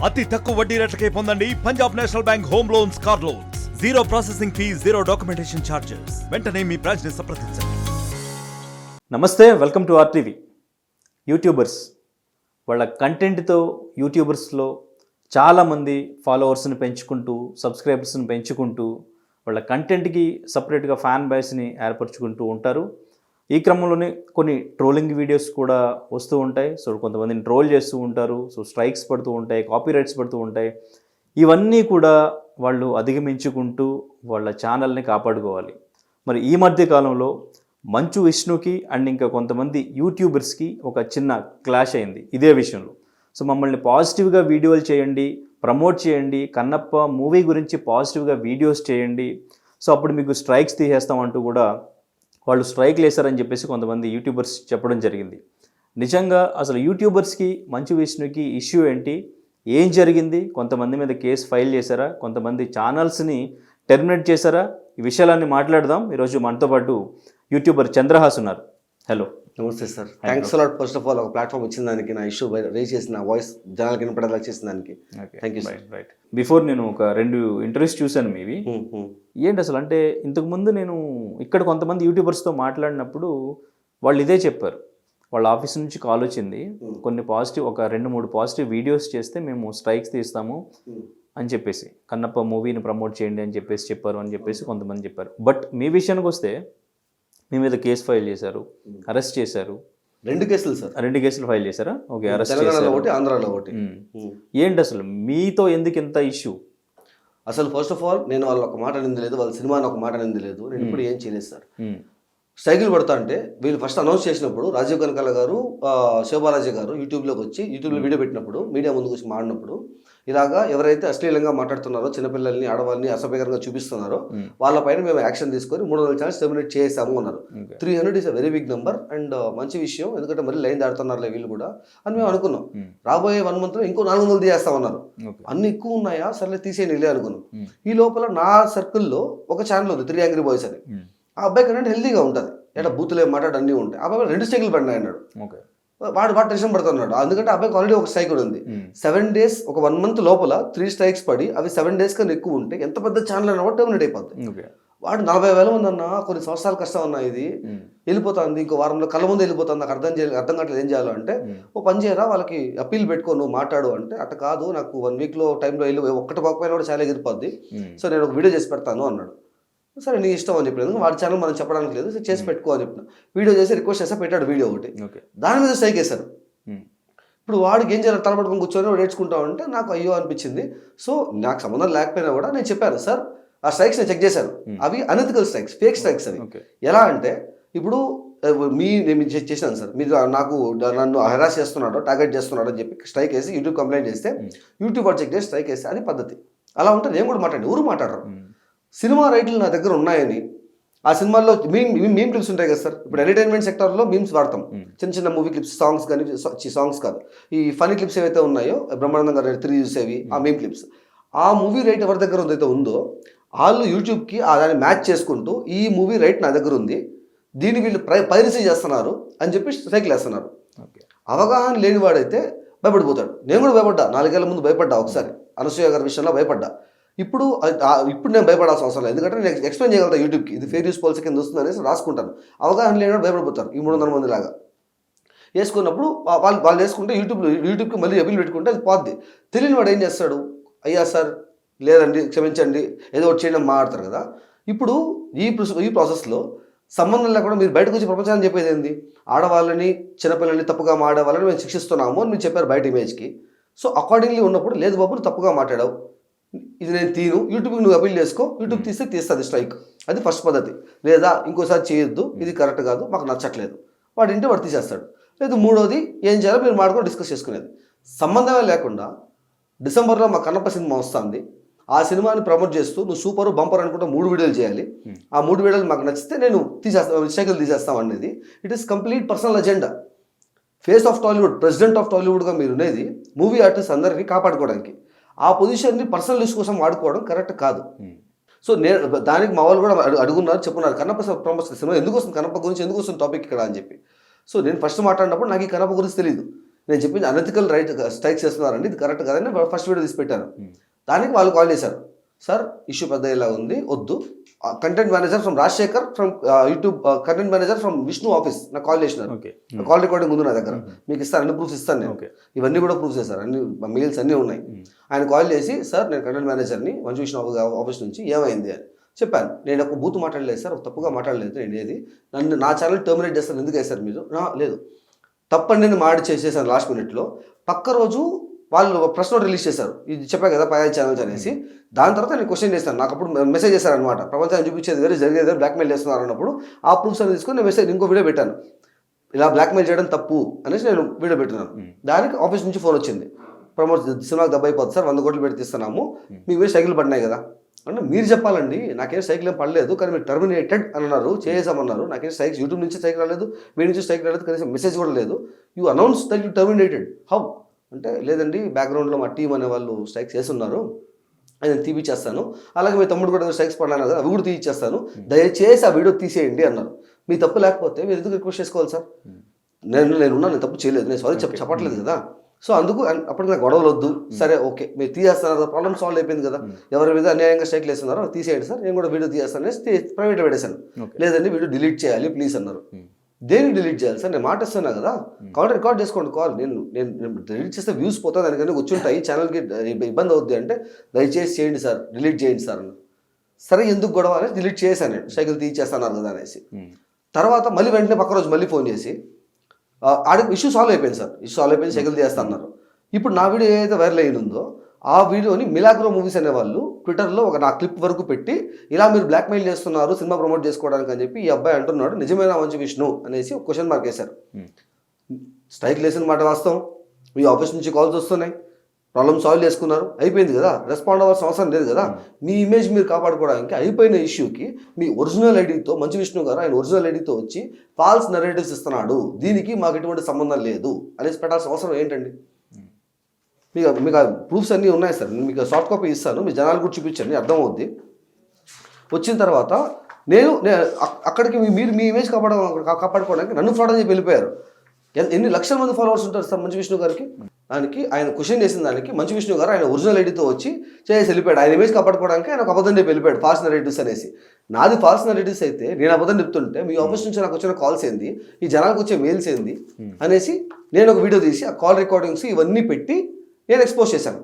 అతి తక్కువ వడ్డీ రేట్లకే పొందండి Punjab national bank home loans, car loans. Zero processing fee, zero documentation charges. వెంటనే మీ బ్రాంచ్ ని సంప్రదించండి. నమస్తే, వెల్కమ్ టు ఆర్టీవీ. యూట్యూబర్స్ వాళ్ళ కంటెంట్తో యూట్యూబర్స్లో చాలామంది ఫాలోవర్స్ని పెంచుకుంటూ, సబ్స్క్రైబర్స్ని పెంచుకుంటూ, వాళ్ళ కంటెంట్కి సపరేట్గా ఫ్యాన్ బేస్ని ఏర్పరచుకుంటూ ఉంటారు. ఈ క్రమంలోనే కొన్ని ట్రోలింగ్ వీడియోస్ కూడా వస్తూ ఉంటాయి. సో కొంతమందిని ట్రోల్ చేస్తూ ఉంటారు. సో స్ట్రైక్స్ పడుతూ ఉంటాయి, కాపీ రైట్స్ పడుతూ ఉంటాయి. ఇవన్నీ కూడా వాళ్ళు అధిగమించుకుంటూ వాళ్ళ ఛానల్ని కాపాడుకోవాలి. మరి ఈ మధ్య కాలంలో మంచు విష్ణుకి అండ్ ఇంకా కొంతమంది యూట్యూబర్స్కి ఒక చిన్న క్లాష్ అయింది ఇదే విషయంలో. సో మమ్మల్ని పాజిటివ్గా వీడియోలు చేయండి, ప్రమోట్ చేయండి, కన్నప్ప మూవీ గురించి పాజిటివ్గా వీడియోస్ చేయండి, సో అప్పుడు మీకు స్ట్రైక్స్ తీసేస్తామంటూ కూడా వాళ్ళు స్ట్రైక్లు వేశారని చెప్పేసి కొంతమంది యూట్యూబర్స్ చెప్పడం జరిగింది. నిజంగా అసలు యూట్యూబర్స్కి మంచు విష్ణుకి ఇష్యూ ఏంటి, ఏం జరిగింది, కొంతమంది మీద కేసు ఫైల్ చేశారా, కొంతమంది ఛానల్స్ని టెర్మినేట్ చేశారా, ఈ విషయాలన్నీ మాట్లాడదాం. ఈరోజు మనతో పాటు యూట్యూబర్ చంద్రహాస్ ఉన్నారు. హలో. నమస్తే sir. Thanks a lot first of all ఒక ప్లాట్ఫామ్ ఇచ్చిన దానికి, నా ఇష్యూ రేజ్ చేసిన వాయిస్ జనాలకి వినపడేలా చేసిన దానికి thank you sir. Right. Before నేను ఒక 2 ఇంటర్వ్యూస్ చూశాను మీవి. ఏంటి అసలు అంటే ఇంతకుముందు నేను ఇక్కడ కొంతమంది యూట్యూబర్స్తో మాట్లాడినప్పుడు వాళ్ళు ఇదే చెప్పారు. వాళ్ళ ఆఫీస్ నుంచి కాల్ వచ్చింది, కొన్ని పాజిటివ్ ఒక 2-3 పాజిటివ్ వీడియోస్ చేస్తే మేము స్ట్రైక్స్ తీస్తాము అని చెప్పేసి, కన్నప్ప మూవీని ప్రమోట్ చేయండి అని చెప్పేసి చెప్పారు అని చెప్పేసి కొంతమంది చెప్పారు. బట్ మీ విషయానికి వస్తే మీ మీద కేసు ఫైల్ చేశారు, అరెస్ట్ చేశారు. 2 కేసులు సార్. 2 కేసులు ఫైల్ చేశారా? ఓకే. అరెస్ట్ తెలంగాణలో చేశారు. ఒకటి, ఆంధ్రాలో ఒకటి. ఏంటి అసలు మీతో ఎందుకు ఇంత ఇష్యూ? అసలు ఫస్ట్ ఆఫ్ ఆల్ నేను వాళ్ళు ఒక మాట అనేది లేదు, వాళ్ళ సినిమాని ఒక మాట అనేది లేదు. నేను ఇప్పుడు ఏం చేయలేదు సార్. సైకిల్ పడతా అంటే వీళ్ళు ఫస్ట్ అనౌన్స్ చేసినప్పుడు రాజీవ్ కనకాల గారు, శివబాలాజీ గారు యూట్యూబ్లోకి వచ్చి యూట్యూబ్లో వీడియో పెట్టినప్పుడు, మీడియా ముందుకు వచ్చి మాడినప్పుడు, ఇలాగా ఎవరైతే అశ్లీలంగా మాట్లాడుతున్నారో, చిన్నపిల్లల్ని ఆడవాళ్ళని అసభ్యకరంగా చూపిస్తున్నారో వాళ్ళపైన మేము యాక్షన్ తీసుకొని 300 ఛానల్స్ టెర్మినేట్ చేసాము అన్నారు. 300 is a very big number and మంచి విషయం, ఎందుకంటే మరీ లైన్ దాడుతున్నారులే వీళ్ళు కూడా అని మేము అనుకున్నాం. రాబోయే 1 మంత్లో ఇంకో 400 తీసేస్తామన్నారు. అన్ని ఎక్కువ ఉన్నాయా, సర్లే తీసేయనిలే అనుకున్నాం. ఈ లోపల నా సర్కిల్లో ఒక ఛానల్ ఉంది 3 యాంగ్రీ బాయ్స్ అని. ఆ అబ్బాయి కంటే హెల్తీగా ఉంటుంది, ఎట్లా బూతులే మాట్లాడు అన్నీ ఉంటాయి. ఆ అబ్బాయి 2 స్ట్రైకులు పడినాయి అన్నాడు. వాడు టెన్షన్ పడుతున్నాడు, ఎందుకంటే అబ్బాయికి ఆల్రెడీ ఒక స్ట్రైక్ ఉంది. 7 days ఒక 1 month లోపల 3 strikes పడి అవి 7 days కన్నా ఎక్కువ ఉంటే ఎంత పెద్ద ఛానల్ అన్న కూడా టెర్మినేట్ అయిపోతుంది. వాడు 40,000 మంది అన్న, కొన్ని సంవత్సరాల కష్టం అన్న, ఇది వెళ్ళిపోతుంది, ఇంకో వారంలో కళ్ళ ముందు వెళ్ళిపోతుంది, నాకు అర్థం కావట్లేదు ఏం చేయాలో అంటే, ఓ పని చేయరా వాళ్ళకి అప్పీల్ పెట్టుకో, నువ్వు మాట్లాడు అంటే, అట్ట కాదు నాకు 1 weekలో టైంలో వెళ్ళి ఒక్కటి పోకపోయినా కూడా చాలా ఎగిరిపోద్ది, సో నేను ఒక వీడియో చేసి పెడతాను అన్నాడు. సరే నీ ఇష్టం అని చెప్పిన, వాడి ఛానల్ మనం చెప్పడానికి లేదు, సో చేసి పెట్టుకో అని చెప్పిన. వీడియో చేసి రిక్వెస్ట్ చేస్తే పెట్టాడు వీడియో ఒకటి, దాని మీద స్ట్రైక్ వేశారు. ఇప్పుడు వాడికి ఏం చేయాలి, తలపట్టుకొని కూర్చొని వాడు నేర్చుకుంటా ఉంటే నాకు అయ్యో అనిపించింది. సో నాకు సంబంధం లేకపోయినా కూడా నేను చెప్పాను, సార్ ఆ స్ట్రైక్స్ నేను చెక్ చేశాను, అవి అనెథికల్ స్ట్రైక్స్, ఫేక్ స్ట్రైక్స్ అవి. ఎలా అంటే ఇప్పుడు నేను చేశాను సార్, మీరు నన్ను హెరాస్ చేస్తున్నాడో టార్గెట్ చేస్తున్నాడో అని చెప్పి స్ట్రైక్ వేసి యూట్యూబ్ కంప్లైంట్ చేస్తే యూట్యూబ్ వాడు చెక్ చేసి స్ట్రైక్ వేస్తే అది పద్ధతి. అలా ఉంటే నేను కూడా మాట్లాడి, ఎవరు మాట్లాడరు. సినిమా రైట్లు నా దగ్గర ఉన్నాయని, ఆ సినిమాల్లో మీమ్ క్లిప్స్ ఉంటాయి కదా సార్, ఇప్పుడు ఎంటర్టైన్మెంట్ సెక్టర్లో మీమ్స్ వాడతాం, చిన్న చిన్న మూవీ క్లిప్స్, సాంగ్స్ కానీ, సాంగ్స్ కాదు, ఈ ఫనీ క్లిప్స్ ఏవైతే ఉన్నాయో బ్రహ్మానందం గారు 3 చూసేవి, ఆ మీమ్ క్లిప్స్, ఆ మూవీ రైట్ ఎవరి దగ్గర ఉందైతే ఉందో వాళ్ళు యూట్యూబ్కి దాన్ని మ్యాచ్ చేసుకుంటూ ఈ మూవీ రైట్ నా దగ్గర ఉంది, దీన్ని వీళ్ళు పైరసీ చేస్తున్నారు అని చెప్పి సైకిల్ వేస్తున్నారు. అవగాహన లేనివాడైతే భయపడిపోతాడు. నేను కూడా భయపడ్డా, 4 ఏళ్ల ముందు భయపడ్డా, ఒకసారి అనసూయ గారి విషయంలో భయపడ్డా. ఇప్పుడు నేను భయపడాల్సిన అవసరం లేదు, ఎందుకంటే నేను ఎక్స్ప్లెయిన్ చేయగలుగుతాను యూట్యూబ్కి, ఇది ఫేర్ యూస్ పాలసీ కింద వస్తుంది అనేసి రాసుకుంటాను. అవగాహన లేని భయపడిపోతారు ఈ 300 మంది లాగా. వేసుకున్నప్పుడు వాళ్ళు వేసుకుంటే యూట్యూబ్కి మళ్ళీ అప్పీల్ పెట్టుకుంటే అది పోద్ది. తెలియని వాడు ఏం చేస్తాడు, అయ్యా సార్ లేదండి క్షమించండి ఏదో ఒకటి చేయడం మాట్లాడతారు కదా. ఇప్పుడు ఈ ప్రాసెస్లో సంబంధం లేకుండా మీరు బయటకు వచ్చి ప్రపంచాన్ని చెప్పేది ఏంది, ఆడవాళ్ళని చిన్నపిల్లల్ని తప్పుగా మాడేవాళ్ళని మేము శిక్షిస్తున్నాము అని మీరు చెప్పారు బయట ఇమేజ్కి. సో అకార్డింగ్లీ ఉన్నప్పుడు లేదు బాబు నువ్వు తప్పుగా మాట్లాడావు, ఇది నేను తీను, యూట్యూబ్కి నువ్వు అప్పీల్ చేసుకో, యూట్యూబ్ తీస్తుంది స్ట్రైక్, అది ఫస్ట్ పద్ధతి. లేదా ఇంకోసారి చేయొద్దు, ఇది కరెక్ట్ కాదు, మాకు నచ్చట్లేదు, వాడు ఇంటి వాడు తీసేస్తాడు. లేదు 3వది ఏం చేయాలో మీరు మాట్లాడుకొని డిస్కస్ చేసుకునేది. సంబంధమే లేకుండా డిసెంబర్లో మా కన్నప్ప సినిమా వస్తుంది, ఆ సినిమాని ప్రమోట్ చేస్తూ నువ్వు సూపర్ బంపర్ అనుకుంటా 3 వీడియోలు చేయాలి, ఆ 3 వీడియోలు మాకు నచ్చితే నేను స్ట్రైకులు తీసేస్తాం అనేది it is complete personal agenda. Face of Tollywood, president of టాలీవుడ్గా మీరు ఉన్నది మూవీ ఆర్టిస్ట్ అందరినీ కాపాడుకోవడానికి, ఆ పొజిషన్ని పర్సనల్ యూస్ కోసం వాడుకోవడం కరెక్ట్ కాదు. సో నేను దానికి మా వాళ్ళు కూడా అడుగున్నారు, చెప్పున్నారు కన్నప్ప ప్రమోషన్ సినిమా ఎందుకు వస్తుంది, కన్నప్ప గురించి ఎందుకు వస్తుంది టాపిక్ ఇక్కడ అని చెప్పి. సో నేను ఫస్ట్ మాట్లాడినప్పుడు నాకు ఈ కన్నప్ప గురించి తెలియదు. నేను చెప్పింది అనెథికల్ రైట్ స్ట్రైక్స్ చేస్తున్నారండి, ఇది కరెక్ట్ కదండి. ఫస్ట్ వీడియో తీసి పెట్టాను. దానికి వాళ్ళు కాల్ చేశారు, సార్ ఇష్యూ పెద్ద ఇలా ఉంది, వద్దు. Content manager from Rajasekhar from YouTube, content manager from Vishnu office నాకు కాల్ చేసినారు. కాల్ రికార్డింగ్ ఉంది నా దగ్గర, మీకు ఇస్తాను, అన్ని ప్రూఫ్స్ ఇస్తాను నేను. ఇవన్నీ కూడా ప్రూఫ్స్ చేశారు, అన్ని మెయిల్స్ అన్నీ ఉన్నాయి. ఆయన కాల్ చేసి, సార్ నేను కంటెంట్ మేనేజర్ని మంచి విష్ణు ఆఫీస్ నుంచి, ఏమైంది అని చెప్పాను. నేను ఒక బూత్ మాట్లాడలేదు సార్, తప్పుగా మాట్లాడలేదు, నేను ఏది నన్ను నా ఛానల్ టర్మినేట్ చేస్తాను ఎందుకు వేశారు మీరు? లేదు, తప్పని నేను మాడి చేసేసాను లాస్ట్ మినిట్లో. పక్క రోజు వాళ్ళు ప్రెస్ నోట్ రిలీజ్ చేశారు, ఇది చెప్పా కదా పై ఛానల్స్ అనేసి. దాని తర్వాత నేను క్వశ్చన్ చేస్తాను, నాకు అప్పుడు మెసేజ్ చేశారనమాట, ప్రపంచాన్ని చూపించేది వేరే జరిగేది బ్లాక్మెయిల్ చేస్తున్నారు అన్నప్పుడు ఆ ప్రూఫ్స్ అని తీసుకొని నేను మెసేజ్ ఇంకో వీడియో పెట్టాను, ఇలా బ్లాక్మెయిల్ చేయడం తప్పు అనేసి నేను వీడియో పెట్టినాను. దానికి ఆఫీస్ నుంచి ఫోన్ వచ్చింది, ప్రమోట్ సినిమాకి దెబ్బ అయిపోతుంది సార్, 100 కోట్లు పెట్టి తీస్తున్నాము, మీకు వేరే సైకిల్ పడినాయి కదా అంటే. మీరు చెప్పాలండి, నాకేం సైకిల్ ఏం పడలేదు, కానీ మీరు టర్మినేటెడ్ అని అన్నారు, చేసామన్నారు. నాకేం సైకిల్ యూట్యూబ్ నుంచి సైకిల్ రాలేదు, మీ నుంచి సైకిల్ రాలేదు, కనీసం మెసేజ్ కూడా లేదు. You announce that you terminated, how అంటే, లేదండి బ్యాక్గ్రౌండ్లో మా టీం అనే వాళ్ళు స్ట్రైక్స్ చేస్తున్నారు, అది నేను తీపిచ్చేస్తాను, అలాగే మీ తమ్ముడు కూడా స్ట్రైక్స్ పడినాను కదా అవి కూడా తీపిచ్చేస్తాను, దయచేసి ఆ వీడియో తీసేయండి అన్నారు. మీ తప్పు లేకపోతే మీరు ఎందుకు రిక్వెస్ట్ చేసుకోవాలి సార్? నేను తప్పు చేయలేదు, నేను సారీ చెప్పట్లేదు కదా. సో అందుకు అప్పటికి నాకు గొడవలు వద్దు, సరే ఓకే మీరు తీసేస్తున్నారు, ప్రాబ్లమ్ సాల్వ్ అయిపోయింది కదా, ఎవరి మీద అన్యాయంగా స్ట్రైక్లు వేస్తున్నారో తీసేయండి సార్, నేను కూడా వీడియో తీసేస్తాను ప్రైవేట్లో పెట్టేశాను. లేదండి వీడియో డిలీట్ చేయాలి ప్లీజ్ అన్నారు. దేనికి డిలీట్ చేయాలి సార్, నేను మాట ఇస్తున్నా కదా, కాల్ రికార్డ్ చేసుకోండి కాల్, నేను డిలీట్ చేస్తే వ్యూస్ పోతుంది, దానికన్నా వచ్చి ఉంటాయి, ఛానల్కి ఇబ్బంది అవుద్ది అంటే దయచేసి చేయండి సార్, డిలీట్ చేయండి సార్ అన్నారు. సరే ఎందుకు గొడవ అనేసి డిలీట్ చేశాను, నేను సైకిల్ తీసేస్తాను కదా అనేసి. తర్వాత మళ్ళీ వెంటనే పక్క రోజు మళ్ళీ ఫోన్ చేసి ఆడికి ఇష్యూ సాల్వ్ అయిపోయింది సార్, ఇష్యూ సాల్వ్ అయిపోయింది, సైకిల్ తీస్తా అన్నారు. ఇప్పుడు నా వీడియో ఏదైతే వైరల్ అయ్యిందో ఆ వీడియోని మిలాగ్రో మూవీస్ అనే వాళ్ళు ట్విట్టర్లో ఒక నా క్లిప్ వరకు పెట్టి, ఇలా మీరు బ్లాక్మెయిల్ చేస్తున్నారు సినిమా ప్రమోట్ చేసుకోవడానికి అని చెప్పి ఈ అబ్బాయి అంటున్నాడు, నిజమైన మంచి విష్ణు అనేసి ఒక క్వశ్చన్ మార్క్ వేశారు. స్ట్రైక్ లేసిన మాట వాస్తవం, మీ ఆఫీస్ నుంచి కాల్స్ వస్తున్నాయి, ప్రాబ్లమ్ సాల్వ్ చేసుకున్నారు, అయిపోయింది కదా, రెస్పాండ్ అవ్వాల్సిన అవసరం లేదు కదా. మీ ఇమేజ్ మీరు కాపాడుకోవడానికి అయిపోయిన ఇష్యూకి మీ ఒరిజినల్ ఐడితో మంచి విష్ణు గారు ఆయన ఒరిజినల్ ఐడితో వచ్చి ఫాల్స్ నరేటివ్స్ ఇస్తున్నాడు, దీనికి మాకు ఎటువంటి సంబంధం లేదు అనేసి పెట్టాల్సిన అవసరం ఏంటండి? మీకు ఆ ప్రూఫ్స్ అన్నీ ఉన్నాయి సార్, మీకు సాఫ్ట్ కాపీ ఇస్తాను, మీ జనాలు కూడా చూపించండి, అర్థమవుద్ది. వచ్చిన తర్వాత నేను అక్కడికి మీరు మీ ఇమేజ్ కాపాడుకోవడానికి నన్ను ఫ్రాడ్ అని చెప్పి వెళ్ళిపోయారు. ఎన్ని లక్షల మంది ఫాలోవర్స్ ఉంటారు సార్ మంచి విష్ణు గారికి? దానికి ఆయన క్వశ్చన్ చేసిన దానికి మంచి విష్ణు గారు ఆయన ఒరిజినల్ ఐడితో వచ్చి చేసి వెళ్ళిపోయాడు, ఆయన ఇమేజ్ కాపాడుకోవడానికి ఆయన ఒక అబద్ధం చెప్పి వెళ్ళిపోయాడు, ఫాల్స్ నరేటివ్స్ అనేసి. నాది ఫాల్స్ నరేటివ్స్ అయితే నేను అబద్ధం చెప్తుంటే మీ ఆఫీస్ నుంచి నాకు వచ్చిన కాల్స్ ఏంది, ఈ జనాలకు వచ్చే మెయిల్స్ ఏంది అనేసి నేను ఒక వీడియో తీసి ఆ కాల్ రికార్డింగ్స్ ఇవన్నీ పెట్టి నేను ఎక్స్పోజ్ చేశాను,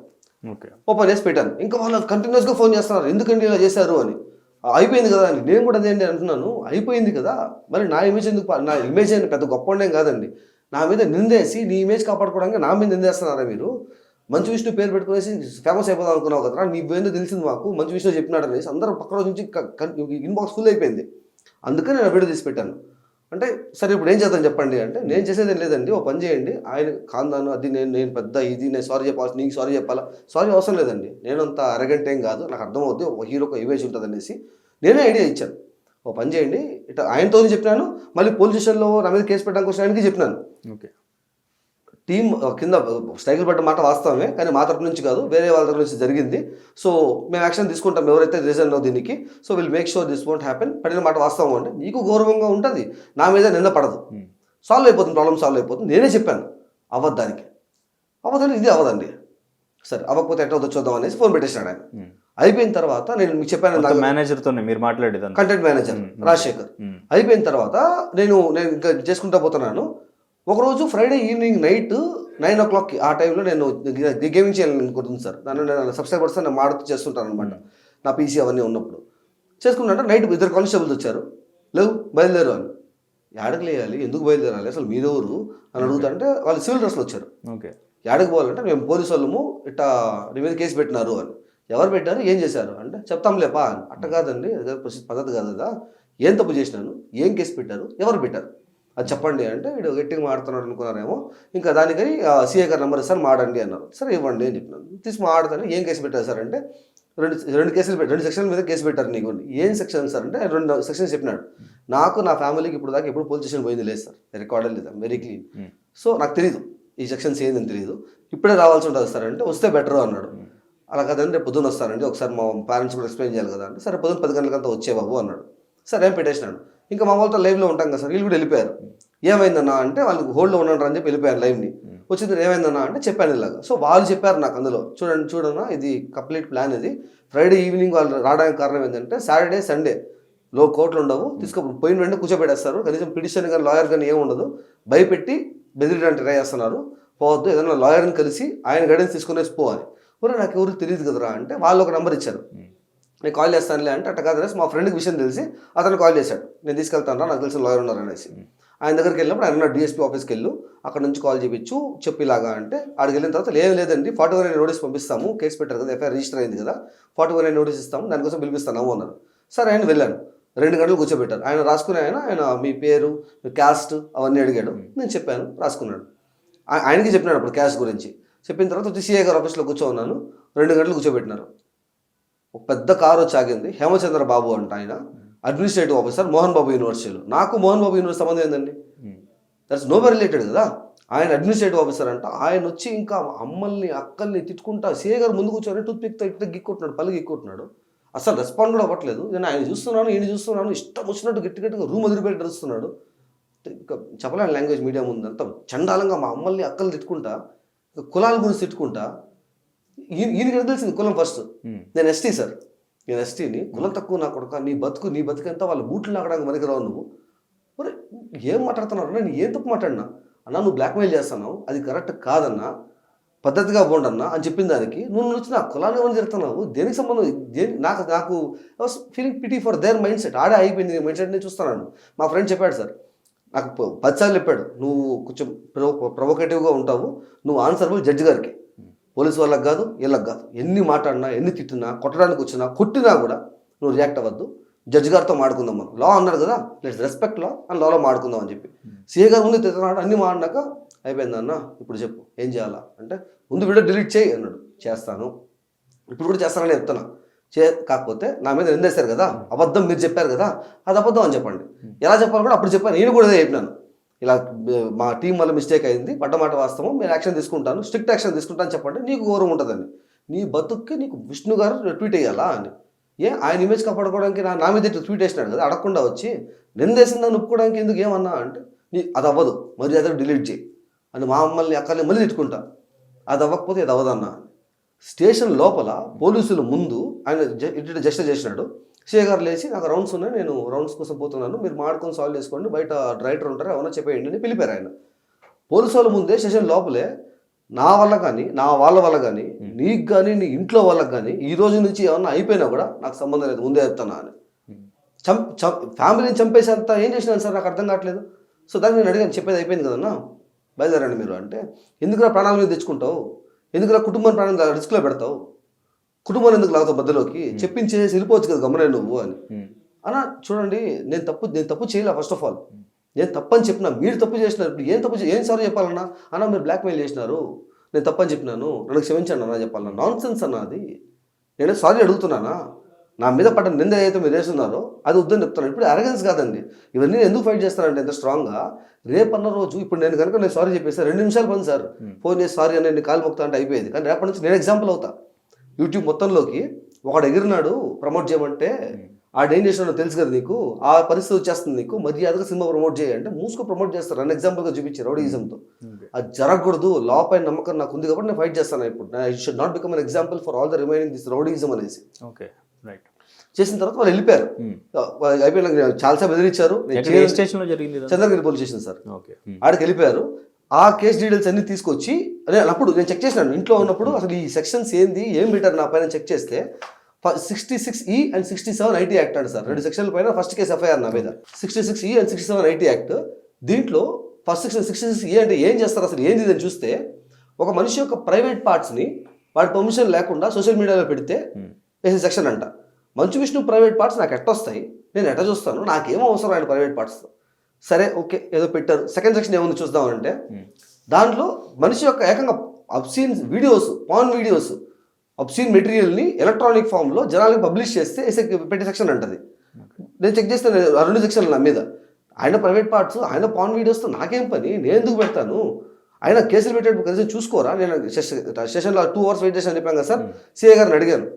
ఓపెన్ చేసి పెట్టాను. ఇంకా వాళ్ళు కంటిన్యూస్గా ఫోన్ చేస్తున్నారు, ఎందుకండి ఇలా చేశారు అని. అయిపోయింది కదా అని నేను కూడా అదేంటి అంటున్నాను, అయిపోయింది కదా మరి నా ఇమేజ్ ఎందుకు, నా ఇమేజ్ అని పెద్ద గొప్ప ఉండేం కాదండి, నా మీద నిందేసి నీ ఇమేజ్ కాపాడుకోవడానికి నా మీద నిందేస్తున్నారా మీరు? మంచి విష్ణు పేరు పెట్టుకునేసి ఫేమస్ అయిపోదాం అనుకున్నావు కదా, నీ ఏందో తెలిసింది మాకు, మంచి విష్ణు చెప్పినాడు అనేసి అందరూ పక్క రోజు నుంచి ఇన్బాక్స్ ఫుల్ అయిపోయింది. అందుకని నేను వీడియో తీసి పెట్టాను. అంటే సరే ఇప్పుడు ఏం చేద్దాం చెప్పండి అంటే, నేను చేసేది లేదండి, ఓ పని చేయండి, ఆయన కాందాను అది నేను పెద్ద ఇది నేను సారీ చెప్పాల్సి, నీకు సారీ చెప్పాలా, సారీ అవసరం లేదండి, నేను అంత అరగంట ఏం కాదు, నాకు అర్థమవుద్ది ఒక హీరోకి ఇమేజ్ ఉంటుంది అనేసి నేనే ఐడియా ఇచ్చాను. ఓ పని చేయండి ఇట్లా ఆయనతో చెప్పినాను, మళ్ళీ పోలీస్ స్టేషన్లో నా మీద కేసు పెట్టడానికి వచ్చిన ఆయనకి చెప్పినాను. ఓకే టీం కింద స్ట్రైకులు పడ్డ మాట వాస్తవమే, కానీ మా తరపు నుంచి కాదు వేరే వాళ్ళ తరపు నుంచి జరిగింది, సో మేము యాక్షన్ తీసుకుంటాం ఎవరైతే రీజన్ దీనికి, so will make sure this won't happen. పడిన మాట వాస్తవం అంటే నీకు గౌరవంగా ఉంటుంది, నా మీద నింద పడదు, సాల్వ్ అయిపోతుంది, ప్రాబ్లమ్ సాల్వ్ అయిపోతుంది. నేనే చెప్పాను అవ్వద్దానికి, అవ్వదండి ఇది అవ్వదండి, సరే అవ్వకపోతే ఎట్లా చూద్దాం అనేసి ఫోన్ పెట్టేసినాడు ఆయన. అయిపోయిన తర్వాత నేను మీకు చెప్పాను మేనేజర్తో మీరు మాట్లాడేది, కంటెంట్ మేనేజర్ రాజశేఖర్. అయిపోయిన తర్వాత నేను ఇంకా చేసుకుంటా పోతున్నాను. ఒకరోజు ఫ్రైడే ఈవినింగ్ నైట్ 9 o'clock ఆ టైంలో నేను గేమింగ్ చేయాలనుకుంటుంది సార్, దాన్ని నేను సబ్స్క్రైబర్స్ నేను మాడుతూ చేస్తుంటాను అనమాట, నా పీసీ అవన్నీ ఉన్నప్పుడు చేసుకుంటే నైట్ 2 కానిస్టేబుల్స్ వచ్చారు, లేవు బయలుదేరు అని. ఏడకి లేయాలి, ఎందుకు బయలుదేరాలి, అసలు మీరెవరు అని అడుగుతారంటే వాళ్ళు సివిల్ డ్రెస్లో వచ్చారు. ఓకే ఏడకి పోవాలంటే మేము పోలీసు వాళ్ళము ఇట్లా నీ మీద కేసు పెట్టినారు అని. ఎవరు పెట్టారు, ఏం చేశారు అంటే చెప్తాంలేపా అని. అట్ట కాదండి, పద్ధతి కాదు కదా, ఏం తప్పు చేసినాను, ఏం కేసు పెట్టారు, ఎవరు పెట్టారు అది చెప్పండి అంటే వీడు గట్టిగా మాడుతున్నాడు అనుకున్నారేమో, ఇంకా దానికని సీఏ గారు నెంబర్ ఇస్తాను మాడండి అన్నారు. సరే ఇవ్వండి అని చెప్పినాను, తీసి మాడతాను. ఏం కేసు పెట్టారు సార్ అంటే రెండు కేసులు 2 సెక్షన్ల మీద కేసు పెట్టారు నీకు. ఏం సెక్షన్ సార్ అంటే 2 సెక్షన్స్ చెప్పినాడు. నాకు నా ఫ్యామిలీకి ఇప్పుడు దాకా ఎప్పుడు పోలీస్ స్టేషన్ పోయింది లేదు సార్, రికార్డెడ్ లేదు, వెరీ క్లీన్. సో నాకు తెలియదు ఈ సెక్షన్స్ ఏందని తెలియదు, ఇప్పుడే రావాల్సి ఉంటుంది సార్ అంటే వస్తే బెటర్ అన్నాడు. అలా కదండి రేపు పొద్దున్న వస్తానండి, ఒకసారి మా పేరెంట్స్ కూడా ఎక్స్ప్లెయిన్ చేయాలి కదా అంటే సరే పొద్దున్న 10 గంటలకంతా వచ్చే బాబు అన్నాడు. సరే ఏం పెట్టేసినాడు. ఇంకా మా వాళ్ళతో లైవ్లో ఉంటాం కదా సార్, వీళ్ళు కూడా వెళ్ళిపోయారు. ఏమైందన్నా అంటే వాళ్ళు హోల్డ్లో ఉన్నాడు అని చెప్పి వెళ్ళిపోయారు లైవ్ని. వచ్చింది ఏమైందన్నా అంటే చెప్పాను ఇలాగా. సో వాళ్ళు చెప్పారు నాకు అందులో, చూడన్నా ఇది కంప్లీట్ ప్లాన్ ఇది. ఫ్రైడే ఈవినింగ్ వాళ్ళు రావడానికి కారణం ఏంటంటే సాటర్డే సండే కోర్టులు ఉండవు, పోయిన వెంటనే కూర్చోబెట్టేస్తారు, కనీసం పిటిషన్ కానీ లాయర్ కానీ ఏమి ఉండదు, భయపెట్టి బెదిరియడానికి ట్రై చేస్తున్నారు. పోవద్దు, ఏదైనా లాయర్ని కలిసి ఆయన గైడెన్స్ తీసుకునేసి పోవాలి. మరి నాకు ఎవరికి తెలియదు కదరా అంటే వాళ్ళు ఒక నెంబర్ ఇచ్చారు, నేను కాల్ చేస్తానులే అంటే, అట్ట కాదనేసి మా ఫ్రెండ్కి విషయం తెలిసి అతను కాల్ చేశాడు, నేను తీసుకెళ్తాను నాకు తెలిసిన లాయర్ ఉన్నారు అనేసి. ఆయన దగ్గరికి వెళ్ళినప్పుడు ఆయన డిఎస్పీ ఆఫీస్కి వెళ్ళు, అక్కడ నుంచి కాల్ చేయించు చెప్పు ఇలాగా అంటే, ఆడికి వెళ్ళిన తర్వాత ఏం లేదండి 41 నోటీస్ పంపిస్తాము, కేసు పెట్టారు కదా, ఎఫ్ఐఆర్ రిజిస్టర్ అయింది కదా, 41 నోటీస్ ఇస్తాము, దానికోసం పిలిపిస్తాము అన్నారు. సరే ఆయన వెళ్ళాను, 2 గంటలు కూర్చోబెట్టారు. ఆయన రాసుకునే ఆయన మీ పేరు మీ క్యాస్ట్ అవన్నీ అడిగాడు, నేను చెప్పాను, రాసుకున్నాడు. ఆయనకి చెప్పినాడు అప్పుడు క్యాస్ట్ గురించి. చెప్పిన తర్వాత వచ్చి సిఐ గారు ఆఫీస్లో కూర్చోన్నాను, 2 గంటలు కూర్చోబెట్టినారు. ఒక పెద్ద కారు వచ్చి ఆగింది, హేమచంద్ర బాబు అంట ఆయన, అడ్మినిస్ట్రేటివ్ ఆఫీసర్ మోహన్ బాబు యూనివర్సిటీలో. నాకు మోహన్ బాబు యూనివర్సిటీ సంబంధం ఏందండి, దట్స్ నో రిలేటెడ్ కదా. ఆయన అడ్మినిస్ట్రేటివ్ ఆఫీసర్ అంట. ఆయన వచ్చి ఇంకా అమ్మల్ని అక్కల్ని తిట్టుకుంటా సిఏ గారు ముందు కూర్చొని టూత్ పిక్తో ఇట్లా గిక్కుంటున్నాడు, పళ్ళు గిక్కుంటున్నాడు. అసలు రెస్పాండ్ కూడా అవ్వట్లేదు. నేను ఆయన చూస్తున్నాను, ఈయన చూస్తున్నాను, ఇష్టం వచ్చినట్టు గట్టి గట్టిగా రూమ్ వదిలిపెట్టి నడుస్తున్నాడు. ఇంకా చెప్పలేని లాంగ్వేజ్ మీడియా ముందు అంతా చండాలంగా మా అమ్మల్ని అక్కల్ని తిట్టుకుంటా, కులాల గురించి తిట్టుకుంటా. ఈయనకి తెలిసింది కులం ఫస్ట్. నేను ఎస్టీ సార్, నేను ఎస్టీని, కులం తక్కువ నా కొడుక, నీ బతుకంతా వాళ్ళ బూట్లు లాగడానికి పనికిరావు నువ్వు. మరి ఏం మాట్లాడుతున్నావు, నేను ఏం తప్పు మాట్లాడినా అన్నా, నువ్వు బ్లాక్మెయిల్ చేస్తున్నావు, అది కరెక్ట్ కాదన్నా, పద్ధతిగా పోండన్నా అని చెప్పిన దానికి నువ్వు వచ్చి నా కులాన్ని ఏమని చెప్తున్నావు, దేనికి సంబంధం, నాకు feeling pity for their mind set. ఆడే అయిపోయింది మైండ్ సెట్. నేను చూస్తున్నాను, మా ఫ్రెండ్ చెప్పాడు సార్, నాకు 10 సార్లు చెప్పాడు, నువ్వు కొంచెం ప్రొవోకేటివ్గా ఉంటావు, నువ్వు ఆన్సరబుల్ జడ్జి గారికి, పోలీసు వాళ్ళకి కాదు, వీళ్ళకి కాదు. ఎన్ని మాట్లాడినా, ఎన్ని తిట్టినా, కొట్టడానికి వచ్చినా, కొట్టినా కూడా నువ్వు రియాక్ట్ అవ్వద్దు, జడ్జి గారితో మాడుకుందాం, మనం లా అన్నారు కదా, లెట్స్ రెస్పెక్ట్ లా అని లాలో మాడుకుందాం అని చెప్పి సీఏ గారు ముందు తిరుగుతున్నాడు. అన్ని మాడినాక అయిపోయింది అన్న, ఇప్పుడు చెప్పు ఏం చేయాలా అంటే, ముందు వీడియో డిలీట్ చేయి అన్నాడు. చేస్తాను, ఇప్పుడు కూడా చేస్తానని చెప్తున్నా. కాకపోతే నా మీద నిందేశారు కదా, అబద్ధం మీరు చెప్పారు కదా, అది అబద్ధం అని చెప్పండి. ఎలా చెప్పాలి కూడా అప్పుడు చెప్పాను, నేను కూడా అదే చెప్పినాను. ఇలా మా టీం వల్ల మిస్టేక్ అయింది, పడ్డమాట వాస్తవం, నేను యాక్షన్ తీసుకుంటాను, స్ట్రిక్ట్ యాక్షన్ తీసుకుంటాను చెప్పండి, నీకు గౌరవం ఉంటుందండి. నీ బతుక్కి నీకు విష్ణు గారు ట్వీట్ వేయాలా అని, ఆయన ఇమేజ్ కాపాడుకోవడానికి నా మీద ట్వీట్ వేసినాడు కదా, అడగకుండా వచ్చి నిందేసిందా ఒప్పుకోవడానికి ఎందుకు ఏమన్నా అంటే, అది అవ్వదు, మరి అదే డిలీట్ చేయి అని మా మమ్మల్ని అక్కల్ని మళ్ళీ తిట్టుకుంటా. అది అవ్వకపోతే ఇది అవ్వదన్నా. స్టేషన్ లోపల పోలీసుల ముందు ఆయన ఇటు జస్ట్ చేసినాడు. సీఏ గారు లేచి, నాకు రౌండ్స్ ఉన్నాయి, నేను రౌండ్స్ కోసం పోతున్నాను, మీరు మాడుకొని సాల్వ్ చేసుకోండి, బయట రైటర్ ఉంటారు ఏమన్నా చెప్పేయండి అని పిలిపారు ఆయన. పోలీసు వాళ్ళ ముందే స్టేషన్ లోపలే నా వల్ల కానీ, నా వాళ్ళ వల్ల కానీ, నీకు కానీ, నీ ఇంట్లో వాళ్ళకి కానీ ఈ రోజు నుంచి ఏమన్నా అయిపోయినా కూడా నాకు సంబంధం లేదు, ముందే చెప్తానా అని. ఫ్యామిలీని చంపేసేంత ఏం చేసినాను సార్, నాకు అర్థం కావట్లేదు. సో దాన్ని నేను అడిగాను, చెప్పేది అయిపోయింది కదన్నా, బయలుదేరండి మీరు అంటే, ఎందుకురా ప్రాణాల మీద తెచ్చుకుంటావు, ఎందుకురా కుటుంబాన్ని ప్రాణాలు రిస్క్లో పెడతావు, కుటుంబాన్ని ఎందుకు లాగుతావు మధ్యలోకి, చెప్పించేసి వెళ్ళిపోవచ్చు కదా గమనే నువ్వు అని. అన్న చూడండి, నేను తప్పు చేయలే. ఫస్ట్ ఆఫ్ ఆల్ నేను తప్పని చెప్పినా, మీరు తప్పు చేసినారు, ఇప్పుడు ఏం సారీ చెప్పాలన్నా, అన్న మీరు బ్లాక్మెయిల్ చేసినారు, నేను తప్పని చెప్పినాను, నన్ను క్షమించండి అన్న చెప్పాలన్నా. నాన్ సెన్స్ అన్న అది. నేను సారీ అడుగుతున్నానా, నా మీద పడ్డ నింద ఏదైతే మీరు వేస్తున్నారో అది వద్దని చెప్తాను. ఇప్పుడు అరగెన్స్ కాదండి, ఇవన్నీ ఎందుకు ఫైట్ చేస్తానంటే ఎంత స్ట్రాంగ్గా, రేపన్న రోజు ఇప్పుడు నేను కనుక నేను సారీ చెప్పేసి 2 నిమిషాలు పని సార్, ఫోన్ చేసి సారీ అని నేను కాలు మొక్తా అంటే అయిపోయేది. కానీ రేపటి నుంచి నేను ఎగ్జాంపుల్ అవుతా. యూట్యూబ్ మొత్తంలోకి ఒకడు ఎగిరినాడు ప్రమోట్ చేయమంటే, ఆడు ఏం చేసినాడో తెలుసు కదా నీకు, ఆ పరిస్థితి వచ్చేస్తుంది నీకు, మర్యాదగా సినిమా ప్రమోట్ చేయాలంటే మూసుకు ప్రమోట్ చేస్తారు. నన్ను ఎగ్జాంపుల్గా చూపించారు రౌడీయిజంతో. అది జరగకూడదు, లా పైన నమ్మకం నాకు ఉంది కాబట్టి నేను ఫైట్ చేస్తాను. ఇప్పుడు I should not become an example for all the remaining this rowdyism అనేసి. Okay, right. చేసిన తర్వాత వాళ్ళు వెళ్ళిపోయారు. అయిపోయిన చాలాసేపు బెదిరించారు. చంద్రగిరి పోలీస్ స్టేషన్ సార్, ఆడికి వెళ్ళిపోయారు. ఆ కేసు డీటెయిల్స్ అన్ని తీసుకొచ్చి అప్పుడు నేను చెక్ చేసినాను ఇంట్లో ఉన్నప్పుడు, అసలు ఈ సెక్షన్స్ ఏంది ఏం పెట్టారు నా పైన చెక్ చేస్తే 66E and 67 IT యాక్ట్ అండి సార్. 2 సెక్షన్ల పైన ఫస్ట్ కేసు ఎఫ్ఐఆర్ నా మీద. 66E and 67 IT act. దీంట్లో ఫస్ట్ సెక్షన్ 66E అంటే ఏం చేస్తారు అసలు ఏంది అని చూస్తే, ఒక మనిషి యొక్క ప్రైవేట్ పార్ట్స్ని వాడి పర్మిషన్ లేకుండా సోషల్ మీడియాలో పెడితే వేసే సెక్షన్ అంట. మంచు విష్ణు ప్రైవేట్ పార్ట్స్ నాకు ఎట్టొస్తాయి, నేను ఎట్ట చూస్తాను, నాకేమో అవసరం ఆయన ప్రైవేట్ పార్ట్స్తో. సరే ఓకే ఏదో పెట్టారు. సెకండ్ సెక్షన్ ఏముంది చూద్దామంటే, దాంట్లో మనిషి యొక్క ఏకంగా obscene videos, pan videos, obscene మెటీరియల్ని ఎలక్ట్రానిక్ ఫామ్లో జనాలకు పబ్లిష్ చేస్తే పెట్టే సెక్షన్ అంటది. నేను చెక్ చేస్తే 2 సెక్షన్లు నా మీద. ఆయన ప్రైవేట్ పార్ట్స్, ఆయన పాన్ వీడియోస్తో నాకేం పని, నేను ఎందుకు పెడతాను, ఆయన కేసులు పెట్టేటప్పుడు కలిసి చూసుకోరా. నేను స్టేషన్లో 2 hours వెయిట్ చేసి చెప్పాను కదా సార్. సిఐ గారిని అడిగాను,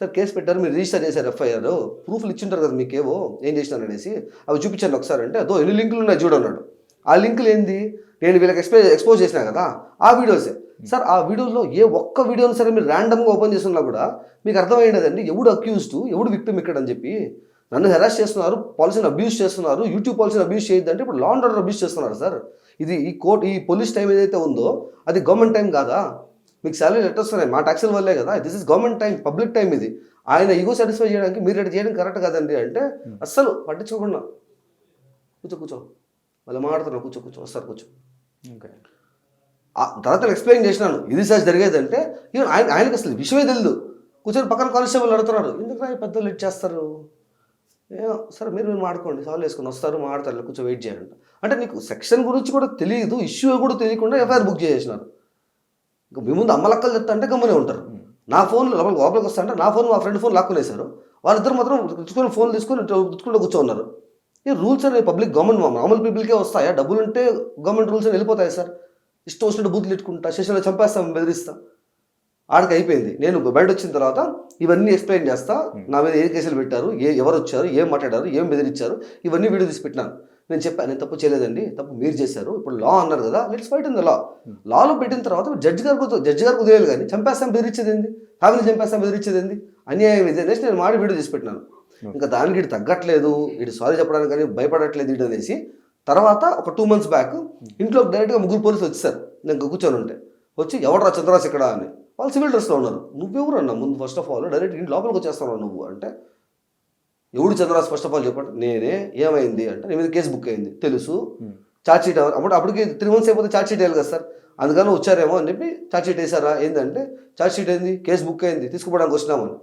సార్ కేసు పెట్టారు, మీరు రిజిస్టర్ చేశారు ఎఫ్ఐఆర్, ప్రూఫ్లు ఇచ్చింటారు కదా మీకేవో, ఏం చేసినారు అనేసి, అవి చూపించాను ఒకసారి అంటే, అదో ఎన్ని లింకులు ఉన్నాయి చూడన్నాడు. ఆ లింకులు ఏంది, నేను వీళ్ళకి ఎక్స్పోజ్ చేసినా కదా ఆ వీడియోసే సార్. ఆ వీడియోలో ఏ ఒక్క వీడియోని సరే మీరు ర్యాండమ్గా ఓపెన్ చేస్తున్నా కూడా మీకు అర్థమైనదండి ఎవడు అక్యూజ్డ్ ఎవడు విక్టిమ్ ఇక్కడ అని చెప్పి. నన్ను హెరాస్ చేస్తున్నారు, పాలసీని అబ్యూస్ చేస్తున్నారు, యూట్యూబ్ పాలసీని అబ్యూస్ చేయొద్దంటే ఇప్పుడు లా అండ్ ఆర్డర్ అబ్యూస్ చేస్తున్నారు సార్. ఇది ఈ పోలీస్ టైం ఏదైతే ఉందో అది గవర్నమెంట్ టైం కాదా? మీకు శాలరీ లెటర్స్ వస్తున్నాయి మా ట్యాక్సుల వల్లే కదా. This is government time, public time. ఇది ఆయన ఈగో సాటిస్ఫై చేయడానికి మీరు ఎట్లా చేయడం కరెక్ట్ కాదండి అంటే అస్సలు పట్టించుకోకుండా కూర్చో మళ్ళీ మాట్లాడుతున్నాను, కూర్చో వస్తారు కూర్చో. ఓకే. తర్వాత ఎక్స్ప్లెయిన్ చేసినాను ఇది సార్ జరిగేదంటే ఆయనకు అసలు విషయమే తెలియదు. కూర్చొని పక్కన కానిస్టేబుల్ అడుగుతున్నారు ఎందుకు పెద్దలు లేట్ చేస్తారు, సరే మీరు మాడుకోండి సాల్వ్ వేసుకొని వస్తారు మాట్లాడతారు కొంచెం వెయిట్ చేయాలంట. అంటే నీకు సెక్షన్ గురించి కూడా తెలియదు, ఇష్యూ కూడా తెలియకుండా ఎఫ్ఐఆర్ బుక్ చేసేసినారు. ఇంకా మీ ముందు అమ్మలక్కలు చెప్తా అంటే గమ్మునే ఉంటారు. నా ఫోన్ లోపలికి వస్తా అంటే నా ఫోన్ మా ఫ్రెండ్ ఫోన్ లాక్కునేశారు. వాళ్ళిద్దరు మాత్రం తెచ్చుకొని ఫోన్ తీసుకొని తెచ్చుకుంటూ కూర్చోన్నారు. ఈ రూల్స్ అనేవి పబ్లిక్ గవర్నమెంట్ మామూలు పీపుల్కే వస్తాయా? డబ్బులు ఉంటే గవర్నమెంట్ రూల్స్ అని వెళ్ళిపోతాయి సార్. ఇష్టం వచ్చినట్టు బూతులు పెట్టుకుంటా, స్టేషన్లో చంపేస్తాం, బెదిరిస్తా. ఆడికి అయిపోయింది. నేను బయట వచ్చిన తర్వాత ఇవన్నీ ఎక్స్ప్లెయిన్ చేస్తా, నా మీద ఏ కేసులు పెట్టారు, ఎవరు వచ్చారు, ఏం మాట్లాడారు, ఏం బెదిరించారు, ఇవన్నీ వీడియో తీసి పెట్టినాను. నేను చెప్పాను నేను తప్పు చేయలేదండి, తప్పు మీరు చేశారు, ఇప్పుడు లా అన్నారు కదా, let's fight in the law. లాలో పెట్టిన తర్వాత జడ్జి గారికి ఉదయాలు కానీ చంపేస్తాం బెదిరించేది ఏంది, ఫ్యామిలీ చంపేస్తాం బెదిరించేది ఏంది, అన్యాయం ఇది అనేసి నేను వీడియో తీసి పెట్టినాను. ఇంకా దానికి ఇటు తగ్గట్లేదు, ఇటు సారీ చెప్పడానికి కానీ భయపడట్లేదు ఇటు అనేసి తర్వాత ఒక 2 months బ్యాక్ ఇంట్లో డైరెక్ట్గా 3 పోలీసులు వచ్చేసారు. నేను కూర్చొని ఉంటే వచ్చి ఎవడరా చంద్రరాజ్ ఇక్కడ అని. వాళ్ళు సివిల్ డ్రెస్లో ఉన్నారు. నువ్వెవరు అన్నా ముందు ఫస్ట్ ఆఫ్ ఆల్ డైరెక్ట్ ఇంటి లోపలికి వచ్చేస్తున్నావు నువ్వు అంటే, ఎవడు చంద్రరాజ్ ఫస్ట్ ఆఫ్ ఆల్ చెప్పండి. నేనే. ఏమైంది అంటే నీ మీద కేసు బుక్ అయింది తెలుసు, ఛార్జ్ షీట్ అప్పటికి 3 months అయిపోతే ఛార్జ్ షీట్ వేయాలి కదా సార్, అందుకని వచ్చారేమో అని చెప్పి ఛార్జ్ షీట్ వేసారా ఏంటంటే, ఛార్జ్ షీట్ ఏంది, కేసు బుక్ అయింది తీసుకుపోవడానికి వచ్చినామని.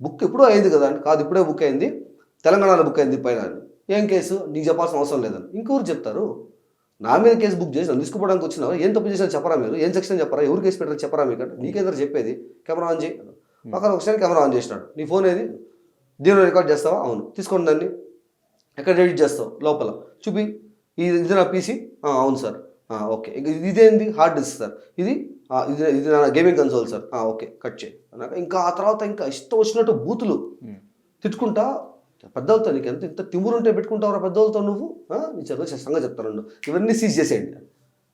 బుక్ ఎప్పుడూ అయింది కదా అంటే, కాదు ఇప్పుడే బుక్ అయింది, తెలంగాణలో బుక్ అయింది పైన. ఏం కేసు నీకు చెప్పాల్సిన అవసరం లేదని ఇంకెవరు చెప్తారు. నా మీద కేసు బుక్ చేసి నన్ను తీసుకోవడానికి వచ్చినావు, ఏం తప్పు చేసినా చెప్పరా మీరు, ఏం సెక్షన్ చెప్పరా, ఎవరు కేసు పెట్టారు చెప్పరా మీకు అంటే, నీకేందరూ చెప్పేది, కెమెరా ఆన్ చేయి. పక్కన ఒకసారి కెమెరా ఆన్ చేసినాడు. నీ ఫోన్ ఏది, దీనిలో రికార్డ్ చేస్తావా, అవును తీసుకోండి దాన్ని, ఎక్కడ ఎడిట్ చేస్తావు లోపల చూపి, ఇది నా పీసీ, అవును సార్, ఓకే. ఇదేంది, హార్డ్ డిస్క్ సార్, ఇది నా gaming console sir, okay cut చేయి అన్నాక ఇంకా ఆ తర్వాత ఇంకా ఇష్టం వచ్చినట్టు బూతులు తిట్టుకుంటా. పెద్దలతో నీకు ఇంత తిమ్మురు ఉంటే పెట్టుకుంటావురా పెద్దలతో నువ్వు, నీ చదువు సంగతి చెప్తాను, ఇవన్నీ సీజ్ చేసేయండి.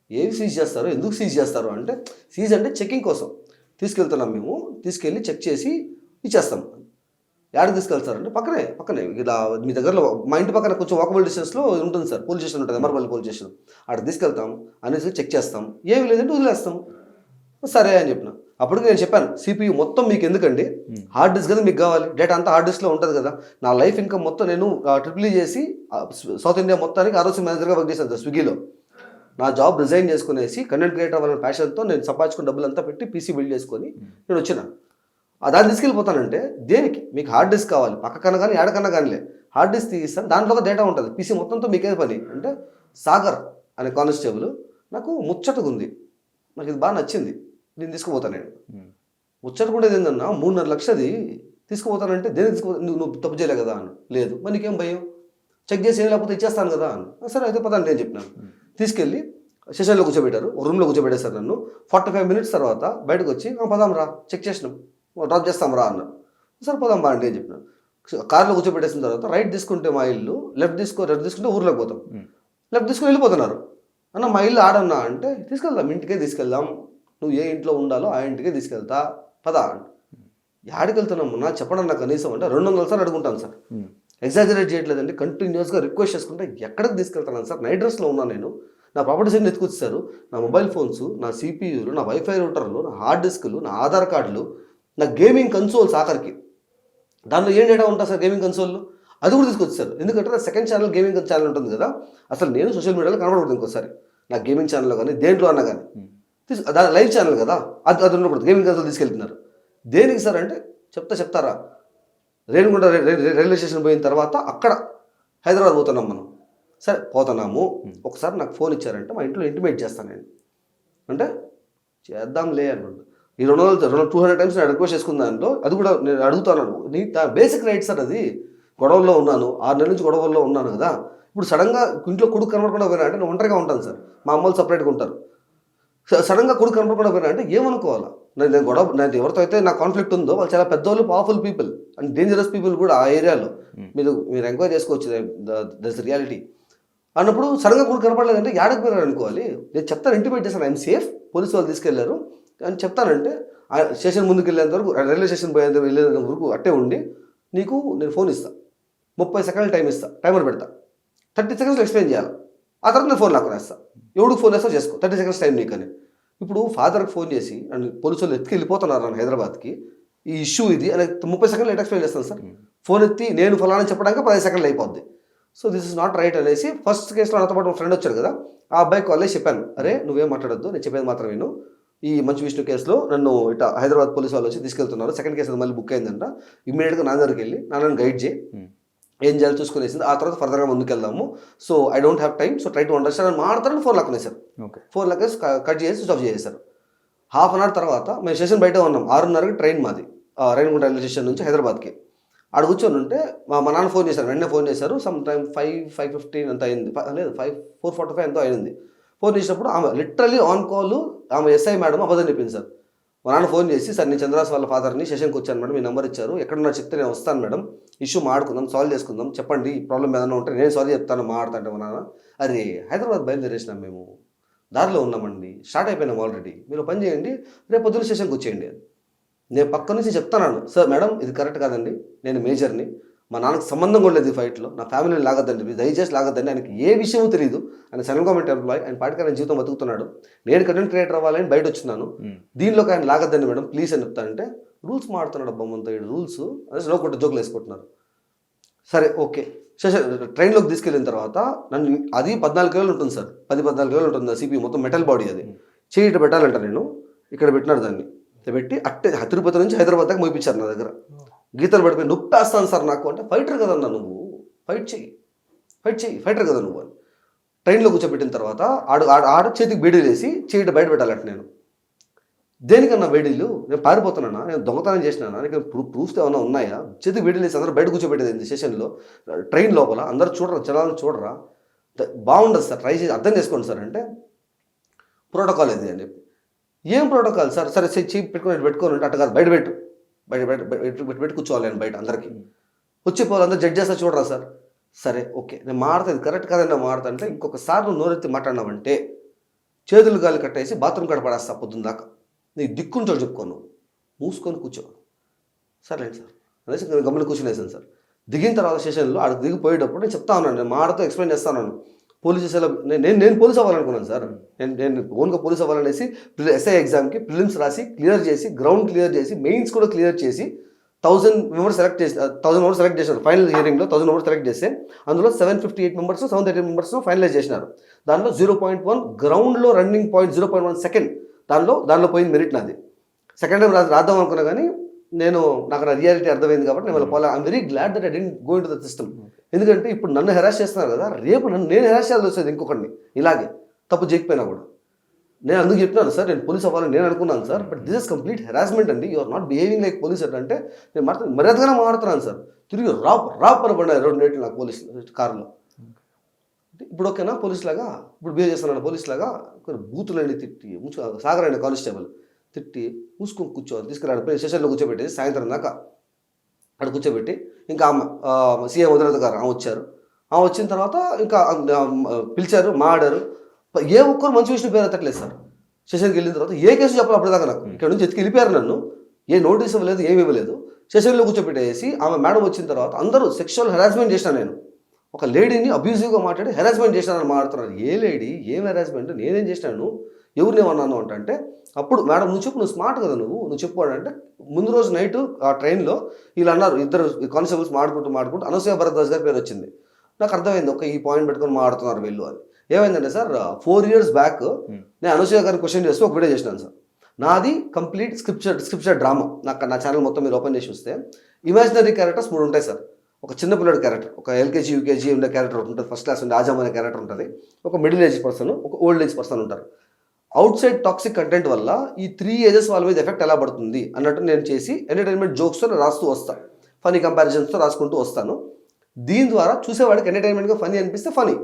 ఏవి సీజ్ చేస్తారు, ఎందుకు సీజ్ చేస్తారు అంటే, సీజ్ అంటే చెకింగ్ కోసం తీసుకెళ్తున్నాం మేము, తీసుకెళ్ళి చెక్ చేసి ఇచ్చేస్తాం. ఎక్కడికి తీసుకెళ్తారంటే పక్కనే ఇలా మీ దగ్గరలో మా ఇంటి పక్కన కొంచెం వాకబుల్ డిస్టెన్స్లో ఉంటుంది సార్ పోలీస్ స్టేషన్ ఉంటుంది, ఎమర్పల్లి పోలీస్ స్టేషన్. అక్కడ తీసుకెళ్తాం అనేసి చెక్ చేస్తాం, ఏమి లేదంటే వదిలేస్తాం. సరే అని చెప్పిన. అప్పటికి నేను చెప్పాను సిపియు మొత్తం మీకు ఎందుకండి, హార్డ్ డిస్క్ కదా మీకు కావాలి, డేటా అంతా హార్డ్ డిస్క్లో ఉంటుంది కదా. నా లైఫ్ ఇన్కమ్ మొత్తం నేను ట్రిపుల్ చేసి సౌత్ ఇండియా మొత్తానికి ఆర్ఓసి మేనేజర్గా వర్క్ చేశాను సార్ స్విగ్గీలో. నా జాబ్ రిజైన్ చేసుకునేసి కంటెంట్ క్రియేటర్ అవ్వాలనే ప్యాషన్తో నేను సంపాదించుకున్న డబ్బులంతా పెట్టి పీసీ బిల్డ్ చేసుకొని నేను వచ్చిన. దాన్ని తీసుకెళ్ళిపోతానంటే దేనికి, మీకు హార్డ్ డిస్క్ కావాలి, పక్కకన్నా కానీ ఏడకన్నా కానీలే హార్డ్ డిస్క్ తీస్తాను, దాంట్లో ఒక డేటా ఉంటుంది, పీసీ మొత్తంతో మీకే పని అంటే. సాగర్ అనే కానిస్టేబుల్ నాకు ముచ్చటగా ఉంది, నాకు ఇది బాగా నచ్చింది, నేను తీసుకుపోతాను. నేను ముచ్చటకుండేది ఏంటన్నా 3.5 లక్షది తీసుకుపోతానంటే దేనికి తీసుకుపోతా, నువ్వు తప్పు చేయలే కదా అని. లేదు మరి నీకేం భయం, చెక్ చేసి ఏం లేకపోతే ఇచ్చేస్తాను కదా అని. సరే అయితే పదాన్ని నేను చెప్పినాను. తీసుకెళ్ళి సెషన్లో కూర్చోబెట్టారు, ఒక రూమ్లో కూర్చోబెట్టేశారు నన్ను. 45 minutes తర్వాత బయటకు వచ్చి పదాం రా చెక్ చేసినాం డ్రాప్ చేస్తాం రా అన్నారు. సరే పదాం బా అండి అని చెప్పినాను. కార్లో కూర్చోబెట్టేసిన తర్వాత రైట్ తీసుకుంటే మా ఇల్లు, లెఫ్ట్ తీసుకుంటే ఊర్లోకి పోతాం. లెఫ్ట్ తీసుకుని వెళ్ళిపోతున్నారు. అన్న మా ఇల్లు ఆడన్నా అంటే, తీసుకెళ్దాం ఇంటికే తీసుకెళ్దాం, నువ్వు ఏ ఇంట్లో ఉండాలో ఆ ఇంటికే తీసుకెళ్తా పదా అంటే. యాడికి వెళ్తున్నాము నా చెప్పడం నాకు కనీసం అంటే 200 సార్లు అడుగుంటాను సార్, ఎగ్జాజరేట్ చేయట్లేదండి, కంటిన్యూస్గా రిక్వెస్ట్ చేసుకుంటే ఎక్కడికి తీసుకెళ్తాను సార్, నైట్ డ్రెస్లో ఉన్నాను నేను, నా ప్రాపర్టీస్ అన్ని ఎత్తుకొచ్చారు, నా మొబైల్ ఫోన్స్, నా సిపియూలు, నా వైఫై రూటర్లు, నా హార్డ్ డిస్క్లు, నా ఆధార్ కార్డులు, నా గేమింగ్ కన్సోల్స్, ఆఖరికి దాంట్లో ఏం డేటా ఉంటుంది సార్ గేమింగ్ కన్సోల్లో, అది కూడా తీసుకొచ్చారు. ఎందుకంటే నా సెకండ్ ఛానల్ గేమింగ్ ఛానల్ ఉంటుంది కదా, అసలు నేను సోషల్ మీడియాలో కనబడకూడదు ఇంకోసారి, నా గేమింగ్ ఛానల్లో కానీ దేంట్లో అన్నా కానీ దాని లైవ్ ఛానల్ కదా, అది ఉండకూడదు, గేమింగ్ కన్సోల్ తీసుకెళ్తున్నారు. దేనికి సార్ అంటే చెప్తారా, రేణుగుంట రైల్వే స్టేషన్ పోయిన తర్వాత అక్కడ హైదరాబాద్ పోతున్నాం మనం. సరే పోతున్నాము, ఒకసారి నాకు ఫోన్ ఇచ్చారంటే మా ఇంట్లో ఇంటిమేట్ చేస్తాను నేను అంటే, చేద్దాంలే అన్నాడు. ఈ 200 times నేను రిక్వెస్ట్ చేసుకున్న దాంట్లో అది కూడా నేను అడుగుతాను, నీ బేసిక్ రైట్ సార్, అది గొడవల్లో ఉన్నాను, 6 నెలల నుంచి గొడవల్లో ఉన్నాను కదా, ఇప్పుడు సడన్గా ఇంట్లో కొడుకు కనబడకుండా పోయినా అంటే నేను ఒంటరిగా ఉంటాను సార్, మా అమ్మలు సపరేట్గా ఉంటారు, సడన్గా కొడుకు కనబడకుండా పోయినా అంటే ఏమనుకోవాలా, నేను నేను ఎవరితో అయితే నా కాన్ఫ్లిక్ట్ ఉందో వాళ్ళు చాలా పెద్దవాళ్ళు, powerful people and dangerous people కూడా ఆ ఏరియాలో. మీరు ఎంక్వైరీ చేసుకోవచ్చు, దట్స్ రియాలిటీ. అన్నప్పుడు సడన్గా కూడా కనపడలేదంటే యాడకు పోయారు అనుకోవాలి. నేను చెప్తాను, ఇంటిమేట్ చేశాను, ఐఎమ్ సేఫ్, పోలీసు వాళ్ళు తీసుకెళ్లారు అని చెప్తానంటే స్టేషన్ ముందుకు వెళ్ళేంత వరకు, రైల్వే స్టేషన్ పోయేంత వెళ్ళేంత వరకు అట్టే ఉండి నీకు నేను ఫోన్ ఇస్తాను, 30 సెకండ్లు టైం ఇస్తాను, టైమర్ పెడతా, 30 సెకండ్స్లో ఎక్స్ప్లెయిన్ చేయాలి. ఆ తర్వాత నేను ఫోన్ లాక్కుని వేస్తాను, ఎవడికి ఫోన్ వేస్తా చేసుకో, 30 సెకండ్స్ టైం నీకని. ఇప్పుడు ఫాదర్కి ఫోన్ చేసి అండ్ పోలీసు వాళ్ళు ఎత్తుకి వెళ్ళిపోతున్నారు నన్ను హైదరాబాద్కి, ఈ ఇష్యూ ఇది అని 30 సెకండ్లు ఎట్ ఎక్స్ప్లెయిన్ చేస్తాను సార్. ఫోన్ ఎత్తి నేను ఫలానా చెప్పడానికి 10 సెకండ్లు అయిపోద్ది. So this is not right అనేసి ఫస్ట్ కేసులో నాతో పాటు ఫ్రెండ్ వచ్చాడు కదా, ఆ అబ్బాయికి కాల్ చేసి చెప్పాను, అరే నువ్వేం మాట్లాడద్దు, నేను చెప్పేది మాత్రం విను, ఈ మంచు విష్ణు కేసులో నన్ను ఇట్లా హైదరాబాద్ పోలీసు వాళ్ళు వచ్చి తీసుకెళ్తున్నారు, సెకండ్ కేసు మళ్ళీ బుక్ అయిందంట, ఇమ్మీడియట్గా నా దగ్గరికి వెళ్ళి నన్ను గైడ్ చేయి, ఏం చేయాలి చూసుకునేసింది, ఆ తర్వాత ఫర్దర్గా ముందుకు వెళ్దాము, so I don't have time, so try to understand అని మాట్లాడతారని ఫోన్ లాక్కునేసారు. ఫోన్ లాక్కేసి కట్ చేసి స్విచ్ ఆఫ్ చేసేసారు. హాఫ్ అన్ అవర్ తర్వాత మేము స్టేషన్ బయట ఉన్నాం, 6:30కి ట్రైన్ మాది రైన్గుంట రైల్వే స్టేషన్ నుంచి హైదరాబాద్కి. ఆడ కూర్చొని ఉంటే మా నాన్న ఫోన్ చేశారు, వెంటనే ఫోన్ చేశారు, సమ్ టైమ్ 5:15 అంత అయింది, లేదు 4:45 ఎంతో అయింది. ఫోన్ చేసినప్పుడు ఆమె లిటరల్లీ ఆన్ కాల్, ఆమె ఎస్ఐ మేడం అబద్ధం చెప్పింది సార్. మా నాన్న ఫోన్ చేసి, సార్ నేను చంద్రరాజ్ వాళ్ళ ఫాదర్ని, స్టేషన్కి వచ్చాను మేడం, మీ నెంబర్ ఇచ్చారు, ఎక్కడున్నా చెప్తే నేను వస్తాను మేడం, ఇష్యూ మాడుకుందాం, సాల్వ్ చేసుకుందాం, చెప్పండి ఈ ప్రాబ్లం ఏదైనా ఉంటే నేను సాల్వ్ చెప్తాను మాట్లాడుతుంటే. మా నాన్న, అరే హైదరాబాద్ బయలుదేరేసినాం మేము, దారిలో ఉన్నామండి, స్టార్ట్ అయిపోయినాం ఆల్రెడీ, మీరు పని చేయండి, రేపు పొద్దున్న స్టేషన్కి వచ్చేయండి. నేను పక్క నుంచి చెప్తాను, సార్ మేడం ఇది కరెక్ట్ కాదండి, నేను మేజర్ని, మా నాన్నకు సంబంధం కూడా లేదు ఈ ఫైట్లో, నా ఫ్యామిలీని లాగద్దండి, దయచేసి లాగద్దండి, ఆయనకి ఏ విషయమో తెలియదు, ఆయన సెంట్రల్ గవర్నమెంట్ ఎంప్లాయీ, ఆయన పాటికి ఆయన జీవితం బతుకుతున్నాడు, నేను కంటెంట్ క్రియేటర్ అవ్వాలని బయట వచ్చినాను, దీనిలోకి ఆయన లాగద్దండి మేడం ప్లీజ్ అని చెప్తానంటే, రూల్స్ మాడుతున్నాడు అబ్బామంతా, ఈ రూల్స్ అనేసి లోకొట్ట జోకులు వేసుకుంటున్నారు. సరే ఓకే, స్టేషన్ ట్రైన్లోకి తీసుకెళ్ళిన తర్వాత నన్ను, అది 14 కిలోలు ఉంటుంది సార్, 10-14 కిలోలు ఉంటుంది సిపి, మొత్తం మెటల్ బాడీ, అది చేయి ఇటు పెట్టాలంట, నేను ఇక్కడ పెట్టినాడు దాన్ని పెట్టి అట్టే తిరుపతి నుంచి హైదరాబాద్ దాకా మోయించారు నా దగ్గర, గీతలు పడిపోయి నొప్పి వేస్తాను సార్ నాకు అంటే, ఫైటర్ కదన్నా నువ్వు, ఫైట్ చెయ్యి ఫైటర్ కదా నువ్వు అని. ట్రైన్లో కూర్చోబెట్టిన తర్వాత ఆడ చేతికి బేడీలు వేసి చేయి బయట పెట్టాలంట. నేను దేనికన్నా బేడీలు, నేను పారిపోతున్నానా, నేను దొంగతనం చేసినానా, నీకు ప్రూఫ్స్ ఏమైనా ఉన్నాయా, చేతికి బేడీలు వేసి అందరూ బయట కూర్చోబెట్టేది స్టేషన్లో, ట్రైన్ లోపల అందరూ చూడరా, జనాలను చూడరా, బాగుండదు సార్, ట్రై చేసి అర్థం చేసుకోండి సార్ అంటే, ప్రోటోకాల్ ఇది అని చెప్పి. ఏం ప్రోటోకాల్ సార్, సరే చెయ్యి పెట్టుకోని అంటే, అట్ట కాదు బయట పెట్టి కూర్చోవాలి అని బయట అందరికీ, వచ్చిపోవాలి అందరూ జడ్జ్ చేస్తా చూడరా సార్. సరే ఓకే నేను మాట్లాడేది కరెక్ట్ కాదని నేను మాట్లాడుతా అంటే, ఇంకొకసారి నువ్వు నోరెత్తి మాట్లాడినావంటే చేతులు గాలి కట్టేసి బాత్రూమ్ కాడ పడేస్తా పొద్దున్న దాకా, నీకు దిక్కుంటో చెప్పుకో, నువ్వు మూసుకొని కూర్చో. సర్లేండి సార్ అనేసి నేను గమని కూర్చునేసాను సార్. దిగిన తర్వాత స్టేషన్లో ఆడ దిగిపోయేటప్పుడు నేను చెప్తా ఉన్నాను, నేను మాటతో ఎక్స్ప్లెయిన్ చేస్తాను, పోలీస్ స్టేషన్లో నేను పోలీస్ అవ్వాలనుకున్నాను సార్, నేను ఓన్గా పోలీస్ అవ్వాలనేసి ఎస్ఐ ఎగ్జామ్కి ప్రిలిమ్స్ రాసి క్లియర్ చేసి, గ్రౌండ్ క్లియర్ చేసి, మెయిన్స్ కూడా క్లియర్ చేసి 1000 మెంబర్స్ సెలెక్ట్ చేశారు. ఫైనల్ హియరింగ్లో 1000 మెంబర్స్ సెలెక్ట్ చేస్తే అందులో 758 మెంబర్స్ 730 మెంబర్స్ ఫైనలైజ్ చేసినారు. దాంట్లో 0.1 గ్రౌండ్లో రన్నింగ్ పాయింట్ 0.1 సెకండ్ దానిలో పోయింది మెరిట్ నాది. సెకండ్ టైం రాద్దాం అనుకున్నా కానీ నాకు నా రియాలిటీ అర్థమైంది కాబట్టి నేను పోలే. I'm very glad that I didn't go in to the system. ఎందుకంటే ఇప్పుడు నన్ను హెరాస్ చేస్తున్నారు కదా, రేపు నేను హెరాస్ చేయాల్సి వస్తుంది ఇంకొకరిని, ఇలాగే తప్పు చేయకపోయినా కూడా. నేను అందుకు చెప్పినాను సార్, నేను పోలీస్ అవ్వాలని నేను అనుకున్నాను sir, but this is complete harassment అండి, you are not behaving like police అంటే నేను మర్యాదగానే మాట్లాడుతున్నాను సార్. తిరిగి రాప్ అని పడినా 2 రేట్లు నాకు పోలీస్ కారులో. ఇప్పుడు ఓకేనా పోలీస్ లాగా, ఇప్పుడు బిహేవ్ చేస్తున్నాను పోలీస్ లాగా, బూతులని తిట్టి సాగరండి కానిస్టేబుల్ తిట్టి మూసుకొని కూర్చోవాలి, తీసుకురాడు స్టేషన్లో కూర్చోబెట్టేసి సాయంత్రం దాకా అక్కడ కూర్చోబెట్టి, ఇంకా సీఎం వదిలేత గారు వచ్చారు. వచ్చిన తర్వాత ఇంకా పిలిచారు, మాట్లాడారు. ఏ ఒక్కరు మంచి విషయం పేరు ఎత్తట్లేదు సార్. స్టేషన్కి వెళ్ళిన తర్వాత ఏ కేసు చెప్పాలి అప్పటిదాకా నాకు, ఇక్కడ నుంచి ఎత్తుకు వెళ్ళిపోయారు నన్ను, ఏ నోటీస్ ఇవ్వలేదు, ఏమి ఇవ్వలేదు. స్టేషన్లో కూర్చోబెట్టేసి ఆమె మేడం వచ్చిన తర్వాత అందరూ సెక్షువల్ హెరాస్మెంట్ చేసినా, నేను ఒక లేడీని అబ్యూజివ్గా మాట్లాడి హెరాస్మెంట్ చేసినానని మాట్లాడుతున్నాను. ఏ లేడీ, ఏం హెరాస్మెంట్, నేనేం చేసినాను, ఎవరినేమన్నాను అంటే, అప్పుడు మేడం నువ్వు చెప్పు, నువ్వు స్మార్ట్ కదా, నువ్వు చెప్పు అంటే, ముందు రోజు నైట్ ఆ ట్రైన్లో వీళ్ళు అన్నారు, ఇద్దరు కానిస్టేబుల్స్ మాడుకుంటూ అనసూయ భరద్వాజ్ గారి పేరు వచ్చింది. నాకు అర్థమైంది, ఒక ఈ పాయింట్ పెట్టుకొని మాట్లాడుతున్నారు వీళ్ళు అని. ఏమైందంటే సార్, 4 years బ్యాక్ నేను అనసూయ గారిని క్వశ్చన్ చేస్తూ ఒక వీడియో చేసినాను సార్. నాది కంప్లీట్ స్క్రిప్చర్ డ్రామా. నా ఛానల్ మొత్తం మీరు ఓపెన్ చేసి చూస్తే ఇమాజినరీ క్యారెక్టర్స్ 3 ఉంటాయి సార్. ఒక చిన్న పిల్లడి క్యారెక్టర్, ఒక ఎల్కేజీ యూకేజీ ఉండే క్యారెక్టర్ ఉంటుంది, ఫస్ట్ క్లాస్ ఉండే ఆజామ్ అనే క్యారెక్టర్ ఉంటుంది, ఒక మిడిల్ ఏజ్ పర్సన్, ఒక ఓల్డ్ ఏజ్ పర్సన్ ఉంటారు. అవుట్ సైడ్ టాక్సిక్ కంటెంట్ వల్ల ఈ 3 ages వాళ్ళ మీద ఎఫెక్ట్ ఎలా పడుతుంది అన్నట్టు నేను చేసి ఎంటర్టైన్మెంట్ జోక్స్తో రాస్తూ వస్తాను, ఫనీ కంపారిజన్స్తో రాసుకుంటూ వస్తాను. దీని ద్వారా చూసేవాడికి ఎంటర్టైన్మెంట్గా ఫనీ అనిపిస్తే ఫనీ,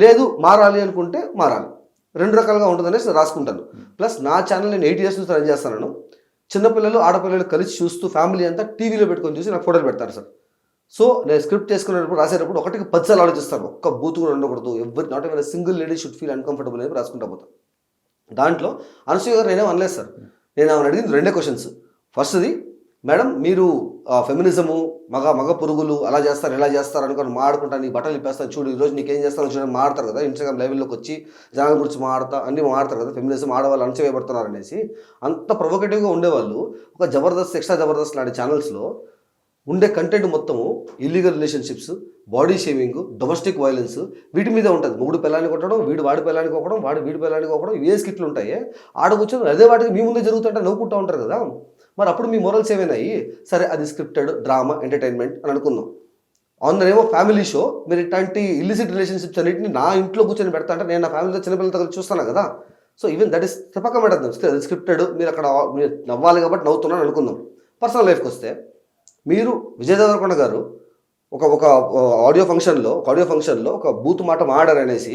లేదు మారాలి అనుకుంటే మారాలి, 2 రకాలుగా ఉంటుందనేసి రాసుకుంటాను. ప్లస్ నా ఛానల్ నేను 8 years నుంచి రన్ చేస్తాను. చిన్నపిల్లలు ఆడపిల్లలు కలిసి చూస్తూ ఫ్యామిలీ అంతా టీవీలో పెట్టుకొని చూసి నాకు ఫోటోలు పెడతారు సార్. సో నేను స్క్రిప్ట్ చేసుకునేటప్పుడు రాసేటప్పుడు ఒకటికి 10 సార్లు ఆలోచిస్తాను. ఒక్క బూత్ కూడా ఉండకూడదు, not ever single lady should feel uncomfortable అని రాసుకుంటా పోతాను. దాంట్లో అనసూయ గారు నేనేం అనలేదు సార్. నేను ఆమెను అడిగింది 2 క్వశ్చన్స్. ఫస్ట్ది, మేడం మీరు ఫెమినిజము మగ పురుగులు అలా చేస్తారు ఇలా చేస్తారు అనుకొని మాడుకుంటా, నీ బట్టలు ఇప్పేస్తాను చూడు, ఈరోజు నీకేం చేస్తాను చూడండి మాడతారు కదా, ఇన్స్టాగ్రామ్ లైవ్లోకి వచ్చి జనాల గురించి అన్నీ మాడతారు కదా, ఫెమినిజం ఆడవాళ్ళు అణచివేయబడుతున్నారు అనేసి అంత ప్రొవోకేటివ్గా ఉండేవాళ్ళు. ఒక జబర్దస్త్, ఎక్స్ట్రా జబర్దస్త్ లాంటి ఛానల్స్లో ఉండే కంటెంట్ మొత్తము illegal relationships, body shaving, domestic violence వీటి మీద ఉంటుంది. మొగుడు పిల్లాన్ని కొట్టడం, వాడి పిల్లాన్ని కొట్టడం, వీడి పిల్లాన్ని కొట్టడం, ఏ స్కిట్లు ఉంటాయి. ఆడ కూర్చొని అదే వాటికి మీ ముందే జరుగుతుంటే నవ్వుకుంటూ ఉంటారు కదా. మరి అప్పుడు మీ మొరల్స్ ఏమైనాయి? సరే అది స్క్రిప్టెడ్ డ్రామా ఎంటర్టైన్మెంట్ అని అనుకుందాం. On the name of family show మీరు ఇట్లాంటి ఇల్లిసిట్ రిలేషన్షిప్స్ అన్నింటిని నా ఇంట్లో కూర్చొని పెడతా అంటే నేను నా ఫ్యామిలీతో చిన్నపిల్లలతో కలిసి చూస్తాను కదా. సో ఈవెన్ దట్ ఈస్ తప్పక పెట్టద్దాం, స్క్రిప్టెడ్ మీరు అక్కడ మీరు నవ్వాలి కాబట్టి నవ్వుతున్నాను అనుకుందాం. పర్సనల్ లైఫ్కి వస్తే మీరు విజయ్ దేవరకొండ గారు ఒక ఆడియో ఫంక్షన్లో ఒక బూత్ మాట మాడారు అనేసి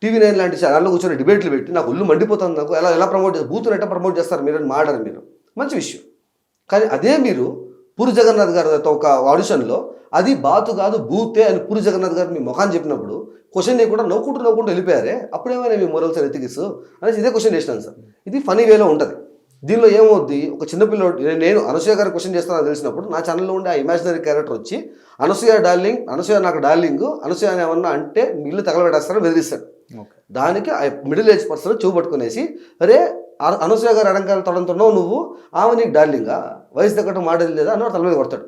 TV9 లాంటి ఛానల్లో కూర్చొని డిబేట్లు పెట్టి నాకు ఒళ్ళు మండిపోతుంది, నాకు ఎలా ప్రమోట్ చేస్తారు, బూత్ని ఎట్లా ప్రమోట్ చేస్తారు మీరు మాడారు, మీరు మంచి విషయం. కానీ అదే మీరు పూరి జగన్నాథ్ గారితో ఒక ఆడిషన్లో అది బాతు కాదు బూతే అని పూరి జగన్నాథ్ గారు మీ ముఖాన్ని చెప్పినప్పుడు క్వశ్చన్ చేయకుండా నవ్వుకుంటూ వెళ్ళిపోయారే, అప్పుడేమైనా మీ మొరల్స్ ఎతికిసు అనేసి ఇదే క్వశ్చన్ చేసినాను సార్. ఇది ఫనీ వేలో ఉంటుంది. దీనిలో ఏమవుద్ది, ఒక చిన్నపిల్లడు నేను అనసూయ గారు క్వశ్చన్ చేస్తానని తెలిసినప్పుడు నా ఛానల్లో ఉండే ఆ ఇమాజినరీ క్యారెక్టర్ వచ్చి అనసూయ నాకు డార్లింగ్, అనసూయ ఏమన్నా అంటే మీ ఇల్లు తగలబెట్టేస్తారని బెదిరిస్తాడు. దానికి ఆ మిడిల్ ఏజ్ పర్సన్ చెవు పట్టుకునేసి, అరే అనసూయ గారు అడంకాలు తొడంతున్నావు నువ్వు, ఆమె నీకు డార్లింగా, వయసు తగ్గట్టు మాటలు లేదా అని తల మీద కొడతాడు.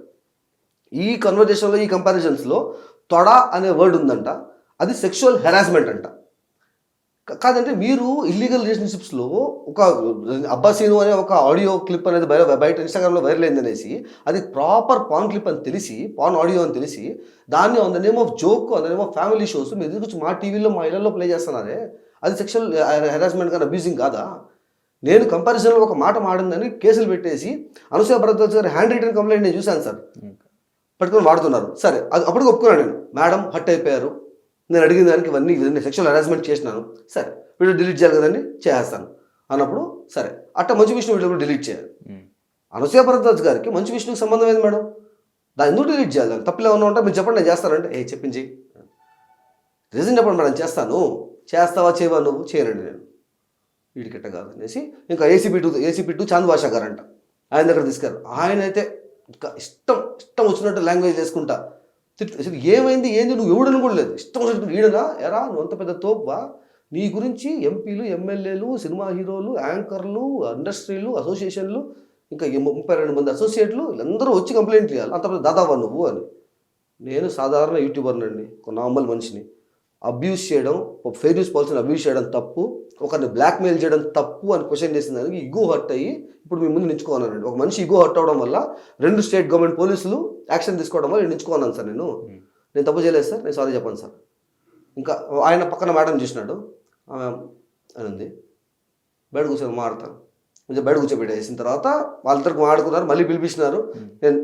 ఈ కన్వర్జేషన్లో ఈ కంపారిజన్స్లో తొడ అనే వర్డ్ ఉందంట, అది సెక్షువల్ హెరాస్మెంట్ అంట. కాదంటే మీరు ఇల్లీగల్ రిలేషన్షిప్స్లో ఒక అబ్బాసీను అనే ఒక ఆడియో క్లిప్ అనేది బయట ఇన్స్టాగ్రామ్లో వైరల్ అయిందనేసి అది ప్రాపర్ పాన్ క్లిప్ అని తెలిసి, పాన్ ఆడియో అని తెలిసి దాన్ని on the name of joke, on the name of family shows మీరు ఎదుగుచ్చి మా టీవీలో మా ఇళ్లలో ప్లే చేస్తున్నారే, అది సెక్షువల్ హెరాస్మెంట్ కానీ అబ్యూజింగ్ కాదా? నేను కంపారిజన్లో ఒక మాట మాడిందని కేసులు పెట్టేసి అనసూయ భరద్వాజ్ గారి హ్యాండ్ రిటర్న్ కంప్లైంట్ నేను చూశాను సార్, పట్టుకొని వాడుతున్నారు. సరే అది అప్పుడు ఒప్పుకున్నాను నేను, మేడం హట్ అయిపోయారు, నేను అడిగిన దానికి ఇవన్నీ సెక్షువల్ హెరాస్మెంట్ చేసినాను, సరే వీడియో డిలీట్ చేయాలి కదండి చేస్తాను అన్నప్పుడు, సరే అట్ట మంచు విష్ణు వీడియో కూడా డిలీట్ చేయాలి. అనసూయ భరద్వాజ్ గారికి మంచు విష్ణుకి సంబంధం ఏంది మేడం, దాన్ని ఎందుకు డిలీట్ చేయాలి? దాన్ని తప్పులు ఏమన్నా ఉంటే మీరు చెప్పండి నేను చేస్తానంటే, చెప్పించి రీజన్ చెప్పండి మేడం చేస్తాను, చేస్తావా చేయవా నువ్వు, చేయనండి నేను, వీడికిట్ట కాదు అనేసి ఇంకా ఏసీపీ టూ చాంద్ భాషా గారంట ఆయన దగ్గర తీసుకారు. ఆయన అయితే ఇంకా ఇష్టం వచ్చినట్టు లాంగ్వేజ్ చేసుకుంటా అసలు ఏమైంది ఏంది నువ్వు ఎవడని కూడా లేదు, ఇష్టం వచ్చినట్టు ఈడనా ఎరా నువ్వు అంత పెద్ద తోపువా, నీ గురించి ఎంపీలు ఎమ్మెల్యేలు సినిమా హీరోలు యాంకర్లు ఇండస్ట్రీలు అసోసియేషన్లు ఇంకా 32 మంది అసోసియేట్లు వీళ్ళందరూ వచ్చి కంప్లైంట్ చేయాలి, అంత పెద్ద దాదావా నువ్వు అని. నేను సాధారణ యూట్యూబర్నండి, ఒక నార్మల్ మనిషిని. అబ్యూస్ చేయడం, ఒక ఫెయిర్ యూస్ పాలసీని అబ్యూస్ చేయడం తప్పు, ఒకరిని బ్లాక్మెయిల్ చేయడం తప్పు అని క్వశ్చన్ చేసిన దానికి ఇగో హర్ట్ అయ్యి ఇప్పుడు మీ ముందు నించుకోవాలండి. ఒక మనిషి ఇగో హర్ట్ అవడం వల్ల 2 స్టేట్ గవర్నమెంట్ పోలీసులు యాక్షన్ తీసుకోవడం వల్ల నించుకోన్నాను సార్. నేను తప్పు చేయలేదు సార్, నేను సారీ చెప్పాను సార్. ఇంకా ఆయన పక్కన మేడం చూసినాడు, ఆమె అని ఉంది, బయట కూర్చొని మాడతాను, కొంచెం బయట కూర్చోబెట్టేసిన తర్వాత వాళ్ళిద్దరికి మాడుకున్నారు, మళ్ళీ పిలిపించినారు.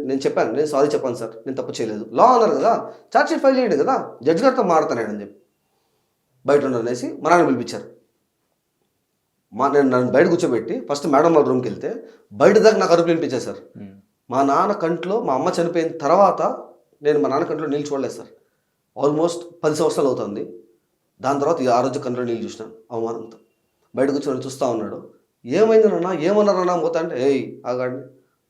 నేను చెప్పాను నేను సారీ చెప్పాను సార్, నేను తప్పు చేయలేదు, లా అన్నారు కదా ఛార్జ్ షీట్ ఫైల్ చేయండి కదా, జడ్జి గారితో మాడతానని చెప్పి బయట ఉన్నానేసి మా నాన్న పిలిపించారు. నన్ను బయట కూర్చోబెట్టి ఫస్ట్ మేడం వాళ్ళ రూమ్కి వెళ్తే బయట దాకా నాకు అరుపులు వినిపించారు సార్. మా నాన్న కంట్లో మా అమ్మ చనిపోయిన తర్వాత నేను మా నాన్న కంట్లో నీళ్ళు చూడలేదు సార్, ఆల్మోస్ట్ 10 సంవత్సరాలు అవుతుంది. దాని తర్వాత ఆ రోజు కంట్లో నీళ్ళు చూసినాను అవమానంతో. బయట కూర్చొని చూస్తూ ఉన్నాడు, ఏమైంది నాన్న ఏమన్నారన్నా పోతా అంటే ఆగాండి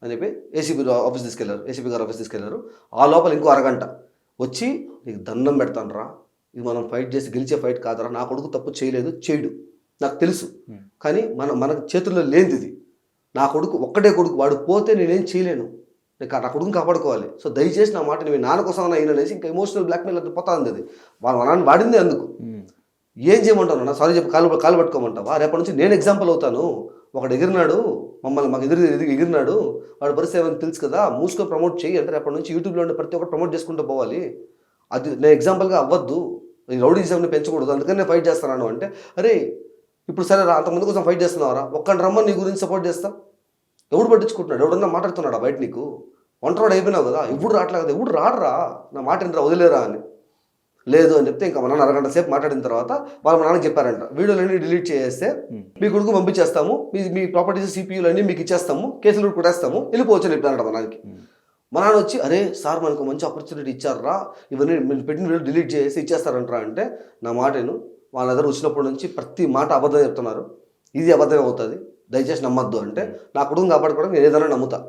అని చెప్పి ఏసీపీ గారు ఆఫీస్ తీసుకెళ్లారు. ఆ లోపల ఇంకో అరగంట వచ్చి నీకు దండం పెడతాను రా, ఇది మనం ఫైట్ చేసి గెలిచే ఫైట్ కాదరా, నా కొడుకు తప్పు చేయడు నాకు తెలుసు, కానీ మన చేతుల్లో లేనిది ఇది, నా కొడుకు ఒక్కటే కొడుకు, వాడు పోతే నేనేం చేయలేను, నా కొడుకుని కాపాడుకోవాలి, సో దయచేసి నా మాట మీ నాన్న కోసం అయినా అనేసి ఇంకా ఎమోషనల్ బ్లాక్మెయిల్ అది పోతా ఉంది. అది మా నాన్న వాడిందే అందుకు. ఏం చేయమంటాను నా సారీ చెప్పి కాలు పట్టుకోమంటావా, రేపటి నుంచి నేను ఎగ్జాంపుల్ అవుతాను, ఒకడు ఎగిరినాడు మమ్మల్ని మాకు ఎగిరినాడు వాడు పరిస్థితి ఏమైనా తెలుసు కదా, మూసుకొని ప్రమోట్ చేయి అంటే రేపటి నుంచి యూట్యూబ్లో ఉండే ప్రతి ఒక్కరు ప్రమోట్ చేసుకుంటూ పోవాలి, అది నేను ఎగ్జాంపుల్గా అవ్వద్దు, ఈ రౌడీజంని పెంచకూడదు, అందుకని నేను ఫైట్ చేస్తున్నాను అంటే, అరే ఇప్పుడు సరే రా అంతమంది కోసం ఫైట్ చేస్తున్నావరా, ఒక్కడిని రమ్మని నీ గురించి సపోర్ట్ చేస్తా, ఎవడు పట్టించుకుంటున్నాడు, ఎవడన్నా మాట్లాడుతున్నాడా బయట, నీకు ఒంటరివాడు అయిపోయినావు కదా, ఇప్పుడు రావట్లేదు కదా, ఇప్పుడు రాడరా నా మాట ఏంటరా వదిలేరా అని, లేదు అని చెప్తే ఇంకా మా నాన్న అరగంట సేపు మాట్లాడిన తర్వాత వాళ్ళ మా నాన్నకి చెప్పారంట, వీడియోలన్నీ డిలీట్ చేస్తే మీ కొడుకు పంపించేస్తాము, మీ ప్రాపర్టీస్ సిపియూలు అన్నీ మీకు ఇచ్చేస్తాము, కేసులు కొట్టేస్తాము, వెళ్ళిపోవచ్చు అని చెప్పారంట మా నాన్నకి. మా నాన్న వచ్చి అరే సార్ మనకు మంచి ఆపర్చునిటీ ఇచ్చారా, ఇవన్నీ మీరు పెట్టిన వీడియో డిలీట్ చేసి ఇచ్చేస్తారంటారా అంటే, నా మాటను వాళ్ళ దగ్గర వచ్చినప్పటి నుంచి ప్రతి మాట అబద్ధం చెప్తున్నారు, ఇది అబద్ధమే అవుతుంది, దయచేసి నమ్మద్దు అంటే, నా కొడుకుని కాపాడుకోవడం నేను ఏదైనా నమ్ముతా,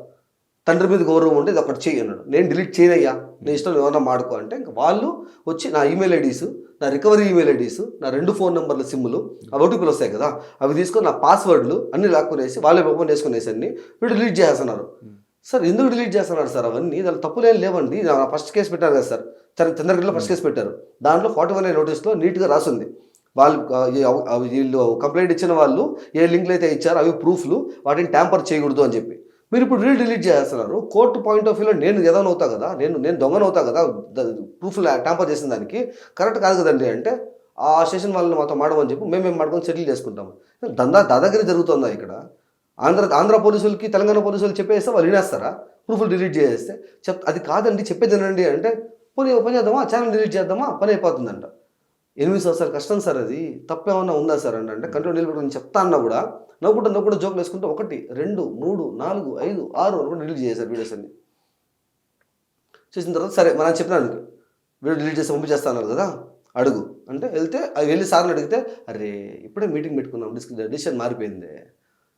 తండ్రి మీద గౌరవం ఉంటే ఇది ఒకటి చేయి అన్నాడు. నేను డిలీట్ చేయనయ్యా, నేను ఇష్టం ఏమన్నా మాడుకో అంటే, ఇంకా వాళ్ళు వచ్చి నా ఈమెయిల్ ఐడీస్, నా రికవరీ ఈమెయిల్ ఐడీస్, నా 2 ఫోన్ నెంబర్ల సిమ్లు, ఆ ఓటీపీలు వస్తాయి కదా, అవి తీసుకొని నా పాస్వర్డ్లు అన్ని లాక్కునేసి వాళ్ళే ఓపెన్ చేసుకునేసి అన్ని వీడు డిలీట్ చేస్తున్నారు. సార్ ఎందుకు డిలీట్ చేస్తున్నారు సార్ అవన్నీ? దాని తప్పులేం లేవండి. ఫస్ట్ కేసు పెట్టారు కదా సార్, చంద్రగిరిలో ఫస్ట్ కేసు పెట్టారు. దాంట్లో 41 నోటీస్లో నీట్గా రాసింది, వాళ్ళు వీళ్ళు కంప్లైంట్ ఇచ్చిన వాళ్ళు ఏ లింక్లు అయితే ఇచ్చారో అవి ప్రూఫ్లు, వాటిని ట్యాంపర్ చేయకూడదు అని చెప్పి. మీరు ఇప్పుడు డిలీట్ చేస్తున్నారు. కోర్టు పాయింట్ ఆఫ్ వ్యూలో నేను ఎదవనవుతా కదా, నేను దొంగనవుతా కదా, ప్రూఫ్లు ట్యాంపర్ చేసిన దానికి కరెక్ట్ కాదు కదండి అంటే, ఆ స్టేషన్ వాళ్ళని మాతో మాడమని చెప్పి మేము మాడుకొని సెటిల్ చేసుకుంటాము. దాదాగిరి జరుగుతుందా ఇక్కడ? ఆంధ్ర పోలీసులకి తెలంగాణ పోలీసులు చెప్పేస్తే వాళ్ళు వినేస్తారా? ప్రూఫ్లు డిలీట్ చేస్తే అది కాదండి చెప్పేది వినండి అంటే, పోనీ పని చేద్దామా, ఛానల్ డిలీట్ చేద్దామా, పని అయిపోతుందంట. 8 సంవత్సరాలు కష్టం సార్, అది తప్పేమన్నా ఉందా సార్ అంటే కంట్రోల్ నిలబెట్టుకుని చెప్తా అన్నా కూడా నవ్వుకుంటూ జోకులు వేసుకుంటే 1, 2, 3, 4, 5, 6 అనుకుంటే డిలీట్ చేశారు వీడియోస్ అన్ని. చేసిన తర్వాత సరే మనం చెప్పినాను వీడియో డిలీట్ చేసి పంపించేస్తాను కదా అడుగు అంటే, వెళ్తే అవి వెళ్ళి సార్ని అడిగితే, అరే ఇప్పుడే మీటింగ్ పెట్టుకున్నాం, డిసిషన్ మారిపోయింది,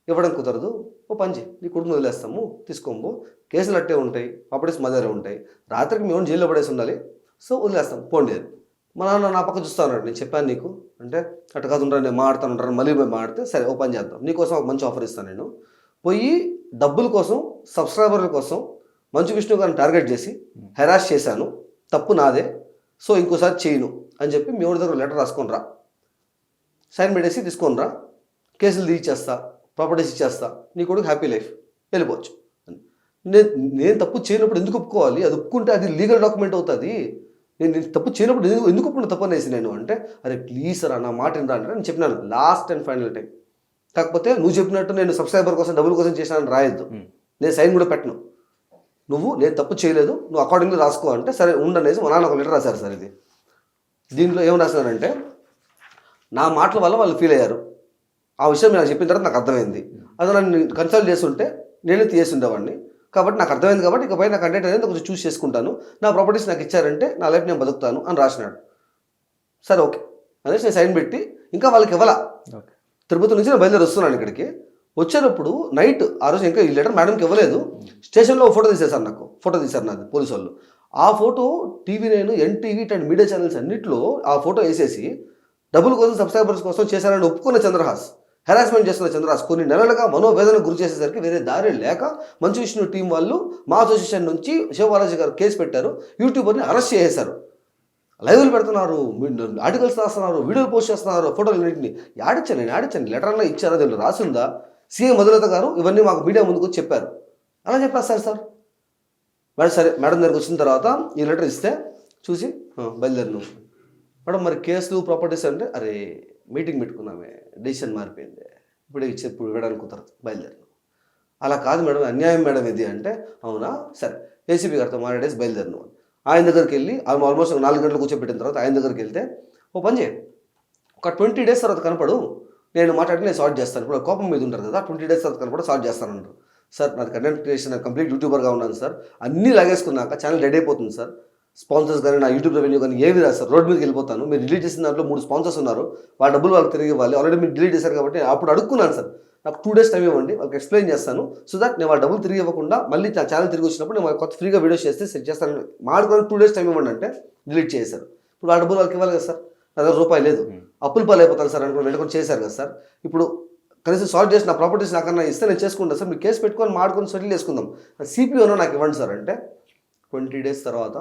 ఇవ్వడం కుదరదు, ఓ పంచి నీ కొడుకుని వదిలేస్తాము, తీసుకోము, కేసులు అట్టే ఉంటాయి, ప్రాపర్టీస్ మా దగ్గర ఉంటాయి, రాత్రికి మేము జైల్లో పడేసి ఉండాలి, సో వదిలేస్తాం పోండి అని. మా నాన్న నా పక్క చూస్తా ఉన్నాడు, నేను చెప్పాను నీకు అంటే, అట్ట కాదు ఉంటాను, నేను మాడతాను ఉంటాను, మళ్ళీ మాడితే సరే ఓ పని చేద్దాం, నీకోసం ఒక మంచి ఆఫర్ ఇస్తాను, నేను పోయి డబ్బుల కోసం సబ్స్క్రైబర్ల కోసం మంచు విష్ణు గారిని టార్గెట్ చేసి హెరాస్ చేశాను, తప్పు నాదే, సో ఇంకోసారి చేయను అని చెప్పి మీ ఊరి దగ్గర లెటర్ రాసుకొని రా, సైన్ పెట్టేసి తీసుకొని రా, కేసులు తీసేస్తా, ప్రాపర్టీస్ ఇచ్చేస్తా, నీ కొడుకు హ్యాపీ లైఫ్, వెళ్ళిపోవచ్చు. నేను తప్పు చేయనప్పుడు ఎందుకు ఒప్పుకోవాలి? అది ఒప్పుకుంటే అది లీగల్ డాక్యుమెంట్ అవుతుంది. నేను తప్పు చేయనప్పుడు ఎందుకు ఒప్పుకున్న తప్పు అనేసి నేను అంటే, అరే ప్లీజ్ సార్ నా మాట వినరా అంటే నేను చెప్పినాను లాస్ట్ అండ్ ఫైనల్ టైం. కాకపోతే నువ్వు చెప్పినట్టు నేను సబ్స్క్రైబర్ కోసం డబ్బుల కోసం చేశానని రాయొద్దు, నేను సైన్ కూడా పెట్టను, నేను తప్పు చేయలేదు, నువ్వు అకార్డింగ్లీ రాసుకో అంటే సరే ఉండనేసి మా నాన్న ఒక లెటర్ రాశారు సార్. ఇది దీంట్లో ఏం రాసినారంటే, నా మాటల వల్ల వాళ్ళు ఫీల్ అయ్యారు, ఆ విషయం నాకు చెప్పిన తర్వాత నాకు అర్థమైంది, అది నన్ను కన్సల్ట్ చేస్తుంటే నేనే తీసి ఉండేవాడిని, కాబట్టి నాకు అర్థమైంది, కాబట్టి ఇకపై నా కంటెంట్ అనేది కొంచెం చూస్ చేసుకుంటాను, నా ప్రాపర్టీస్ నాకు ఇచ్చారంటే నా లైఫ్ నేను బతుకుతాను అని రాసినాడు. సరే ఓకే అనేసి నేను సైన్ పెట్టి ఇంకా వాళ్ళకి ఇవ్వాలా. తిరుపతి నుంచి నేను బయలుదేరి వస్తున్నాను ఇక్కడికి. వచ్చేటప్పుడు నైట్ ఆ రోజు ఇంకా ఈ లెటర్ మేడంకి ఇవ్వలేదు, స్టేషన్లో ఫోటో తీసేశారు, నాకు ఫోటో తీశారు నాది పోలీసు వాళ్ళు. ఆ ఫోటో TV9, NTV ఇట్లాంటి మీడియా ఛానల్స్ అన్నింటిలో ఆ ఫోటో వేసేసి డబ్బుల కోసం సబ్స్క్రైబర్స్ కోసం చేశారని ఒప్పుకున్న చంద్రహాస్, హెరాస్మెంట్ చేస్తున్న చంద్రహాస్ కొన్ని నెలలుగా మనోవేదన గురి చేసేసరికి వేరే దారి లేక మంచు విష్ణు టీం వాళ్ళు మా అసోసియేషన్ నుంచి శివబాలాజీ గారు కేసు పెట్టారు, యూట్యూబర్ని అరెస్ట్ చేసేశారు, లైవ్లు పెడుతున్నారు, ఆర్టికల్స్ రాస్తున్నారు, వీడియోలు పోస్ట్ చేస్తున్నారు, ఫోటోలు అన్నింటినీ ఆడించండి లెటర్ అన్నా ఇచ్చారా, దీంట్లో రాసిందా, సీఎం మధులత గారు ఇవన్నీ మాకు మీడియా ముందుకు చెప్పారు, అలా చెప్పేస్తారు సార్. మేడం సరే మేడం దగ్గరికి వచ్చిన తర్వాత ఈ లెటర్ ఇస్తే చూసి బయలుదేరిను. మేడం మరి కేసులు ప్రాపర్టీస్ అంటే, అరే మీటింగ్ పెట్టుకున్నామే, డెసిషన్ మారిపోయింది, ఇప్పుడు ఇవ్వడానికి కుదరదు, బయలుదేరిను. అలా కాదు మేడం అన్యాయం మేడం ఇది అంటే, అవునా సరే ఏసీపీ గారితో మాట్లాడేసి బయలుదేరిను. ఆయన దగ్గరికి వెళ్ళి ఆల్మోస్ట్ 4 గంటలు కూర్చోబెట్టిన తర్వాత ఆయన దగ్గరికి వెళ్తే, ఓ పని చేయి ఒక 20 days తర్వాత కనపడు, నేను మాట్లాడి నేను సాల్వ్ చేస్తాను, ఇప్పుడు కోపం మీద ఉంటారు కదా, 20 days తర్వాత కనపడ సాల్వ్ చేస్తానంటారు. సార్ నాది కంటెంట్ క్రియేషన్ కంప్లీట్ యూట్యూబర్గా ఉన్నాను సార్, అన్నీ లాగేసుకున్నాక ఛానల్ డెడ్ అయిపోతుంది సార్, స్పాన్సర్స్ కానీ నా యూట్యూబ్ రెవెన్యూ కానీ ఏవి రాదు సార్, రోడ్ మీదకి వెళ్ళిపోతాను, మీరు డిలీట్ చేసిన దాంట్లో 3 స్పాన్సర్స్ ఉన్నారు, వాళ్ళ డబ్బులు వాళ్ళకి తిరిగి ఇవ్వాలి, ఆల్రెడీ మీరు డిలీట్ చేశారు కాబట్టి అప్పుడు అడుక్కున్నాను సార్, నాకు 2 days టైం ఇవ్వండి, వాళ్ళకి ఎక్స్ప్లెయిన్ చేస్తాను, సో దట్ నేను వాళ్ళ డబ్బులు తిరిగి ఇవ్వకుండా మళ్ళీ నా ఛానల్ తిరిగి వచ్చినప్పుడు నేను కొత్త ఫ్రీగా వీడియోస్ చేస్తే సెట్ చేస్తాను, మాడుకొని 2 days టైం ఇవ్వండి అంటే డిలీట్ చేశారు. ఇప్పుడు వాళ్ళ డబ్బులు వాళ్ళకి ఇవ్వాలి కదా సార్, నా దగ్గర రూపాయి లేదు, అప్పుల పాలు అయిపోతాను సార్ అనుకుని వెళ్ళకొని చేశారు కదా సార్. ఇప్పుడు కనీసం సాల్వ్ చేసి నా ప్రాపర్టీస్ నాకన్నా ఇస్తే నేను చేసుకుంటాను సార్, మీరు కేసు పెట్టుకొని మాడుకొని సెటిల్ చేసుకుందాం, సిపిఓనో నాకు ఇవ్వండి సార్ అంటే, 20 days తర్వాత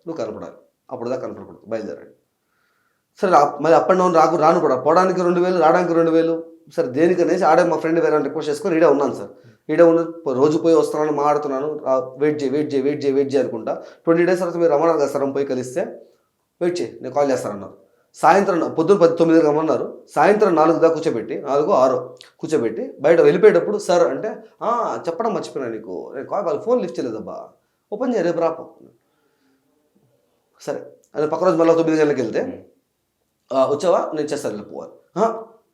నువ్వు కనపడాలి, అప్పుడు దాకా కనపడకూడదు, బయలుదేరండి. సరే మళ్ళీ అప్ అండ్ డౌన్ రాను కూడా, పోవడానికి 2000 రావడానికి 2000, సరే దేనికనేసి ఆడే మా ఫ్రెండ్ వేరే రిక్వెస్ట్ చేసుకొని ఈడే ఉన్నాను సార్, ఈడే ఉన్న రోజు పోయి వస్తున్నాను మాడుతున్నాను, వెయిట్ చేయి అనుకుంటా. 20 days తర్వాత మీరు రమ్మన్నారు కదా సార్ పోయి కలిస్తే, వెయిట్ చేయి నేను కాల్ చేస్తానన్నారు. సాయంత్రం పొద్దున్న 9 రమ్మన్నారు, సాయంత్రం 4 దాకా కూర్చోబెట్టి 4, 6 కూర్చోబెట్టి బయట వెళ్ళిపోయేటప్పుడు సార్ అంటే, చెప్పడం మర్చిపోయినా నీకు, నేను కాల్ వాళ్ళు ఫోన్ లిఫ్ట్ చేయలేదబ్బా, ఓపెన్ చేయ రేపు రాపో. సరే అది పక్క రోజు మళ్ళీ 9 గంటలకు వెళ్తే, వచ్చావా నేను చేస్తాను వెళ్ళిపోవాలి,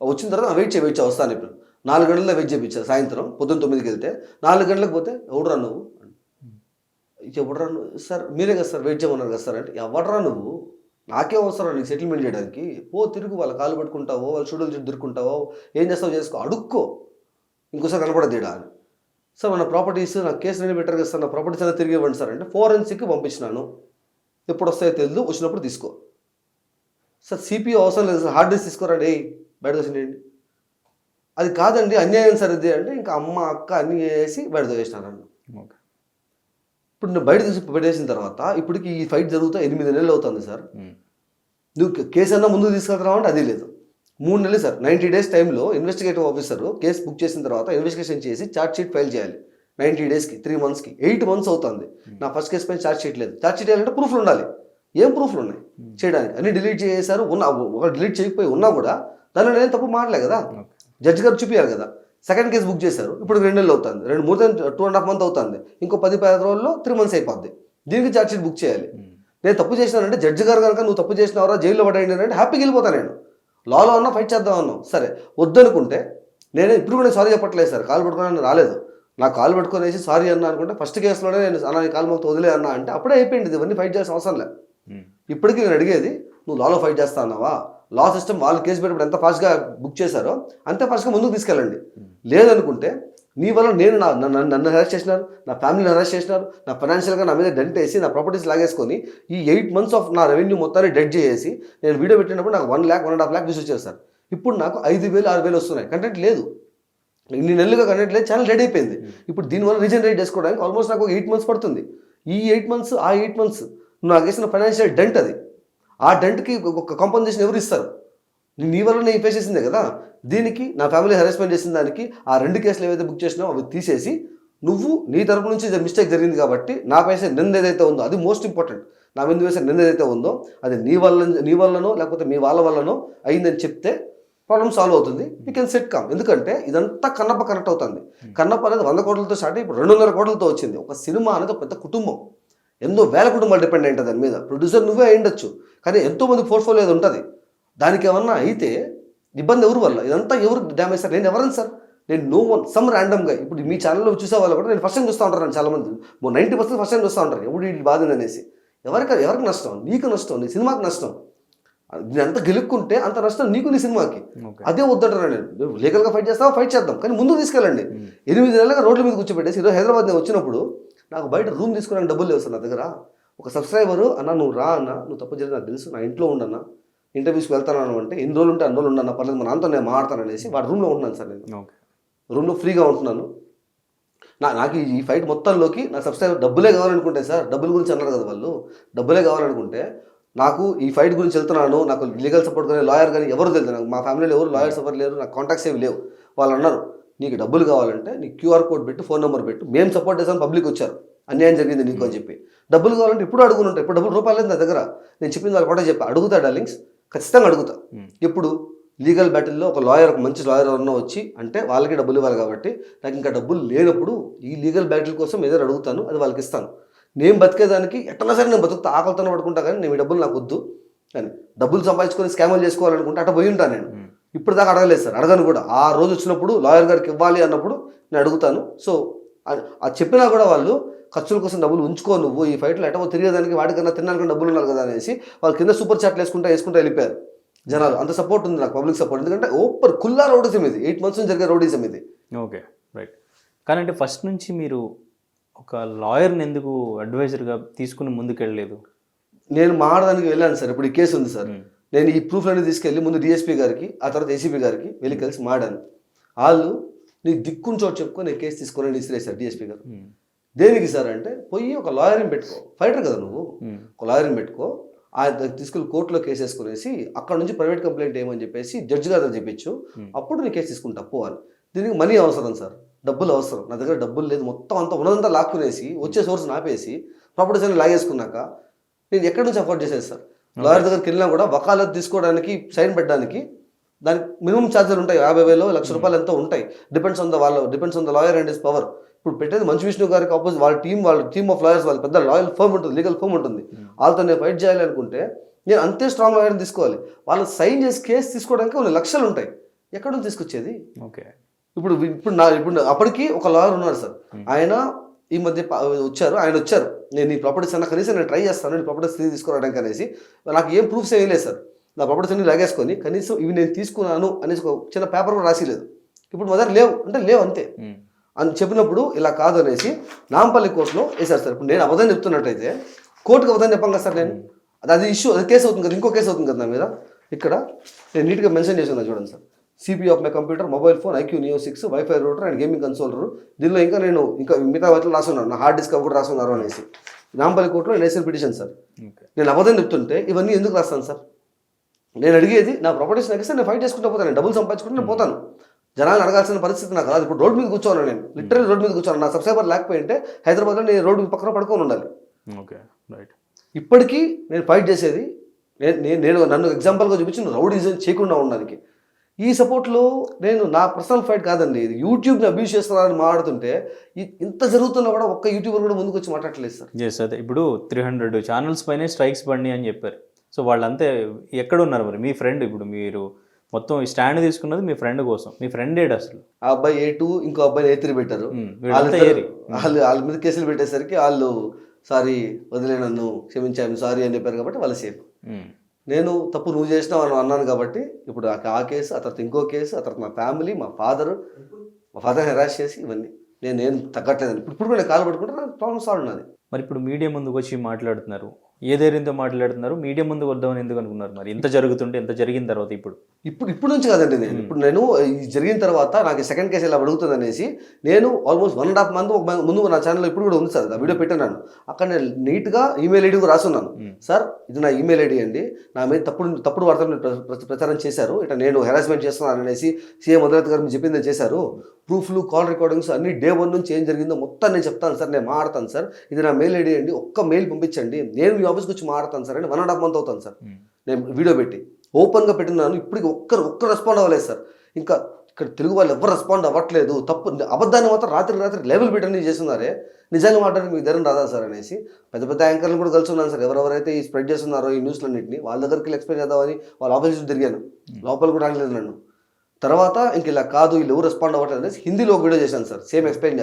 వచ్చిన తర్వాత వెయిట్ చేయి వస్తాను, ఇప్పుడు 4 గంటల్లో వెయిట్ చేయించారు, సాయంత్రం పొద్దున్న 9కి వెళ్తే 4 గంటలకు పోతే ఎవడురా నువ్వు, ఎవడరా సార్ మీరే కదా సార్ వెయిట్ చేయమన్నారు కదా సార్ అంటే ఎవడరా నువ్వు, నాకే అవసరం నీకు సెటిల్మెంట్ చేయడానికి, తిరుగు వాళ్ళ కాలు పట్టుకుంటావో వాళ్ళ షూడలు చుట్టూ తిరుక్కుంటావో ఏం చేస్తావో చేసుకో, అడుక్కో, ఇంకోసారి కనపడదేడా అని. సార్ మన ప్రాపర్టీస్ నాకు కేసు నేను బెటర్ కదా సార్, నా ప్రాపర్టీస్ అయినా తిరిగి ఇవ్వండి సార్ అంటే ఫోరెన్సిక్కి పంపించినాను, ఎప్పుడు వస్తాయో తెలియదు, వచ్చినప్పుడు తీసుకో. సార్ సిపి అవసరం లేదు సార్, హార్డ్ డిస్క్ తీసుకోరండి, బయట వేసేయండి. అది కాదండి అన్యాయం సార్ ఇది అంటే ఇంకా అమ్మ అక్క అన్నీ వేసి బయట వేసినాను. ఇప్పుడు నేను బయట తీసి పెట్టేసిన తర్వాత ఇప్పటికి ఈ ఫైట్ జరుగుతా 8 నెలలు అవుతుంది సార్. నువ్వు కేసు అన్నా ముందుకు తీసుకెళ్తున్నావు అంటే అది లేదు. 3 నెలలు సార్, 90 డేస్ టైంలో ఇన్వెస్టిగేటివ్ ఆఫీసర్ కేసు బుక్ చేసిన తర్వాత ఇన్వెస్టిగేషన్ చేసి ఛార్జ్ షీట్ ఫైల్ చేయాలి. 90 డేస్కి 3 మంత్స్కి 8 మంత్స్ అవుతుంది. నా ఫస్ట్ కేసు పైన ఛార్జ్ షీట్ లేదు. ఛార్జ్ షీట్ చేయాలంటే ప్రూఫ్లు ఉండాలి. ఏం ప్రూఫ్లు ఉన్నాయి చేయడానికి? అన్ని డిలీట్ చేశారు. ఒక డిలీట్ చేయకపోయి ఉన్నా కూడా దానిలో నేను తప్పు మాటలే కదా, జడ్జి గారు చూపించారు కదా. సెకండ్ కేసు బుక్ చేశారు, ఇప్పుడు 2 నెలలు అవుతుంది, 2.5 మంత్ అవుతుంది, ఇంకో 10-15 రోజుల్లో 3 మంత్స్ అయిపోద్ది. దీనికి ఛార్జ్ షీట్ బుక్ చేయాలి. నేను తప్పు చేసినానంటే జడ్జి గారు కనుక నువ్వు తప్పు చేసినావరా జైల్లో పడేయండి అంటే హ్యాపీగా వెళ్ళిపోతాను. నేను లాలో అన్నా ఫైట్ చేద్దాం అన్నాం, సరే వద్దనుకుంటే నేను ఇప్పుడు కూడా సారీ చెప్పట్లేదు సార్, కాలు పట్టుకుని రాలేదు, నాకు కాలు పట్టుకునేసి సారీ అన్నా అనుకుంటే ఫస్ట్ కేసులోనే నేను అన్న కాలు మాకు వదిలే అన్నా అంటే అప్పుడే అయిపోయింది. ఇవన్నీ ఫైట్ చేయాల్సిన అవసరం లేదు. ఇప్పటికీ నేను అడిగేది, నువ్వు లాలో ఫైట్ చేస్తా అన్నావా, లా సిస్టమ్ వాళ్ళు కేసు పెట్టినప్పుడు ఎంత ఫాస్ట్గా బుక్ చేశారో అంతే ఫాస్ట్గా ముందుకు తీసుకెళ్ళండి. లేదనుకుంటే నీ వల్ల నేను నన్ను అరెస్ట్ చేసినారు, నా ఫ్యామిలీని అరెస్ట్ చేసినారు, నా ఫైనాన్షియల్గా నా మీద డెంట్ వేసి నా ప్రాపర్టీస్ లాగేసుకొని ఈ 8 మంత్స్ ఆఫ్ నా రెవెన్యూ మొత్తాన్ని డెడ్ చేసి నేను వీడియో పెట్టినప్పుడు నాకు 1 lakh 1.5 lakh వ్యూస్ వచ్చారు సార్. ఇప్పుడు నాకు 5,000-6,000 వస్తున్నాయి. కంటెంట్ లేదు, ఇన్ని నెలలుగా కంటెంట్ లేదు, ఛానల్ రెడీ అయిపోయింది. ఇప్పుడు దీనివల్ల రీజనరేట్ చేసుకోవడానికి ఆల్మోస్ట్ నాకు 8 months పడుతుంది. ఈ 8 months ఆ 8 months నువ్వు నాకు వేసిన ఫైనాన్షియల్ డెంట్ అది. ఆ డెంట్కి ఒక కాంపన్సేషన్ ఎవరు ఇస్తారు? నీ వల్ల నేను ఫేస్ చేసిందే కదా. దీనికి నా ఫ్యామిలీ హెరాస్మెంట్ చేసిన దానికి ఆ 2 కేసులు ఏవైతే బుక్ చేసినావో అవి తీసేసి నువ్వు నీ తరపు నుంచి మిస్టేక్ జరిగింది కాబట్టి నా పైసే నింద ఏదైతే ఉందో అది మోస్ట్ ఇంపార్టెంట్. నా మీద వేసే నింద ఏదైతే ఉందో అది నీ వల్లనో లేకపోతే మీ వాళ్ళ వల్లనో అయిందని చెప్తే ప్రాబ్లమ్ సాల్వ్ అవుతుంది. You can set calm. ఎందుకంటే ఇదంతా కన్నప్ప కనెక్ట్ అవుతుంది. కన్నప్ప అనేది 100 కోట్లతో స్టార్ట్ అయ్యి ఇప్పుడు 200 కోట్లతో వచ్చింది. ఒక సినిమా అనేది ఒక పెద్ద కుటుంబం, ఎన్నో వేల కుటుంబాలు డిపెండ్ అయి ఉంటుంది దాని మీద. ప్రొడ్యూసర్ నువ్వే అయి ఉండొచ్చు, కానీ ఎంతోమంది పోర్ట్ఫోలియో అది ఉంటుంది. దానికి ఏమన్నా అయితే ఇబ్బంది ఎవరి వల్ల, ఇదంతా ఎవరు డ్యామేజ్ సార్? నేను ఎవరని సార్, నేను నో వన్, సమ్ ర్యాండమ్గా. ఇప్పుడు మీ ఛానల్లో చూసే వాళ్ళు కూడా నేను ఫస్ట్ టైం చూస్తూ ఉంటాను, చాలామంది 90% ఫస్ట్ టైం చూస్తూ ఉంటారు. ఎవడు వీటి బాధ అనేసి. ఎవరికి నష్టం? నీకు నష్టం, నీ సినిమాకి నష్టం. నేను అంత గెలుక్కుంటే అంత నష్టం నీకు, నీ సినిమాకి. అదే వద్దంటారా? నేను లీగల్గా ఫైట్ చేస్తావా, ఫైట్ చేద్దాం, కానీ ముందుకు తీసుకెళ్ళండి. 8 నెలలుగా రోడ్ల మీద కూర్చోబెట్టేసి ఈరోజు హైదరాబాద్ నేను వచ్చినప్పుడు నాకు బయట రూమ్ తీసుకోవడానికి డబ్బులు లేవు సార్ నా దగ్గర. ఒక సబ్స్క్రైబరు అన్న నువ్వు రా అన్న, నువ్వు తప్పు జరిగింది నాకు తెలుసు, నా ఇంట్లో ఉండన్నా, ఇంటర్వ్యూస్కి వెళ్తాను అంటే ఎన్ని రోజులు ఉంటే అన్ని రోజులు ఉండన్నా పర్లేదు, మా నాన్నతో నేను మాట్లాడతాను అనేసి వాడు రూమ్లో ఉంటున్నాను సార్. నేను రూమ్లో ఫ్రీగా ఉంటున్నాను. నాకు ఈ ఫైట్ మొత్తంలోకి నా సబ్స్క్రైబర్ డబ్బులే కావాలనుకుంటే సార్, డబ్బుల గురించి అన్నారు కదా వాళ్ళు, డబ్బులే కావాలనుకుంటే నాకు ఈ ఫైట్ గురించి వెళ్తున్నాను, నాకు లీగల్ సపోర్ట్ కానీ లాయర్ కానీ ఎవరు తెలియదు నాకు. మా ఫ్యామిలీలో ఎవరు లాయర్స్ ఎవరు లేరు, నాకు కాంటాక్ట్స్ ఏమి లేవు. వాళ్ళు అన్నారు నీకు డబ్బులు కావాలంటే నీ QR కోడ్ పెట్టు, ఫోన్ నెంబర్ పెట్టు, మేము సపోర్ట్ చేసాం, పబ్లిక్ వచ్చారు, అన్యాయం జరిగింది నీకు అని చెప్పి. డబ్బులు కావాలంటే ఇప్పుడు అడుగుతుంటాయి. ఇప్పుడు డబ్బులు రూపాయలు లేదు నా దగ్గర. నేను చెప్పింది వాళ్ళు కూడా చెప్పి అడుగుతా డార్లింగ్స్, ఖచ్చితంగా అడుగుతా. ఇప్పుడు లీగల్ బ్యాటిల్లో ఒక లాయర్, ఒక మంచి లాయర్ ఎవరన్నా వచ్చి అంటే వాళ్ళకి డబ్బులు ఇవ్వాలి కాబట్టి, నాకు ఇంకా డబ్బులు లేనప్పుడు ఈ లీగల్ బ్యాటిల్ కోసం ఏదైనా అడుగుతాను, అది వాళ్ళకి ఇస్తాను. నేను బతికేదానికి ఎట్లా సరే నేను బతుకుతా, ఆకలితో పడుకుంటా, కానీ నేను ఈ డబ్బులు నాకు వద్దు. కానీ డబ్బులు సంపాదించుకొని స్కామ్లు చేసుకోవాలనుకుంటే అట్లా పోయి ఉంటాను. నేను ఇప్పుడు దాకా అడగలేదు సార్, అడగను కూడా. ఆ రోజు వచ్చినప్పుడు లాయర్ గారికి ఇవ్వాలి అన్నప్పుడు నేను అడుగుతాను. సో అది చెప్పినా కూడా వాళ్ళు ఖర్చుల కోసం డబ్బులు ఉంచుకో, నువ్వు ఈ ఫైట్లో ఎటో తిరిగేదానికి వాడికన్నా తినడానికి డబ్బులు ఉన్నారు కదా అనేసి వాళ్ళు కింద సూపర్ చాట్లు వేసుకుంటూ వెళ్ళిపోయారు జనాలు. అంత సపోర్ట్ ఉంది నాకు, పబ్లిక్ సపోర్ట్. ఎందుకంటే ఓపర్ కుల్లా రౌడీజం ఇది, 8 months నుంచి జరిగే రౌడీజం ఇది. Okay, right. కానీ అంటే ఫస్ట్ నుంచి మీరు ఒక లాయర్ని ఎందుకు అడ్వైజర్గా తీసుకుని ముందుకెళ్ళలేదు? నేను మాడడానికి వెళ్ళాను సార్. ఇప్పుడు ఈ కేసు ఉంది సార్, నేను ఈ ప్రూఫ్లన్నీ తీసుకెళ్ళి ముందు DSP గారికి, ఆ తర్వాత ACP గారికి వెళ్ళి కలిసి మాడాను. వాళ్ళు నీకు దిక్కుని చోటు చెప్పుకో, నేను కేసు తీసుకొని ఇసిరేసారు DSP గారు. దేనికి సార్ అంటే, పోయి ఒక లాయర్ని పెట్టుకో, ఫైటర్ కదా నువ్వు, ఒక లాయర్ని పెట్టుకో, ఆయన తీసుకెళ్ళి కోర్టులో కేసు వేసుకునేసి అక్కడ నుంచి ప్రైవేట్ కంప్లైంట్ ఏమని చెప్పేసి జడ్జి గారు చెప్పించు, అప్పుడు నేను కేసు తీసుకుంటా పో అని. దీనికి మనీ అవసరం సార్, డబ్బులు అవసరం. నా దగ్గర డబ్బులు లేదు, మొత్తం అంతా ఉన్నదంతా లాక్కునేసి వచ్చే సోర్స్ ఆపేసి ప్రాపర్టీస్ అన్ని లాగేసుకున్నాక నేను ఎక్కడి నుంచి అఫోర్డ్ చేసేది సార్? లాయర్ దగ్గరికి వెళ్ళినా కూడా వకాలత్ తీసుకోవడానికి, సైన్ పెట్టడానికి దానికి మినిమం ఛార్జీలు ఉంటాయి, 50,000 1,00,000 రూపాయలు ఎంతో ఉంటాయి. Depends on the lawyer and his power. ఇప్పుడు పెట్టేది మంచు విష్ణు గారికి ఆపోజిట్ వాళ్ళ టీమ్ ఆఫ్ లాయర్స్, వాళ్ళ పెద్ద లాయల్ ఫర్మ్ ఉంటుంది, లీగల్ ఫర్మ్ ఉంటుంది. వాళ్ళతో నేను ఫైట్ చేయాలి అనుకుంటే నేను అంతే స్ట్రాంగ్ లాయర్ని తీసుకోవాలి. వాళ్ళు సైన్ చేసి కేసు తీసుకోవడానికి కొన్ని లక్షలు ఉంటాయి, ఎక్కడ నుంచి తీసుకొచ్చేది? ఓకే. ఇప్పుడు అప్పటికి ఒక లాయర్ ఉన్నారు సార్, ఆయన ఈ మధ్య వచ్చారు, ఆయన వచ్చారు, నేను ఈ ప్రాపర్టీస్ అన్న కనీసం నేను ట్రై చేస్తాను, నేను ప్రాపర్టీస్ తిరిగి తీసుకురావడానికి అనేసి. నాకు ఏం ప్రూఫ్స్ ఏమీ లేదు సార్, నా ప్రాపర్టీస్ అన్ని లాగేసుకొని కనీసం ఇవి నేను తీసుకున్నాను అనేసి ఒక చిన్న పేపర్ కూడా రాసిలేదు. ఇప్పుడు మా దగ్గర లేవు అంటే లేవు అంతే అని చెప్పినప్పుడు ఇలా కాదు అనేసి నాంపల్లి కోర్టులో వేశారు సార్. ఇప్పుడు నేను అబద్ధం చెప్తున్నట్టయితే కోర్టుకు అబద్ధం చెప్పాం కదా సార్ నేను, అది ఇష్యూ, అది కేసు అవుతుంది కదా, ఇంకో కేసు అవుతుంది కదా నా మీద. ఇక్కడ నేను నీట్గా మెన్షన్ చేసి ఉన్నా చూడండి sir, CP of my computer, mobile phone, IQ Neo 6, wifi router and gaming consoler. దీనిలో ఇంకా నేను ఇంకా మిగతా వాటిలో రాసున్నాను, నా హార్డ్ డిస్క్ కూడా రాసున్నారు అనేసి నాంపల్లి కోర్టులో నేషనల్ పిటిషన్ సార్. నేను అబద్ధం చెప్తుంటే ఇవన్నీ ఎందుకు రాస్తాను సార్? నేను అడిగేది నా ప్రాపర్టీస్ నగిస్తే నేను ఫైట్ చేసుకుంటూ పోతాను, నేను డబ్బులు సంపాదించుకుంటే నేను పోతాను. జనాలు అడగాల్సిన పరిస్థితి నాకు రాదు. ఇప్పుడు రోడ్ మీద కూర్చోను, నేను లిటరల్ రోడ్ మీద కూర్చోను. నా సబ్స్క్రైబర్ లేకపోయింటే హైదరాబాద్లో నేను రోడ్డు పక్కన పడుకొని ఉండాలి. Okay right. ఇప్పటికీ నేను ఫైట్ చేసేది నేను నన్ను ఎగ్జాంపుల్గా చూపించిన రౌడీజం చేయకుండా ఉండడానికి. ఈ సపోర్ట్లో నేను నా పర్సనల్ ఫైట్ కాదండి, ఇది యూట్యూబ్ని అబ్యూస్ చేస్తున్నారని మాట్లాడుతుంటే ఇంత జరుగుతున్నా కూడా ఒక్క యూట్యూబర్ కూడా ముందుకు వచ్చి మాట్లాడలేదు సార్. ఎస్, అదే ఇప్పుడు 300 ఛానల్స్ పైనే స్ట్రైక్స్ పడినాయి అని చెప్పారు. సో వాళ్ళంతా ఎక్కడ ఉన్నారు మరి? మీ ఫ్రెండ్, ఇప్పుడు మీరు మొత్తం ఈ స్టాండ్ తీసుకున్నది మీ ఫ్రెండ్ కోసం, మీ ఫ్రెండ్ ఏడు అసలు? ఆ అబ్బాయి A2, ఇంకో అబ్బాయి A3 పెట్టారు. వాళ్ళ మీద కేసులు పెట్టేసరికి వాళ్ళు సారీ వదిలే, నన్ను క్షమించాము సారీ అని చెప్పారు కాబట్టి వాళ్ళు సేఫ్. నేను తప్పు నువ్వు చేసినావు అని అన్నాను కాబట్టి ఇప్పుడు ఆ కేసు, ఆ తర్వాత ఇంకో కేసు, ఆ తర్వాత మా ఫ్యామిలీ, మా ఫాదర్ హెరాస్ చేసి ఇవన్నీ నేను తగ్గట్లేదండి. ఇప్పుడు నేను కాలు పట్టుకుంటే నాకు ప్రాబ్లమ్ సాల్వ్ ఉన్నది. మరి ఇప్పుడు మీడియా ముందుకు వచ్చి మాట్లాడుతున్నారు, ఏ ధైర్యంతో మాట్లాడుతున్నారు? మీడియా ముందుకు వద్దామని ఎందుకు అనుకున్నారు? మరి ఇంత జరుగుతుంటే, ఎంత జరిగిన తర్వాత ఇప్పుడు నుంచి కాదండి, నేను ఈ జరిగిన తర్వాత నాకు సెకండ్ కేసు ఇలా అడుగుతుంది అనేసి నేను ఆల్మోస్ట్ 1.5 మంత్ ముందు నా ఛానల్లో ఇప్పుడు కూడా ఉంది సార్, ఆ వీడియో పెట్టాను. అక్కడ నేను నీట్గా ఈమెయిల్ ఐడి కూడా రాసున్నాను. సార్ ఇది నా ఈమెయిల్ ఐడి అండి, నా మీద తప్పుడు వార్తలు ప్రచారం చేశారు, ఇట్లా నేను హెరాస్మెంట్ చేస్తున్నాను అనేసి సీఎం అదాలత్ గారు మీరు చెప్పింది చేశారు. ప్రూఫ్లు, కాల్ రికార్డింగ్స్ అన్ని day 1 నుంచి ఏం జరిగిందో మొత్తం నేను చెప్తాను సార్, నేను మాట్లాడతాను సార్, ఇది నా మెయిల్ ఐడి అండి, ఒక్క మెయిల్ పంపించండి, నేను మీ ఆఫీస్కి వచ్చి మాట్లాడతాను సార్ అని 1.5 మంత్ అవుతాను సార్ నేను వీడియో పెట్టి ఓపెన్గా పెట్టినాను. ఇప్పటికి ఒక్క రెస్పాండ్ అవ్వలేదు సార్. ఇంకా ఇక్కడ తెలుగు వాళ్ళు ఎవరు రెస్పాండ్ అవ్వట్లేదు. తప్పు అబద్ధాన్ని మాత్రం రాత్రి లెవెల్ పెట్టని చేస్తున్నారే, నిజంగా మాట్లాడి మీకు ధైర్యం రాదా సార్ అనేసి పెద్ద యాంకర్లు కూడా కలుసుకున్నాను సార్. ఎవరెవరైతే ఈ స్ప్రెడ్ చేస్తున్నారో ఈ న్యూస్లన్నింటినీ వాళ్ళ దగ్గరికి ఎక్స్ప్లెయిన్ చేద్దామని వాళ్ళ ఆఫీస్ తిరిగాను, లోపల కూడా రాలేదు నన్ను. తర్వాత ఇంక ఇలా కాదు, వీళ్ళు ఎవరు రెస్పాండ్ అవ్వట్లేదు అనేసి హిందీలో ఒక వీడియో చేశాను సార్, సేమ్ ఎక్స్ప్లెయిన్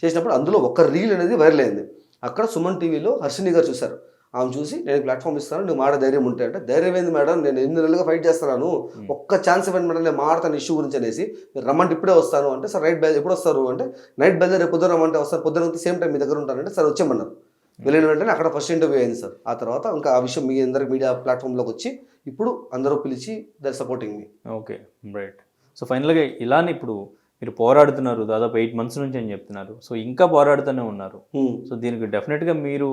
చేసినప్పుడు అందులో ఒక రీల్ అనేది వైరల్ అయింది. అక్కడ సుమన్ టీవీలో హర్షిని గారు చూశారు. ఆమె చూసి నేను ప్లాట్ఫామ్ ఇస్తాను, నువ్వు మాట ధైర్యం ఉంటే అంటే, ధైర్యం ఏంది మేడం, నేను 8 నెలలుగా ఫైట్ చేస్తున్నాను, ఒక్క ఛాన్స్ ఇవ్వండి మేడం, నేను మాట్లాడతాను ఇష్యూ గురించి అనేసి, మీరు రమ్మంటే ఇప్పుడే వస్తాను అంటే, సార్ రైట్ ఎప్పుడు వస్తారు అంటే, నైట్ బయలుదేరి రేపు పొద్దున రమ్మంటే వస్తారు, పొద్దున సేమ్ టైం మీ దగ్గర ఉంటానంటే సార్ వచ్చేయమన్నారు. వెళ్ళిన వెంటనే అక్కడ ఫస్ట్ ఇంటర్వ్యూ అయింది సార్. ఆ తర్వాత ఇంకా ఆ విషయం మీ అందరికి మీడియా ప్లాట్ఫామ్లోకి వచ్చి ఇప్పుడు అందరూ పిలిచి their supporting me. Okay right. So ఫైనల్గా ఇలానే ఇప్పుడు మీరు పోరాడుతున్నారు దాదాపు 8 months నుంచి అని చెప్తున్నారు. సో ఇంకా పోరాడుతూనే ఉన్నారు. సో దీనికి డెఫినెట్గా మీరు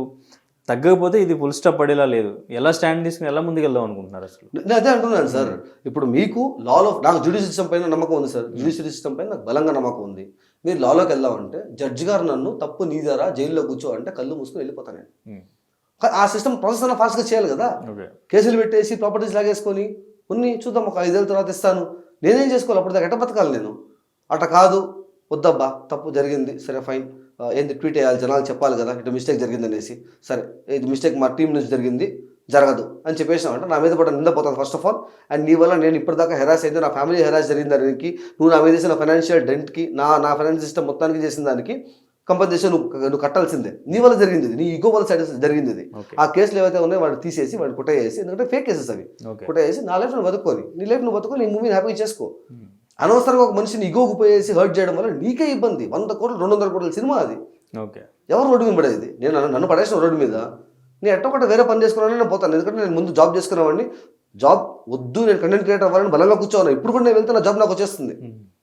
తగ్గకపోతే ఇది ఫుల్ స్టాప్ పడేలా లేదు. ఎలా స్టాండ్ తీసుకుని ఎలా ముందుకు వెళ్దాం అనుకుంటున్నారు అసలు? నేను అదే అంటున్నాను సార్. ఇప్పుడు మీకు నాకు జ్యుడిషియల్ సిస్టమ్ పైన నమ్మకం ఉంది సార్, జ్యుడిషియల్ సిస్టమ్ పైన నాకు బలంగా నమ్మకం ఉంది. మీరు లాలోకి వెళ్దామంటే జడ్జి గారు నన్ను తప్పు నీదారా జైల్లో కూర్చో అంటే కళ్ళు మూసుకొని వెళ్ళిపోతాను నేను. ఆ సిస్టమ్ ప్రాసెస్ అన్న ఫాస్ట్గా చేయాలి కదా. కేసులు పెట్టేసి ప్రాపర్టీస్ లాగేసుకొని చూద్దాం ఒక 5 ఏళ్ళ తర్వాత ఇస్తాను, నేనేం చేసుకోవాలి? అప్పుడు దాకా ఎట్ట బతకాలి నేను? అట్ట కాదు, వద్దబ్బా తప్పు జరిగింది, సరే ఫైన్, ఏంది ట్వీట్ వేయాలి, జనాలు చెప్పాలి కదా ఇటు మిస్టేక్ జరిగింది అనేసి, సరే ఇది మిస్టేక్ మా టీం నుంచి జరిగింది, జరగదు అని చెప్పేసినామంటే నా మీద పడ్డ నిందపోతాను ఫస్ట్ ఆఫ్ ఆల్. అండ్ నీ వల్ల నేను ఇప్పటిదాకా హెరాస్ అయితే, నా ఫ్యామిలీ హెరాస్ జరిగిన దానికి, నువ్వు నా మీద చేసిన ఫైనాన్షియల్ డెంట్కి, నా ఫైనాన్స్ సిస్టమ్ మొత్తానికి చేసిన దానికి కంపెన్సేషన్ నువ్వు కట్టాల్సిందే. నీ వల్ల జరిగింది, నీ ఈగో వల్ల సైడ్ జరిగింది ఇది. ఆ కేసులు ఏవైతే ఉన్నాయో వాడిని తీసేసి వాడిని కుట్టేసి, ఎందుకంటే ఫేక్ కేసెస్ అవి, కుట్టేసి నా లైఫ్ నువ్వు బతుకొని, నీ లైఫ్ నువ్వు బతుకొని, నీ మూవీని హ్యాపీ చేసుకో. అనవసరంగా ఒక మనిషిని ఈగోకు పోయేసి హర్ట్ చేయడం వల్ల నీకే ఇబ్బంది. 100 కోట్లు 200 కోట్ల సినిమా అది. ఎవరు రోడ్డు మీద పడేది? నన్ను పడేసిన రోడ్డు మీద నేను ఎట్టొకటి వేరే పని చేసుకున్నాను, నేను పోతాను. ఎందుకంటే నేను ముందు జాబ్ చేసుకునేవాడిని, జాబ్ వద్దు, నేను కంటెంట్ క్రియేటర్ అవ్వాలని బలంగా కూర్చోవాలి. ఇప్పుడు కూడా నేను వెళ్తే నా జాబ్ నాకు వచ్చేస్తుంది.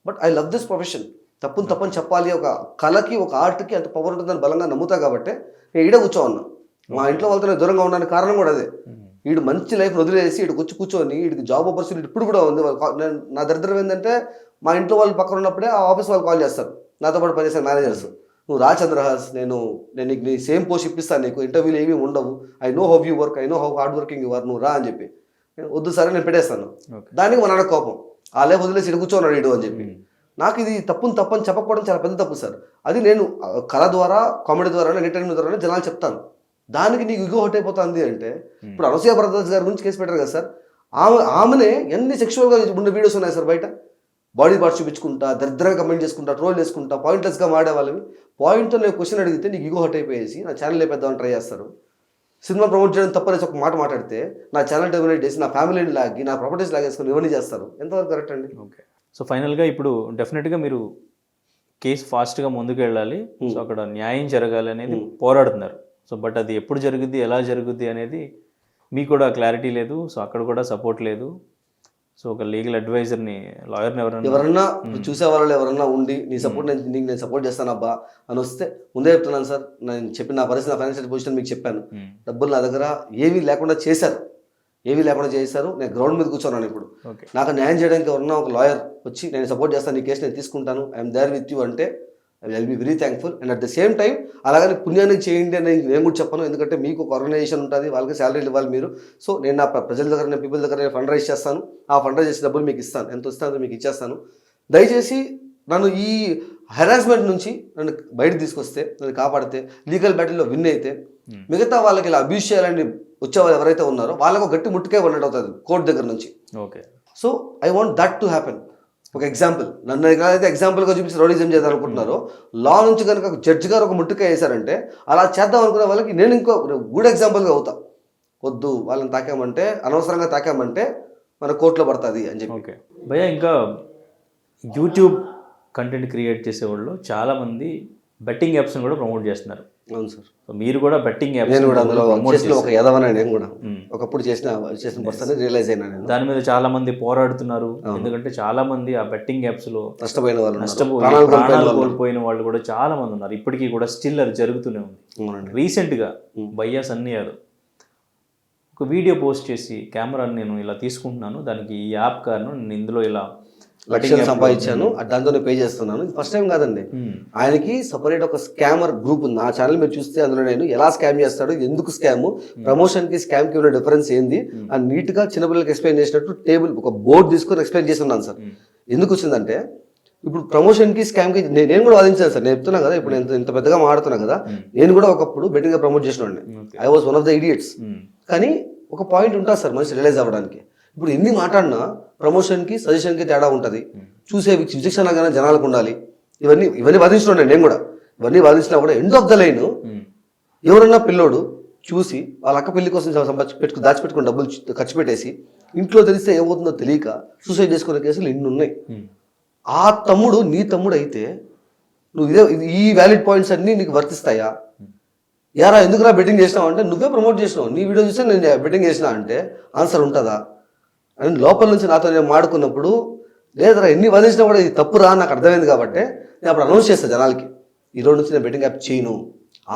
But I love this profession. తప్పని చెప్పాలి, ఒక కళకి ఒక ఆర్ట్కి అంత పవర్ ఉంటుందని బలంగా నమ్ముతా కాబట్టి నేను ఈడ కూర్చోవన్నా. మా ఇంట్లో వాళ్ళతో నేను దూరంగా ఉండడానికి కారణం కూడా అదే. వీడు మంచి లైఫ్ వదిలేసి ఇక్కడికి వచ్చి కూర్చొని వీడికి జాబ్ ఆపర్చునిటీ ఇప్పుడు కూడా ఉంది. నా దరిద్రం ఏంటంటే మా ఇంట్లో వాళ్ళు పక్కన ఉన్నప్పుడే ఆ ఆఫీస్ వాళ్ళు కాల్ చేస్తారు, నాతో పాటు పనిచేసే మేనేజర్స్, నువ్వు రా చంద్రహాస్, నేను నీకు నీ సేమ్ పోస్ట్ ఇప్పిస్తాను, నీకు ఇంటర్వ్యూలు ఏమీ ఉండవు, I know how you work, I know how hard working you are, నువ్వు రా అని చెప్పి. వద్దు సరే నేను పెట్టేస్తాను. దానికి మా నాన్న కోపం, ఆ లైఫ్ వదిలేసి ఇటు కూర్చోన్నాడు ఇటు అని చెప్పి. నాకు ఇది తప్పని చెప్పకపోవడం చాలా పెద్ద తప్పు సార్. అది నేను కళ ద్వారా, కామెడీ ద్వారా, ఎంటర్టైన్మెంట్ ద్వారా జనాలు చెప్తాను. దానికి నీకు ఇగో హట్ అయిపోతుంది అంటే, ఇప్పుడు అనసూయ బ్రదర్స్ గారి గురించి కేసు పెట్టారు కదా సార్, ఆమెనే ఎన్ని సెక్షువల్గా ఉండే వీడియోస్ ఉన్నాయి సార్ బయట. బాడీ పార్ట్స్ చూపించుకుంటా, దరిద్రంగా కమెంట్ చేసుకుంటా, ట్రోల్ చేసుకుంటా, పాయింట్లెస్గా మాడే వాళ్ళవి పాయింట్తో నేను క్వశ్చన్ అడిగితే నీకు ఈగో హట్ అయిపోయేసి నా ఛానల్ లేపేద్దామని ట్రై చేస్తారు. సినిమా ప్రమోట్ చేయడం తప్పనేసి ఒక మాట మాట్లాడితే నా ఛానల్ డెమినేట్ చేసి నా ఫ్యామిలీని లాగి నా ప్రాపర్టీస్ లాగేసుకొని ఇవన్నీ చేస్తారు. ఎంతవరకు కరెక్ట్ అండి? ఓకే. సో ఫైనల్గా ఇప్పుడు డెఫినెట్గా మీరు కేసు ఫాస్ట్గా ముందుకు వెళ్ళాలి, సో అక్కడ న్యాయం జరగాలి అనేది పోరాడుతున్నారు. సో బట్ అది ఎప్పుడు జరుగుద్ది, ఎలా జరుగుద్ది అనేది మీకు కూడా క్లారిటీ లేదు. సో అక్కడ కూడా సపోర్ట్ లేదు. సో ఒక లీగల్ అడ్వైజర్ని, లాయర్ని ఎవరన్నా చూసే వాళ్ళు ఎవరన్నా ఉండి నీ సపోర్ట్ నేను సపోర్ట్ చేస్తాను అబ్బా అని వస్తే ముందే చెప్తున్నాను సార్, నేను చెప్పిన నా పరిస్థితి, నా ఫైనాన్షియల్ పొజిషన్ మీకు చెప్పాను. డబ్బులు నా దగ్గర ఏమీ లేకుండా చేశారు. నేను గ్రౌండ్ మీద కూర్చున్నాను. ఇప్పుడు నాకు న్యాయం చేయడానికి ఎవరన్నా ఒక లాయర్ వచ్చి నేను సపోర్ట్ చేస్తాను, నీ కేసు నేను తీసుకుంటాను, ఐఎమ్ దేర్ విత్ యూ అంటే I will be very thankful. And at the same time అలాగని పుణ్యానికి చేయండి అని నేను కూడా చెప్పను, ఎందుకంటే మీకు ఒక ఆర్గనైజేషన్ ఉంటుంది, వాళ్ళకి శాలరీలు ఇవ్వాలి మీరు. సో నేను నా ప్రజల దగ్గర, నేను పీపుల్ దగ్గర నేను ఫండ్ రైజ్ చేస్తాను, ఆ ఫండ్ రైజ్ చేసే డబ్బులు మీకు ఇస్తాను, ఎంత వస్తుందో మీకు ఇచ్చేస్తాను. దయచేసి నన్ను ఈ హెరాస్మెంట్ నుంచి నన్ను బయటకు తీసుకొస్తే, నన్ను కాపాడితే, లీగల్ బ్యాటిల్లో విన్ అయితే మిగతా వాళ్ళకి ఇలా అబ్యూస్ చేయాలని వచ్చేవాళ్ళు ఎవరైతే ఉన్నారో వాళ్ళకు గట్టి ముట్టుకే ఉన్నట్టు అవుతుంది కోర్టు దగ్గర నుంచి. Okay. So I want that to happen. ఒక ఎగ్జాంపుల్, నన్ను ఎక్కడైతే ఎగ్జాంపుల్గా చూపించి రౌడీజం చేద్దాం అనుకుంటున్నారో, లా నుంచి కనుక జడ్జి గారు ఒక ముట్టుక వేశారంటే అలా చేద్దాం అనుకునే వాళ్ళకి నేను ఇంకో గుడ్ ఎగ్జాంపుల్గా అవుతా. వద్దు, వాళ్ళని తాకామంటే, అనవసరంగా తాకామంటే మన కోర్టులో పడుతుంది అని చెప్పి. ఓకే భయ్యా, ఇంకా యూట్యూబ్ కంటెంట్ క్రియేట్ చేసేవాళ్ళు చాలామంది బెట్టింగ్ యాప్స్ని కూడా ప్రమోట్ చేస్తున్నారు. అవును సార్. సో మీరు కూడా బెట్టింగ్ యాప్స్, నేను కూడా అందులో చేసిన ఒక యదవనే, నేను కూడా ఒకప్పుడు చేసిన పర్సన్ రియలైజ్ అయినా నేను. దాని మీద చాలా మంది పోరాడుతున్నారు. ఎందుకంటే చాలా మంది ఆ బెట్టింగ్ యాప్స్ లో నష్టపోయిన వాళ్ళు, ప్రాణాలు కోల్పోయిన వాళ్ళు కూడా చాలా మంది ఉన్నారు. ఇప్పటికీ కూడా స్టిల్ అది జరుగుతూనే ఉంది. రీసెంట్ గా భయ్యా సన్నీ యాదవ్ ఒక వీడియో పోస్ట్ చేసి, కెమెరాని నేను ఇలా తీసుకుంటున్నాను, దానికి ఈ యాప్ కారణం నేను ఇందులో ఇలా లక్షలు సంపాదించాను, దాంతో పే చేస్తున్నాను. ఫస్ట్ టైం కాదండి, ఆయనకి సపరేట్ ఒక స్కామర్ గ్రూప్ ఉంది. నా ఛానల్ మీరు చూస్తే అందులో నేను ఎలా స్కామ్ చేస్తాడు, ఎందుకు స్కామ్, ప్రమోషన్ కి స్కామ్ కి ఉన్న డిఫరెన్స్ ఏంది అని నీట్ గా చిన్నపిల్లలకి ఎక్స్ప్లెయిన్ చేసినట్టు టేబుల్ ఒక బోర్డు తీసుకొని ఎక్స్ప్లెయిన్ చేసి ఉన్నాను సార్. ఎందుకు వచ్చిందంటే, ఇప్పుడు ప్రమోషన్ కి స్కామ్ కి నేను కూడా వాదించాను సార్. నేను చెప్తున్నా కదా, ఇప్పుడు నేను ఇంత పెద్దగా మాట్లాడుతున్నా కదా, నేను కూడా ఒకప్పుడు బెట్టింగ్ గా ప్రమోట్ చేసిన I was one of the idiots. కానీ ఒక పాయింట్ ఉంటుంది సార్ మనిషి రియలైజ్ అవ్వడానికి. ఇప్పుడు ఎన్ని మాట్లాడినా ప్రమోషన్కి సజెషన్కి తేడా ఉంటుంది, చూసే విచక్షణ కానీ జనాలకు ఉండాలి. ఇవన్నీ వాదించిన నేను కూడా, ఇవన్నీ వాదించినా కూడా ఎండ్ ఆఫ్ ద లైన్ ఎవరన్నా పిల్లోడు చూసి వాళ్ళ అక్క పెళ్లి కోసం దాచిపెట్టుకుని డబ్బులు ఖర్చు పెట్టేసి ఇంట్లో తెలిస్తే ఏమవుతుందో తెలియక సూసైడ్ చేసుకునే కేసులు ఇన్ని ఉన్నాయి. ఆ తమ్ముడు నీ తమ్ముడు అయితే నువ్వు ఈ వ్యాలిడ్ పాయింట్స్ అన్నీ నీకు వర్తిస్తాయా? యారా ఎందుకురా బెట్టింగ్ చేసినావు అంటే, నువ్వే ప్రమోట్ చేసినావు, నీ వీడియో చూస్తే నేను బెట్టింగ్ చేసినా అంటే ఆన్సర్ ఉంటుందా అని లోపల నుంచి నాతో నేను మాడుకున్నప్పుడు, లేదరా ఎన్ని వాదించినా కూడా ఇది తప్పురా నాకు అర్థమైంది కాబట్టి నేను అప్పుడు అనౌన్స్ చేస్తాను జనాలకి, ఈ రోజు నుంచి నేను బెట్టింగ్ యాప్ చేయను,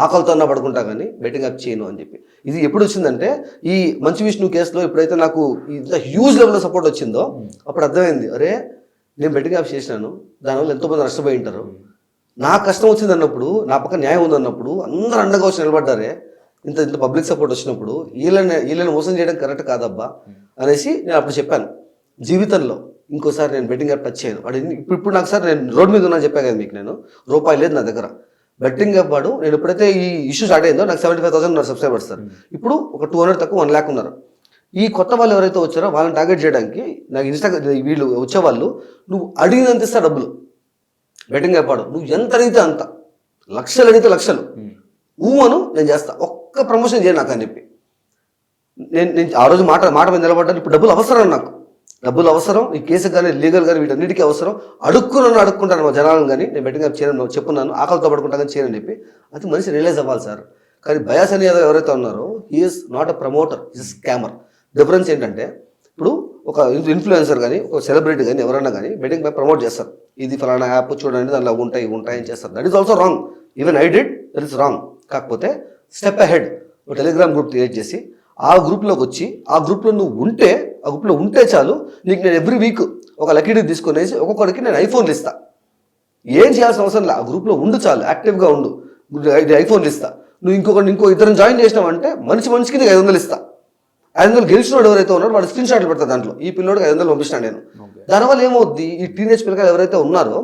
ఆకలితో అన్నా పడుకుంటా కానీ బెట్టింగ్ యాప్ చేయను అని చెప్పి. ఇది ఎప్పుడు వచ్చిందంటే, ఈ మంచు విష్ణు కేసులో ఎప్పుడైతే నాకు ఇంత హ్యూజ్ లెవెల్లో సపోర్ట్ వచ్చిందో అప్పుడు అర్థమైంది, అరే నేను బెట్టింగ్ యాప్ చేసినాను, దానివల్ల ఎంతోమంది నష్టపోయి ఉంటారు, నాకు కష్టం వచ్చింది అన్నప్పుడు, నా పక్క న్యాయం ఉందన్నప్పుడు అందరూ అండగా వచ్చి నిలబడ్డారే, ఇంత పబ్లిక్ సపోర్ట్ వచ్చినప్పుడు వీళ్ళని మోసం చేయడం కరెక్ట్ కాదబ్బా అనేసి నేను అప్పుడు చెప్పాను. జీవితంలో ఇంకోసారి నేను బెట్టింగ్ యాప్ టచ్ చేయను. వాడు ఇప్పుడు నాకు సార్, నేను రోడ్ మీద ఉన్నా చెప్పాను కదా మీకు, నేను రూపాయి లేదు నా దగ్గర. బెట్టింగ్ యాప్ వాడు, నేను ఎప్పుడైతే ఈ ఇష్యూ స్టార్ట్ అయిందో నాకు 75,000 ఉన్నారు సబ్స్క్రైబర్స్ సార్. ఇప్పుడు ఒక 200 తక్కువ 1 lakh ఉన్నారు. ఈ కొత్త వాళ్ళు ఎవరైతే వచ్చారో వాళ్ళని టార్గెట్ చేయడానికి నాకు వీళ్ళు వచ్చేవాళ్ళు, నువ్వు అడిగినంత ఇస్తా డబ్బులు, బెట్టింగ్ యాప్ వాడు నువ్వు ఎంత అడిగితే అంత, లక్షలు అడిగితే లక్షలు, ఊమను నేను చేస్తా, ఒక్క ప్రమోషన్ చేయను నాకు అని చెప్పి నేను ఆ రోజు మాట మీద నిలబడ్డాను. ఇప్పుడు డబ్బులు అవసరం, నాకు డబ్బులు అవసరం, ఈ కేసు కానీ లీగల్ కానీ వీటన్నిటికీ అవసరం. అడుక్కుంటాను మా జనాలను, కానీ నేను బెట్టింగ్ యాప్ చేయను చెప్పున్నాను, ఆకలితో పడుకుంటా కానీ చేయనని చెప్పి. అది మనిషి రియలైజ్ అవ్వాలి సార్. కానీ భయా సన్నీ యాదవ్ ఎవరైతే ఉన్నారో, he's not a promoter, is scammer. Difference ఏంటంటే, ఇప్పుడు ఒక ఇన్ఫ్లుయెన్సర్ కానీ ఒక సెలబ్రిటీ కానీ ఎవరైనా కానీ బెట్టింగ్ యాప్ ప్రమోట్ చేస్తారు, ఇది ఫలానా యాప్ చూడండి దానిలో ఉంటాయి చేస్తారు. That is also wrong. Even I did, that is wrong. కాకపోతే స్టెప్ అహెడ్ ఒక టెలిగ్రామ్ గ్రూప్ క్రియేట్ చేసి ఆ గ్రూప్లోకి వచ్చి, ఆ గ్రూప్లో నువ్వు ఉంటే, ఆ గ్రూప్లో ఉంటే చాలు, నీకు నేను ఎవ్రీ వీక్ ఒక లక్కీ డి తీసుకునేసి ఒక్కొక్కడికి నేను ఐఫోన్లు ఇస్తా. ఏం చేయాల్సిన అవసరం లేదు, ఆ గ్రూప్లో ఉండు చాలు, యాక్టివ్గా ఉండు, ఐఫోన్లు ఇస్తా. నువ్వు ఇంకో ఇద్దరు జాయిన్ చేసినావంటే మనిషికి నీకు 500 ఇస్తా. 500 గెలిచినోడు ఎవరైతే ఉన్నారో వాడు స్క్రీన్ షాట్లు పెడతా, దాంట్లో ఈ పిల్లోడికి 500 పంపిస్తాను నేను. దానివల్ల ఏమవుద్ది, ఈ టీనేజ్ పిల్లలు ఎవరైతే ఉన్నారో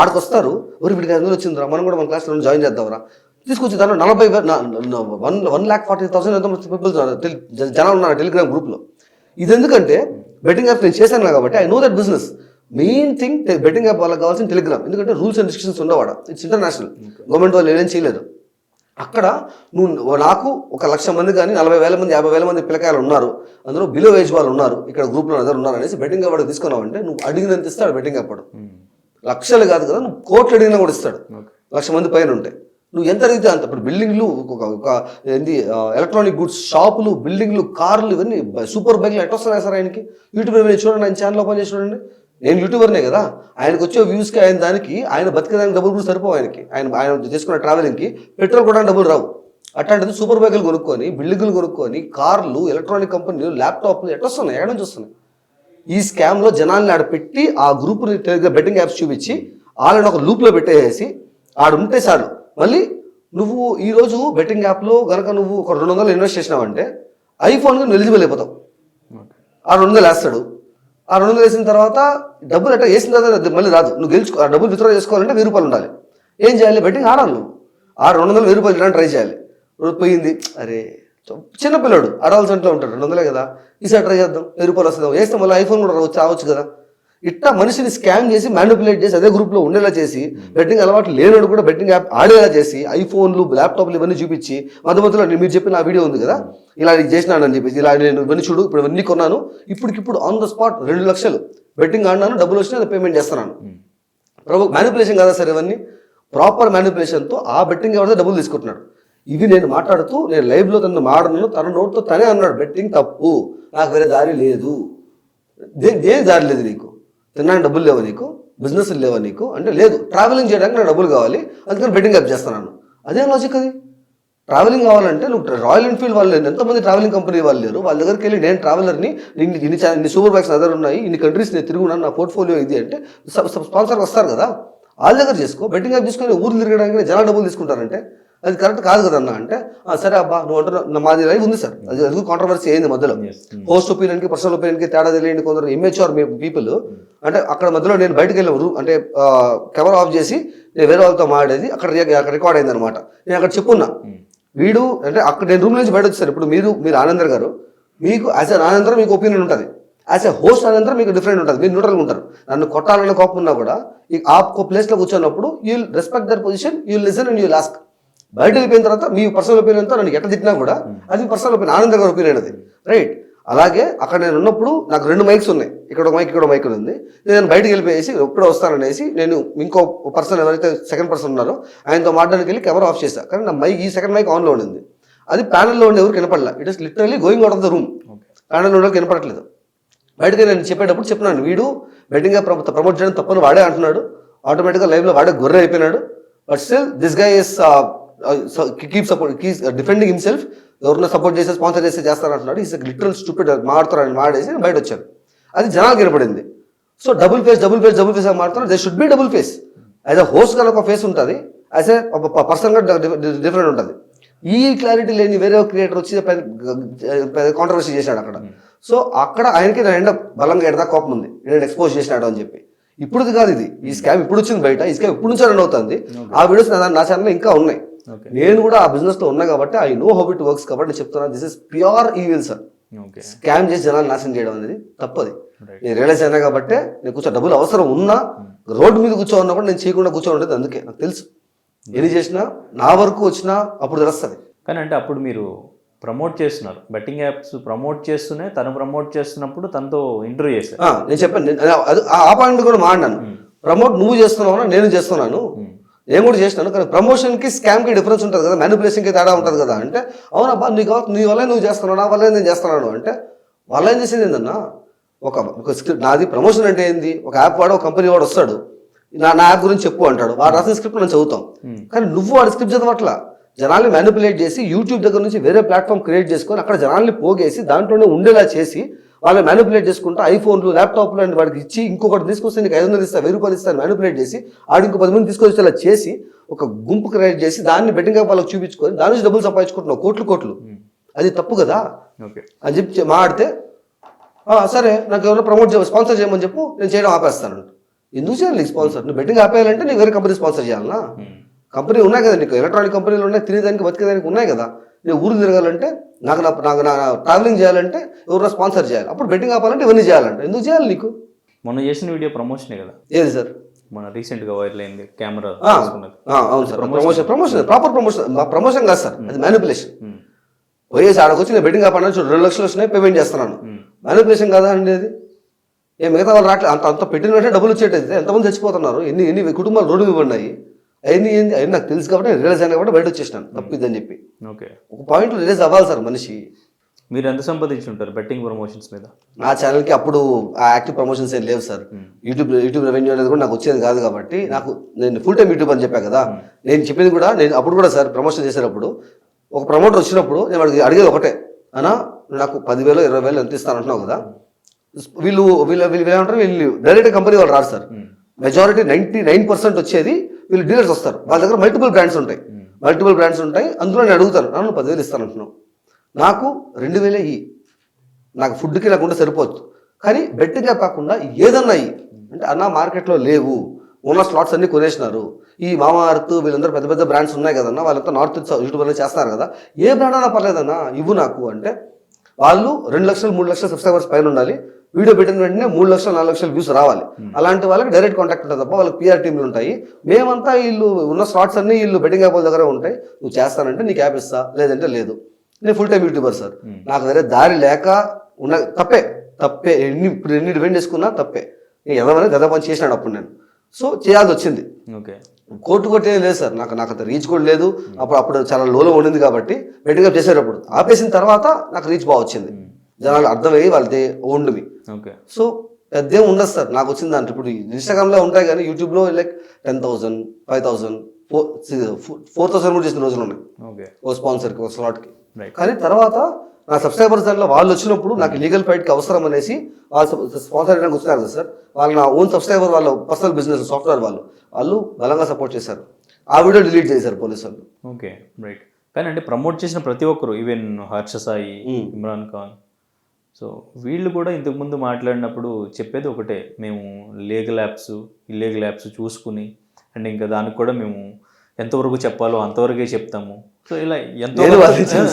ఆడికి వస్తారు, వీడికి 500 వచ్చిందిరా, మనం కూడా మన క్లాస్లో జాయిన్ చేద్దాంరా, తీసుకొచ్చి దాంట్లో 1,40,000 పీపుల్ జనాలు ఉన్నారు టెలిగ్రామ్ గ్రూప్లో. ఇది ఎందుకంటే బెట్టింగ్ యాప్ నేను చేశాను కాబట్టి I know that business. Main thing betting app వాళ్ళకి కావాల్సిన టెలిగ్రామ్, ఎందుకంటే రూల్స్ అండ్ రిస్ట్రిక్షన్స్ ఉండవాడ, ఇట్స్ ఇంటర్నేషనల్, గవర్నమెంట్ వాళ్ళు ఏం చేయలేదు. అక్కడ నువ్వు నాకు 1,00,000 మంది కానీ 40,000 మంది 50,000 మంది పిల్లకాయలు ఉన్నారు, అందులో బిలో ఏజ్ వాళ్ళు ఉన్నారు, ఇక్కడ గ్రూప్లో అందరు ఉన్నారు అనేసి బెట్టింగ్ యాప్ వాడు తీసుకున్నావు అంటే నువ్వు అడిగినంత ఇస్తాడు బెట్టింగ్ యాప్ వాడు. లక్షలు కాదు కదా, నువ్వు కోట్లు అడిగినా కూడా ఇస్తాడు. 1,00,000 మంది పైన ఉంటాయి, నువ్వు ఎంత అడిగితే అంత. ఇప్పుడు బిల్డింగ్లు, ఒక ఏంది ఎలక్ట్రానిక్ గుడ్స్ షాపులు, బిల్డింగ్లు, కార్లు, ఇవన్నీ సూపర్ బైక్లు ఎట్లా వస్తున్నాయి సార్ ఆయనకి? యూట్యూబ్ చూడండి, ఆయన ఛానల్ ఓపెన్ చేసి చూడండి. నేను యూట్యూబర్నే కదా, ఆయనకు వచ్చే వ్యూస్కి ఆయన దానికి ఆయన బతికేదానికి డబ్బులు కూడా సరిపోవు ఆయనకి. ఆయన చేసుకున్న ట్రావెలింగ్కి పెట్రోల్ కూడా డబ్బులు రావు. అట్లాంటిది సూపర్ బైకులు కొనుక్కొని, బిల్డింగ్లు కొనుక్కొని, కార్లు, ఎలక్ట్రానిక్ కంపెనీలు, ల్యాప్టాప్లు ఎట్లా వస్తున్నాయి? ఎక్కడ నుంచి వస్తున్నాయి? ఈ స్కామ్లో జనాల్ని ఆడ పెట్టి ఆ గ్రూప్ని బెట్టింగ్ యాప్స్ చూపించి వాళ్ళని ఒక లూప్లో పెట్టేసి ఆడ ఉంటే చాలు. మళ్ళీ నువ్వు ఈరోజు బెట్టింగ్ యాప్లో కనుక నువ్వు ఒక 200 ఇన్వెస్ట్ చేసినావంటే ఐఫోన్కి నువ్వు ఎలిజిబుల్ అయిపోతావు. ఆ 200 వేస్తాడు, ఆ 200 వేసిన తర్వాత డబ్బులు ఎట్లా వేసిన తర్వాత మళ్ళీ రాదు. నువ్వు గెలుచుకో, ఆ డబ్బులు విత్డ్రా చేసుకోవాలంటే 1000 రూపాయలు ఉండాలి. ఏం చేయాలి? బెట్టింగ్ ఆడాలి నువ్వు. ఆ 200 1000 రూపాయలు ఇలాంటి ట్రై చేయాలి. పోయింది, అరే చిన్నపిల్లాడు ఆడవాల్సి ఇంట్లో ఉంటాడు, 200 కదా, ఈసారి ట్రై చేద్దాం, 1000 రూపాయలు వస్తుంది, వేస్తే మళ్ళీ ఐఫోన్ కూడా రావచ్చు కదా. ఇట్లా మనిషిని స్కామ్ చేసి మ్యానిపులేట్ చేసి అదే గ్రూప్లో ఉండేలా చేసి, బెట్టింగ్ అలవాటు లేనోడు కూడా బెట్టింగ్ యాప్ ఆడేలా చేసి, ఐఫోన్లు, ల్యాప్టాప్లు ఇవన్నీ చూపించి మధ్యలో మీరు చెప్పిన ఆ వీడియో ఉంది కదా, ఇలా చేసినానని చెప్పేసి, ఇలా నేను ఇవన్నీ చూడు, ఇప్పుడు ఇవన్నీ కొన్నాను, ఇప్పటికిప్పుడు ఆన్ ద స్పాట్ 2 లక్షలు బెట్టింగ్ ఆడినాను, డబ్బులు వచ్చినా అది పేమెంట్ చేస్తున్నాను. మ్యానిపులేషన్ కదా సార్ ఇవన్నీ? ప్రాపర్ మ్యానిపులేషన్తో ఆ బెట్టింగ్ ఎవరితో డబ్బులు తీసుకుంటున్నాడు. ఇవి నేను మాట్లాడుతూ, నేను లైవ్లో తను మాట్లాడుతున్నాను, తన నోట్తో తనే అన్నాడు బెట్టింగ్ తప్పు, నాకు వేరే దారి లేదు. దేని దారి లేదు నీకు? తినడానికి డబ్బులు లేవా నీకు? బిజినెస్ లేవా నీకు? అంటే లేదు, ట్రావెలింగ్ చేయడానికి నాకు డబ్బులు కావాలి, అందుకని బెట్టింగ్ యాప్ చేస్తున్నాను. అదే లాజిక్ అది. ట్రావెలింగ్ కావాలంటే నువ్వు రాయల్ ఎన్ఫీల్డ్ వాళ్ళు ఎంతమంది ట్రావెలింగ్ కంపెనీ వాళ్ళు లేరు, వాళ్ళ దగ్గరికి వెళ్ళి నేను ట్రావెలర్ని, ఇన్ని సూపర్ బైక్స్ దగ్గర ఉన్నాయి, ఇన్ని కంట్రీస్ నేను తిరుగున్నాను, నా పోర్ట్ఫోలియో ఇది అంటే స్పాన్సర్ వస్తారు కదా, వాళ్ళ దగ్గర చేసుకో. బెట్టింగ్ యాప్ తీసుకొని ఊరు తిరగడానికి జనాలు డబ్బులు తీసుకుంటారంటే అది కరెక్ట్ కాదు కదన్నా. అంటే సరే అబ్బా నువ్వు అంటున్నా, మాది లైవ్ ఉంది సార్, అది కాంట్రవర్సీ అయింది మధ్యలో. హోస్ట్ ఒపీనియన్కి పర్సనల్ ఒపీనియన్కి తేడా తెలియండి కొందరు ఇమ్మెచ్యూర్ పీపుల్. అంటే అక్కడ మధ్యలో నేను బయటకు వెళ్ళాను, అంటే కెమెరా ఆఫ్ చేసి నేను వేరే వాళ్ళతో మాట్లాడేది అక్కడ రికార్డ్ అయింది అనమాట. నేను అక్కడ చెప్పున్నా, వీడు అంటే అక్కడ నేను రూమ్ నుంచి బయట వచ్చాను. ఇప్పుడు మీరు ఆనందర్ గారు, మీకు యాజ్ ఎ ఆనందర్ మీకు ఒపీనియన్ ఉంటుంది, యాజ్ ఎ హోస్ట్ ఆనందర్ మీకు డిఫరెంట్ ఉంటుంది, మీరు న్యూట్రల్గా ఉంటారు. నన్ను కొట్టాలన్న కోపం ఉన్నా కూడా ఆ ప్లేస్లో కూర్చున్నప్పుడు you will respect there position, you will listen and you will ask. బయట వెళ్ళిపోయిన తర్వాత మీ పర్సనల్ ఒపీనియన్తో నన్ను ఎట్లా తిట్టినా కూడా అది పర్సనల్ ఒపీనియన్, ఆనంద్ గారి ఒపీనియన్ అది, రైట్. అలాగే అక్కడ నేను ఉన్నప్పుడు నాకు 2 మైక్స్ ఉన్నాయి, ఇక్కడ ఒక మైక్ ఇక్కడ మైక్ ఉంది. నేను బయటకు వెళ్ళిపోయేసి ఎప్పుడో వస్తాననేసి నేను ఇంకో పర్సన్ ఎవరైతే సెకండ్ పర్సన్ ఉన్నారో ఆయనతో మాట్లాడానికి వెళ్ళి కెమెరా ఆఫ్ చేశాను. కానీ నా మైక్, ఈ సెకండ్ మైక్ ఆన్లో ఉండింది, అది ప్యానల్లో ఉండి ఎవరు కనపడలే. It is literally going out of the room, ప్యానల్లో ఉండే కనపడట్లేదు. బయటకి నేను చెప్పేటప్పుడు చెప్పినాను, వీడు బెట్టింగ్ ప్రమోట్ చేయడం తప్పని వాడే అంటున్నాడు, ఆటోమేటిక్గా లైవ్లో వాడే గొర్రె అయిపోయినాడు. But still this guy is defending himself. ఎవరినో సపోర్ట్ చేస్తే స్పాన్సర్ చేస్తే చేస్తారంటున్నాడు. ఈస్ లిటరల్ స్టూపిడ్, మాడుతారని మాడేసి బయట వచ్చాను. అది జనాలకు కనపడింది. సో డబుల్ ఫేస్ మాడుతున్నారు. They should be double face. As a host కనుక ఒక ఫేస్ ఉంటుంది, యాజ్ ఎ పర్సన్గా డిఫరెంట్ ఉంటుంది. ఈ క్లారిటీ లేని వేరే క్రియేటర్ వచ్చి కాంట్రవర్సీ చేశాడు అక్కడ. సో అక్కడ ఆయనకి నేను బలంగా ఎడదా కోపం ఉంది, నేను ఎక్స్పోజ్ చేసినాడు అని చెప్పి. ఇప్పుడుది కాదు ఇది, ఈ స్కామ్ ఇప్పుడు వచ్చింది బయట, ఈ స్కామ్ ఇప్పుడు నుంచి రన్ అవుతుంది. ఆ వీడియోస్ నా ఛానల్లో ఇంకా ఉన్నాయి. నేను కూడా ఆ బిజినెస్ లో ఉన్నా కాబట్టి I know how it works కాబట్టి నేను చెప్తున్నాను, this is pure evil sir. Scam చేసి జనాలు నాశనం చేయడం అనేది తప్పది. నేను రియలైజ్ అయినా కాబట్టి నేను కూర్చో, డబ్బులు అవసరం ఉన్నా రోడ్డు మీద కూర్చోన్నా కూడా నేను చేయకుండా కూర్చోండి, అందుకే నాకు తెలుసు. ఎన్ని చేసినా నా వరకు వచ్చినా అప్పుడు తెలుస్తుంది. కానీ అంటే అప్పుడు మీరు ప్రమోట్ చేస్తున్నారు, బెట్టింగ్ యాప్స్ ప్రమోట్ చేస్తూనే తను ప్రమోట్ చేస్తున్నప్పుడు తనతో ఇంటర్వ్యూ చేశారు. నేను చెప్పాను, ఆ పాయింట్ కూడా మాట్లాడాను. ప్రమోట్ నువ్వు చేస్తున్నావు, నేను చేస్తున్నాను, నేను కూడా చేసినాను. కానీ ప్రమోషన్కి స్కామ్కి డిఫరెన్స్ ఉంటుంది కదా, మ్యానిపులేషన్కి తేడా ఉంటుంది కదా. అంటే అవునబ్బా నీ వల్ల నువ్వు చేస్తున్నావు, నా వల్ల నేను చేస్తున్నాను అంటే వాళ్ళ ఏం చేసేది ఏందన్నా, ఒక స్క్రిప్ట్ నాది. ప్రమోషన్ అంటే ఏంది, ఒక యాప్ వాడు, ఒక కంపెనీ వాడు వస్తాడు, నా యాప్ గురించి చెప్పు అంటాడు, వాడు రాసిన స్క్రిప్ట్ మనం చదువుతాం. కానీ నువ్వు వాడి స్క్రిప్ట్ చదవట్లా, జనాల్ని మ్యానిపులేట్ చేసి యూట్యూబ్ దగ్గర నుంచి వేరే ప్లాట్ఫామ్ క్రియేట్ చేసుకొని అక్కడ జనాల్ని పోగేసి దాంట్లోనే ఉండేలా చేసి వాళ్ళని మ్యానిపులేట్ చేసుకుంటూ ఐఫోన్లు, ల్యాప్టాప్లు అని వాడికి ఇచ్చి ఇంకొకటి తీసుకొస్తే నీకు 500 ఇస్తా, 1000 రూపాయలు ఇస్తాను మ్యానిపులేట్ చేసి ఆడు ఇంకో 10 మంది తీసుకొచ్చేలా చేసి ఒక గుంపు క్రియేట్ చేసి దాన్ని బెట్టింగ్ యాప్ వాళ్ళకి చూపించుకొని దాని నుంచి డబ్బులు సంపాదించుకుంటున్నావు, కోట్లు. అది తప్పు కదా అని చెప్పి మాట్లాడితే, సరే నాకు ఎవరైనా ప్రమోట్ స్పాన్సర్ చేయమని చెప్పు, నేను చేయడం ఆపేస్తాను. ఎందుకు చేయాలి నీకు స్పాన్సర్? నువ్వు బెట్టింగ్ ఆపేయాలంటే నీకు వేరే కంపెనీ స్పాన్సర్ చేయాలన్నా? కంపెనీ ఉన్నాయి కదా నీకు, ఎలక్ట్రానిక్ కంపెనీలు ఉన్నాయి, తినేదానికి బతికేదానికి ఉన్నాయి కదా. నేను ఊరు తిరగాలంటే నాకు ట్రావెలింగ్ చేయాలంటే ఎవరైనా స్పాన్సర్ చేయాలి, అప్పుడు బెట్టింగ్ ఆపాలంటే ఇవన్నీ చేయాలంటే ఎందుకు చేయాలి నీకు? మొన్న చేసిన వీడియో ప్రమోషనే కదా, ఏది సార్? మన రీసెంట్గా వైరల్ అయింది కెమెరా ఆ, తీసుకున్నది. అవును సార్, ప్రమోషన్ ప్రాపర్ ప్రమోషన్ కాదు సార్, అది మ్యానిపులేషన్. పోయేసి ఆడకు వచ్చి నేను బెట్టింగ్ ఆపన్నా చూడు 2 లక్షలు వచ్చినాయి పేమెంట్ చేస్తున్నాను, మ్యానిపులేషన్ కాదా అండి అది? మిగతా వాళ్ళు రావట్లేదు, అంత పెట్టిన వెంటనే డబ్బులు వచ్చేటైతే ఎంతమంది చచ్చిపోతున్నారు, ఎన్ని కుటుంబాలు రోడ్డు మీద పడినాయి, అవన్నీ నాకు తెలుసు కాబట్టి నేను రియలైజ్ అయినా కాబట్టి బయట వచ్చేసినాను తప్పిద్దని చెప్పి. ఓకే, ఒక పాయింట్ రిలీజ్ అవ్వాలి సార్ మనిషి. మీరు ఎంత సంపాదించి ఉంటారు బెట్టింగ్ ప్రమోషన్స్ మీద? నా ఛానల్కి అప్పుడు ఆ యాక్టివ్ ప్రమోషన్స్ ఏం లేవు సార్. యూట్యూబ్ రెవెన్యూ అనేది కూడా నాకు వచ్చేది కాదు కాబట్టి, నేను ఫుల్ టైం యూట్యూబ్ అని చెప్పా కదా, నేను చెప్పింది కూడా నేను అప్పుడు కూడా సార్ ప్రమోషన్ చేసేటప్పుడు ఒక ప్రమోటర్ వచ్చినప్పుడు నేను అడిగేది ఒకటే, అన్నా నాకు 10,000 20,000 ఎంత ఇస్తాను అంటున్నావు కదా, వీళ్ళు ఏమంటారు, వీళ్ళు డైరెక్ట్ కంపెనీ వాళ్ళు రారు సార్. మెజారిటీ 99% వచ్చేది వీళ్ళు డీలర్స్ వస్తారు, వాళ్ళ దగ్గర మల్టిపుల్ బ్రాండ్స్ ఉంటాయి. అందులో నేను అడుగుతాను, నన్ను 10,000 ఇస్తాను అంటున్నావు, నాకు 2,000 ఇయ్యి, నాకు ఫుడ్కి నాకు ఉంటే సరిపోతుంది, కానీ బెట్టింగ్గా కాకుండా ఏదన్నా ఇయ్యి అంటే, అన్న మార్కెట్లో లేవు, ఉన్న స్లాట్స్ అన్ని కొనేసినారు, ఈ మామా అర్త్ వీళ్ళందరూ పెద్ద పెద్ద బ్రాండ్స్ ఉన్నాయి కదన్నా, వాళ్ళంతా నార్త్ యూట్యూబర్లో చేస్తారు కదా, ఏ బ్రాండ్ అన్నా పర్లేదన్నా ఇవ్వు నాకు అంటే, వాళ్ళు 2 లక్షలు 3 లక్షల సబ్స్క్రైబర్స్ పైన ఉండాలి, వీడియో పెట్టిన వెంటనే 3 లక్షలు 4 లక్షలు వ్యూస్ రావాలి. అలాంటి వాళ్ళకి డైరెక్ట్ కాంటాక్ట్ ఉంటుంది తప్ప వాళ్ళకి పిఆర్ టీంలు ఉంటాయి. మేమంతా వీళ్ళు ఉన్న స్లాట్స్ అన్ని వీళ్ళు బెట్టింగ్ యాప్ దగ్గర ఉంటాయి, నువ్వు చేస్తానంటే నీకు యాప్ ఇస్తా, లేదంటే లేదు. నేను ఫుల్ టైం యూట్యూబర్ సార్, నాకు వేరే దారి లేక ఉన్న తప్పే ఎన్ని డిపెండ్ చేసుకున్నా తప్పే. నేను ఎదవని గద పని చేసినాడు అప్పుడు నేను, సో చేయాల్సి వచ్చింది. ఓకే, కోర్టు కొట్టేది లేదు సార్, నాకు అంత రీచ్ కూడా లేదు అప్పుడు చాలా లోలో ఉండింది కాబట్టి బెట్టింగ్ యాప్ చేసేటప్పుడు ఆపేసిన తర్వాత నాకు రీచ్ బాగా వచ్చింది, జనాలు అర్థమయ్యి వాళ్ళది ఓన్డ్వి. ఓకే, సో పెద్ద ఉండదు సార్ నాకు వచ్చింది దాంట్లో. ఇప్పుడు ఇన్స్టాగ్రామ్లో ఉంటాయి కానీ యూట్యూబ్లో లైక్ 10,000 5,000 4,000 కూడా చేసిన రోజులు ఉన్నాయి ఓకే, ఓ స్పాన్సర్కి ఒక స్లాట్కి. రైట్. కానీ తర్వాత నా సబ్స్క్రైబర్స్ దాంట్లో వాళ్ళు వచ్చినప్పుడు నాకు లీగల్ ఫైట్కి అవసరం అనేసి వాళ్ళు స్పాన్సర్ చేయడానికి వచ్చినారు కదా సార్, వాళ్ళు నా ఓన్ సబ్స్క్రైబర్, వాళ్ళ పర్సనల్ బిజినెస్ సాఫ్ట్వేర్ వాళ్ళు బలంగా సపోర్ట్ చేశారు. ఆ వీడియో డిలీట్ చేశారు పోలీసు వాళ్ళు. Okay, right. కానీ అంటే ప్రమోట్ చేసిన ప్రతి ఒక్కరు, ఈవెన్ హర్ష సాయి, ఇమ్రాన్ ఖాన్, సో వీళ్ళు కూడా ఇంతకుముందు మాట్లాడినప్పుడు చెప్పేది ఒకటే, మేము లీగల్ యాప్స్ చూసుకుని అండ్ ఇంకా దానికి కూడా మేము ఎంతవరకు చెప్పాలో అంతవరకే చెప్తాము. సో ఇలా ఎంతో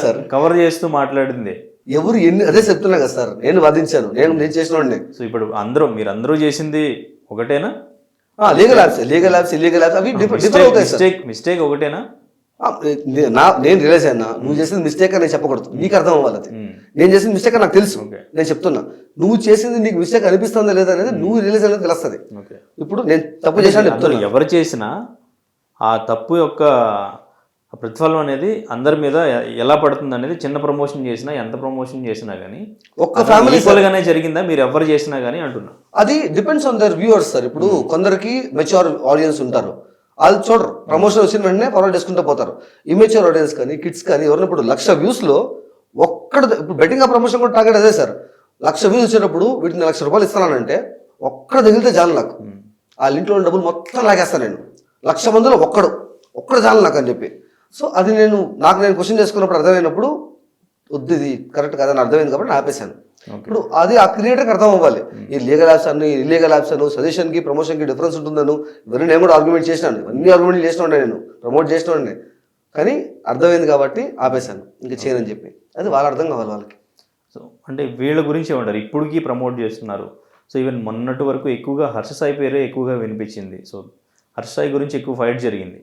సార్ కవర్ చేస్తూ మాట్లాడింది. ఎవరు అదే చెప్తున్నా కదా సార్, నేను వాదించాను, నేను చేసిన వాడిని. సో ఇప్పుడు మీరందరూ చేసింది ఒకటేనా? లీగల్ యాప్స్ ఇల్లీగల్ యాప్స్ అవి డిఫరెంట్ అవుతాయి సార్. మిస్టేక్ ఒకటేనా? నేను రియలైజ్ అయినా నువ్వు చేసింది మిస్టేక్ అని చెప్పకూడదు, నీకు అర్థం అవ్వాలి. అది నేను చేసిన మిస్టేక్ నాకు తెలుసు, నేను చెప్తున్నా. నువ్వు చేసింది నీకు మిస్టేక్ అనిపిస్తుందా లేదా అనేది నువ్వు రిలీజ్ అనేది తెలుస్తుంది. ఇప్పుడు నేను తప్పు చేశాను చెప్తున్నా, ఎవరు చేసినా ఆ తప్పు యొక్క ప్రతిఫలం అనేది అందరి మీద ఎలా పడుతుంది అనేది, చిన్న ప్రమోషన్ చేసినా ఎంత ప్రమోషన్ చేసినా కానీ ఒక్క ఫ్యామిలీ గానే జరిగిందా మీరు ఎవరు చేసినా కానీ అంటున్నా. అది depends on their viewers sir. ఇప్పుడు కొందరికి మెచ్యూర్ ఆడియన్స్ ఉంటారు, వాళ్ళు చూడరు, ప్రమోషన్ వచ్చిన వెంటనే ఫార్వర్డ్ చేసుకుంటూ పోతారు. ఇమెచ్యూర్ ఆడియన్స్ కానీ కిడ్స్ కానీ ఎవరైనా ఇప్పుడు 1,00,000 వ్యూస్లో ఇప్పుడు బెట్టింగ్ ప్రమోషన్ కూడా టార్గెట్ అదే సార్. 1,00,000 వ్యూస్ వచ్చేటప్పుడు వీటిని 1,00,000 రూపాయలు ఇస్తానంటే ఒక్కడ తగిలితే చాలు నాకు, వాళ్ళ ఇంట్లో ఉన్న డబ్బులు మొత్తం లాగేస్తాను నేను. 1,00,000 మందిలో ఒక్కడ చాలు నాకు అని చెప్పి. సో అది నేను క్వశ్చన్ చేసుకున్నప్పుడు అర్థమైనప్పుడు వద్దు ఇది కరెక్ట్ కాదని అర్థమైంది కాబట్టి ఆపేశాను. ఇప్పుడు అది ఆ క్రియేటర్కి అర్థం అవ్వాలి, ఈ లీగల్ యాప్స్ అన్ని ఇల్లీగల్ యాప్స్ అను సజెషన్కి ప్రమోషన్కి డిఫరెన్స్ ఉంటుందను ఇవన్నీ నేను కూడా ఆర్గ్యుమెంట్ చేసినాను, అన్ని ఆర్గ్యుమెంట్లు చేసిన ఉండే, నేను ప్రమోట్ చేసిన ఉండే, కానీ అర్థమైంది కాబట్టి ఆపేశాను, ఇంకా చేయనని చెప్పి. అది వాళ్ళ అర్థం కావాలి వాళ్ళకి. సో అంటే వీళ్ళ గురించి ఏమంటారు, ఇప్పటికీ ప్రమోట్ చేస్తున్నారు. సో ఈవెన్ మొన్నటి వరకు ఎక్కువగా హర్ష సాయి పేరే ఎక్కువగా వినిపించింది. సో హర్ష సాయి గురించి ఎక్కువ ఫైట్ జరిగింది.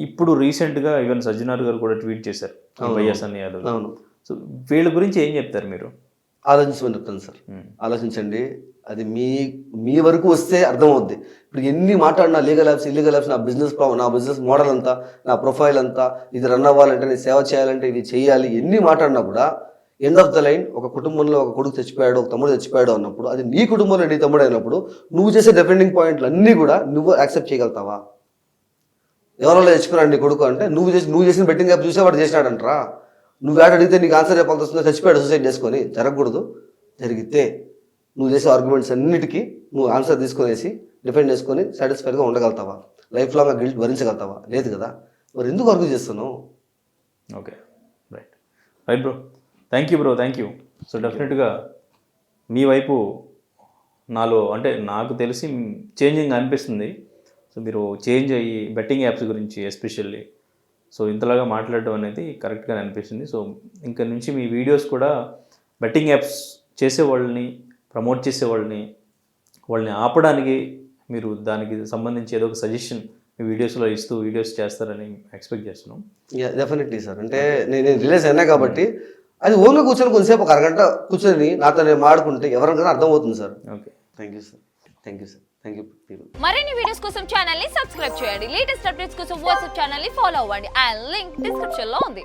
ఇప్పుడు రీసెంట్గా ఈవెన్ సజ్జనార్ గారు కూడా ట్వీట్ చేశారు వైఎస్ అని యాదవ్. సో వీళ్ళ గురించి ఏం చెప్తారు మీరు? ఆలోచించమని చెప్తాను సార్, ఆలోచించండి. అది మీ వరకు వస్తే అర్థమవుద్ది. ఇప్పుడు ఎన్ని మాట్లాడినా లీగల్ యాప్స్ ఇల్లీగల్ యాప్స్, నా బిజినెస్ మోడల్ అంతా, నా ప్రొఫైల్ అంతా, ఇది రన్ అవ్వాలంటే, నేను సేవ చేయాలంటే ఇవి చేయాలి, ఎన్ని మాట్లాడినా కూడా ఎండ్ ఆఫ్ ద లైన్ ఒక కుటుంబంలో ఒక కొడుకు చచ్చిపోయాడు, ఒక తమ్ముడు చచ్చిపోయాడు అన్నప్పుడు, అది నీ కుటుంబంలో నీ తమ్ముడు అయినప్పుడు నువ్వు చేసే డిఫెండింగ్ పాయింట్లు అన్నీ కూడా నువ్వు యాక్సెప్ట్ చేయగలుగుతావా? ఎవరో చచ్చిపోయాడు నీ కొడుకు అంటే నువ్వు చేసిన బెట్టింగ్ యాప్ చూసే వాడు చేసినాడంటరా, నువ్వు యాడ్ అడిగితే నీకు ఆన్సర్ చెప్పాల్సి వస్తుందో, చచ్చిపోయాడు సూసైడ్ చేసుకొని, జరగకూడదు. జరిగితే నువ్వు చేసే ఆర్గ్యుమెంట్స్ అన్నిటికీ నువ్వు ఆన్సర్ తీసుకునేసి డిఫెండ్ చేసుకొని సాటిస్ఫైడ్గా ఉండగలుగుతావా? లైఫ్ లాంగ్ గిల్ట్ భరించగలుగుతావా? లేదు కదా, మరి ఎందుకు ఆర్గ్యూ చేస్తున్నావు? Okay, right bro, thank you. So డెఫినెట్గా మీ వైపు నాకు తెలిసి చేంజింగ్ అనిపిస్తుంది. సో మీరు చేంజ్ అయ్యి బెట్టింగ్ యాప్స్ గురించి ఎస్పెషల్లీ సో ఇంతలాగా మాట్లాడడం అనేది కరెక్ట్గా అనిపిస్తుంది. సో ఇంకా నుంచి మీ వీడియోస్ కూడా బెట్టింగ్ యాప్స్ చేసేవాళ్ళని, ప్రమోట్ చేసేవాళ్ళని వాళ్ళని ఆపడానికి మీరు దానికి సంబంధించి ఏదో ఒక సజెషన్ మీ వీడియోస్లో ఇస్తూ వీడియోస్ చేస్తారని ఎక్స్పెక్ట్ చేస్తున్నాం. Definitely sir. అంటే నేను రిలీజ్ అయినా కాబట్టి అది ఓన్గా కూర్చొని కొంతసేపు ఒక అరగంట కూర్చొని నాతో నేను మాడుకుంటే ఎవరికైనా అర్థమవుతుంది sir. Okay, thank you sir. Thank you sir. Thank you. మరిన్ని వీడియోస్ కోసం ఛానల్ ని సబ్స్క్రైబ్ చేయండి. లేటెస్ట్ అప్డేట్స్ కోసం వాట్సాప్ ఛానల్ ని ఫాలో అవ్వండి. ఆ లింక్ డిస్క్రిప్షన్ లో ఉంది.